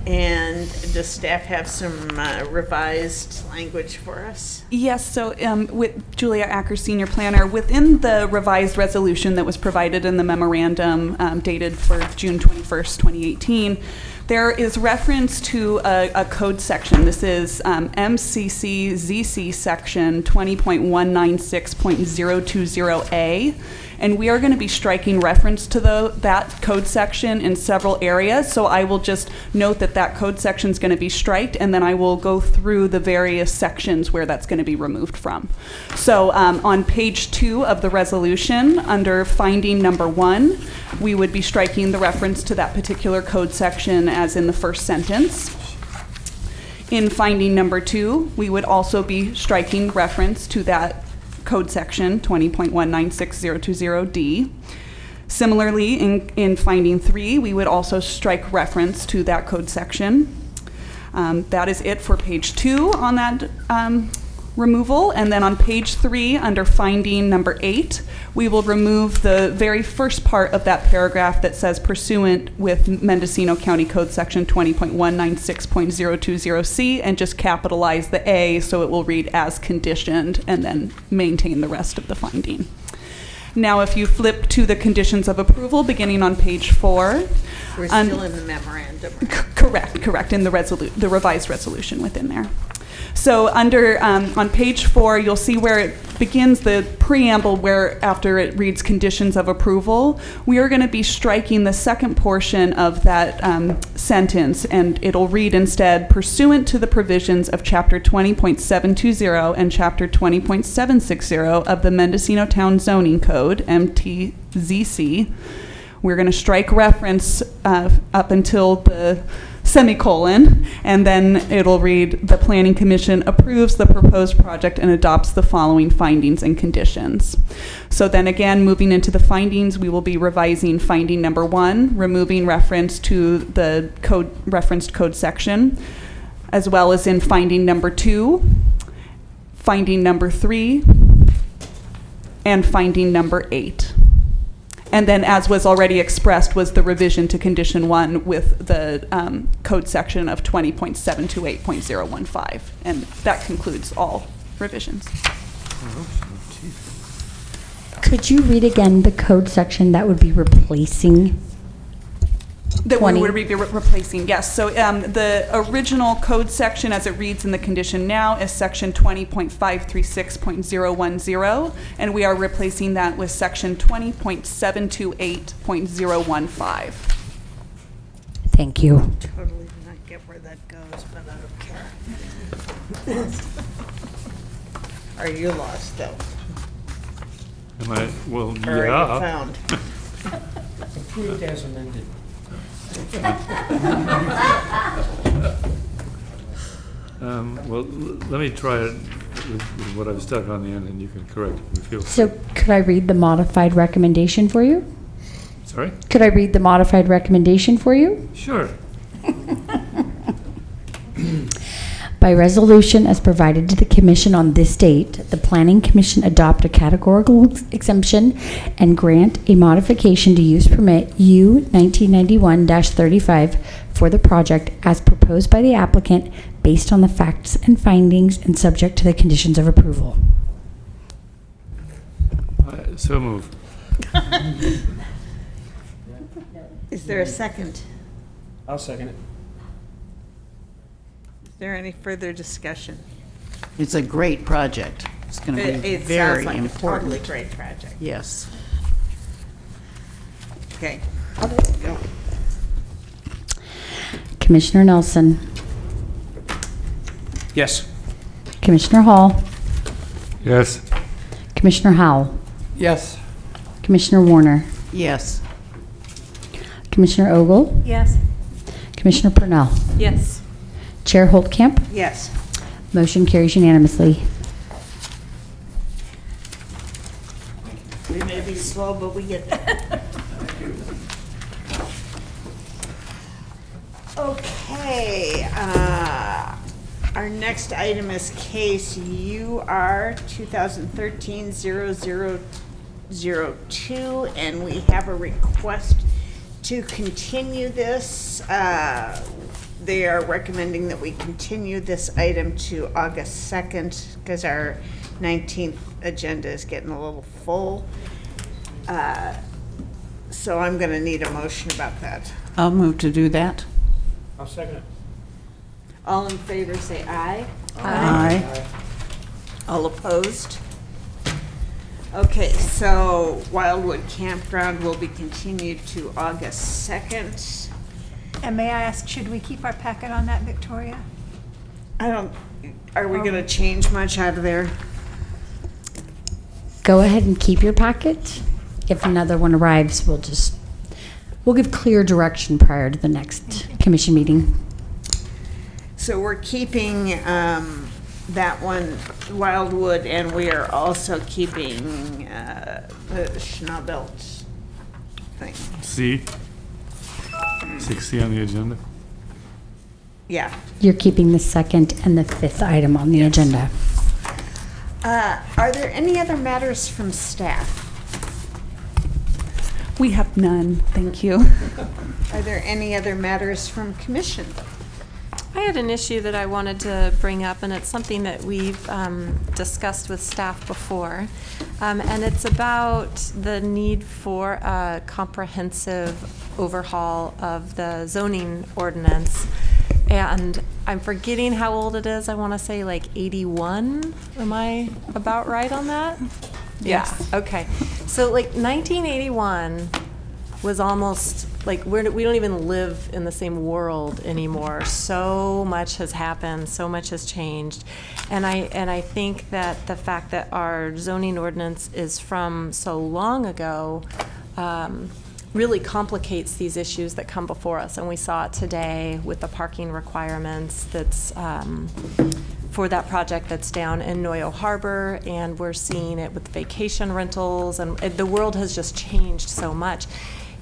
S1: And does staff have some revised language for us?
S13: Yes, so with Julia Acker, Senior Planner, within the revised resolution that was provided in the memorandum dated for June 21st, 2018, there is reference to a code section. This is MCC-ZC section 20.196.020A. And we are going to be striking reference to that code section in several areas. So I will just note that that code section is going to be striked, and then I will go through the various sections where that's going to be removed from. So on page 2 of the resolution, under finding number 1, we would be striking the reference to that particular code section as in the first sentence. In finding number 2, we would also be striking reference to that code section 20.196.020D. Similarly, in finding 3, we would also strike reference to that code section. That is it for page 2 on that removal. And then on page 3, under finding number 8, we will remove the very first part of that paragraph that says pursuant with Mendocino County Code section 20.196.020C and just capitalize the A so it will read as conditioned and then maintain the rest of the finding. Now, if you flip to the conditions of approval beginning on page 4.
S1: We're still in the memorandum.
S13: Correct, in the revised resolution within there. So under on page 4, you'll see where it begins the preamble, where after it reads conditions of approval, we are going to be striking the second portion of that sentence, and it'll read instead, pursuant to the provisions of Chapter 20.720 and Chapter 20.760 of the Mendocino Town Zoning Code, MTZC. We're going to strike reference up until the semicolon, and then it'll read, the Planning Commission approves the proposed project and adopts the following findings and conditions. So then again, moving into the findings, we will be revising finding number 1, removing reference to the referenced code section, as well as in finding number 2, finding number 3, and finding number 8. And then, as was already expressed, was the revision to condition 1 with the code section of 20.728.015. And that concludes all revisions.
S15: Could you read again the code section that would be replacing?
S13: That we would be replacing, yes. So the original code section as it reads in the condition now is section 20.536.010, and we are replacing that with section 20.728.015.
S15: Thank you.
S1: Totally do not get where that goes, but I don't care. Are you lost, though?
S18: Am I? Well,
S1: or
S18: yeah.
S1: Are you found?
S10: Approved as amended.
S18: Well, let me try it with what I've stuck on the end, and you can correct it if you feel.
S15: So could I read the modified recommendation for you?
S18: Sorry?
S15: Could I read the modified recommendation for you?
S18: Sure.
S15: By resolution as provided to the Commission on this date, the Planning Commission adopt a categorical exemption and grant a modification to use permit U 1991-35 for the project as proposed by the applicant based on the facts and findings and subject to the conditions of approval.
S18: So move.
S1: Is there a second?
S10: I'll second it.
S1: Is there any further discussion?
S12: It's a great project. It's going to be
S1: It
S12: very
S1: sounds like
S12: important.
S1: a totally great project.
S12: Yes.
S1: Okay.
S15: Go. Commissioner Nelson.
S10: Yes.
S15: Commissioner Hall.
S18: Yes.
S15: Commissioner Howell.
S2: Yes.
S15: Commissioner Warner.
S12: Yes.
S15: Commissioner Ogle.
S14: Yes.
S15: Commissioner Purnell.
S14: Yes.
S15: Chair Holtkamp.
S1: Yes.
S15: Motion carries unanimously.
S1: We may be slow, but we get there. Okay. Our next item is case UR 2013-0002, and we have a request to continue this. they are recommending that we continue this item to August 2nd because our 19th agenda is getting a little full. So I'm going to need a motion about that.
S12: I'll move to do that.
S10: I'll second it.
S1: All in favor say aye.
S12: Aye.
S1: All opposed? Okay, so Wildwood Campground will be continued to August 2nd.
S6: And may I ask, should we keep our packet on that, Victoria?
S1: Are we going to change much out of there?
S15: Go ahead and keep your packet. If another one arrives, we'll give clear direction prior to the next commission meeting.
S1: So we're keeping that one, Wildwood, and we are also keeping the Schnabelt thing.
S18: C. 6C on the agenda.
S1: Yeah.
S15: You're keeping the 2nd and the 5th item on the agenda.
S1: Are there any other matters from staff?
S13: We have none, thank you.
S1: Are there any other matters from commission?
S14: I had an issue that I wanted to bring up, and it's something that we've discussed with staff before. And it's about the need for a comprehensive overhaul of the zoning ordinance. And I'm forgetting how old it is. I want to say like 81. Am I about right on that?
S13: Yes.
S14: Yeah. Okay. So like 1981 was almost like we don't even live in the same world anymore. So much has happened, so much has changed, and I think that the fact that our zoning ordinance is from so long ago really complicates these issues that come before us, and we saw it today with the parking requirements that's for that project that's down in Noyo Harbor, and we're seeing it with vacation rentals, and the world has just changed so much.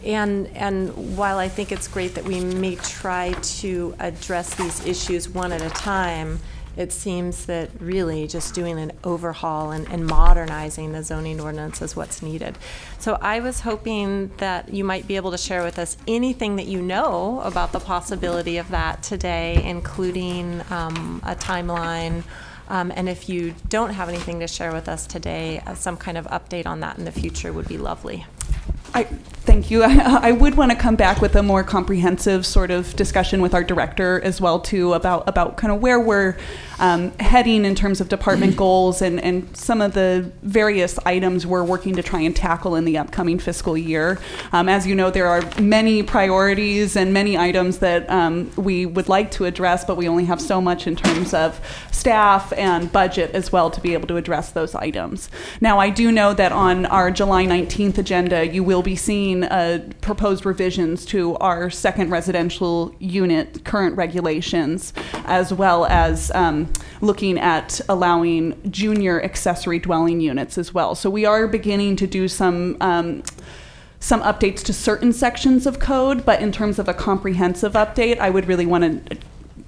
S14: And while I think it's great that we may try to address these issues one at a time, it seems that really just doing an overhaul and modernizing the zoning ordinance is what's needed. So I was hoping that you might be able to share with us anything that you know about the possibility of that today, including a timeline. And if you don't have anything to share with us today, some kind of update on that in the future would be lovely.
S13: Thank you. I would want to come back with a more comprehensive sort of discussion with our director as well too about kind of where we're heading in terms of department goals and some of the various items we're working to try and tackle in the upcoming fiscal year. As you know, there are many priorities and many items that we would like to address, but we only have so much in terms of staff and budget as well to be able to address those items. Now, I do know that on our July 19th agenda, you will be seeing proposed revisions to our second residential unit current regulations, as well as looking at allowing junior accessory dwelling units as well. So we are beginning to do some updates to certain sections of code, but in terms of a comprehensive update, I would really want to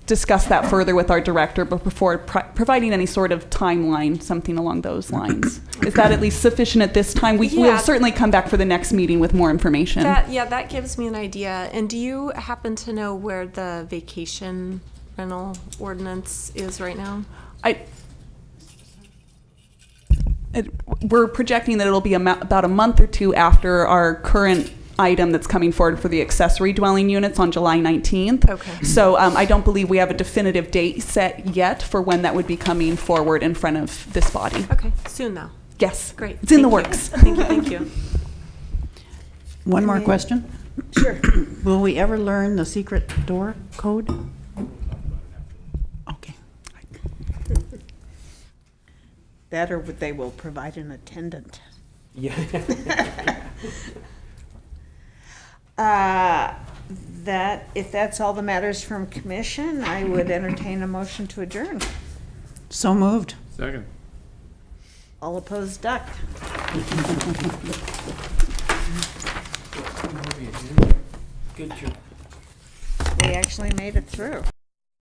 S13: discuss that further with our director, but before providing any sort of timeline, something along those lines. Is that at least sufficient at this time? We'll certainly come back for the next meeting with more information.
S14: That gives me an idea. And do you happen to know where the vacation rental ordinance is right now?
S13: We're projecting that it'll be about a month or two after our current item that's coming forward for the accessory dwelling units on July 19th.
S14: Okay.
S13: So I don't believe we have a definitive date set yet for when that would be coming forward in front of this body.
S14: Okay, soon though.
S13: Yes.
S14: Great.
S13: It's in the works.
S14: Thank you.
S12: One more question.
S1: Sure.
S12: Will we ever learn the secret door code? Okay.
S1: That or they will provide an attendant.
S10: Yeah.
S1: If that's all the matters from commission, I would entertain a motion to adjourn.
S12: So moved.
S18: Second.
S1: All opposed, duck.
S10: Good job.
S1: We actually made it through.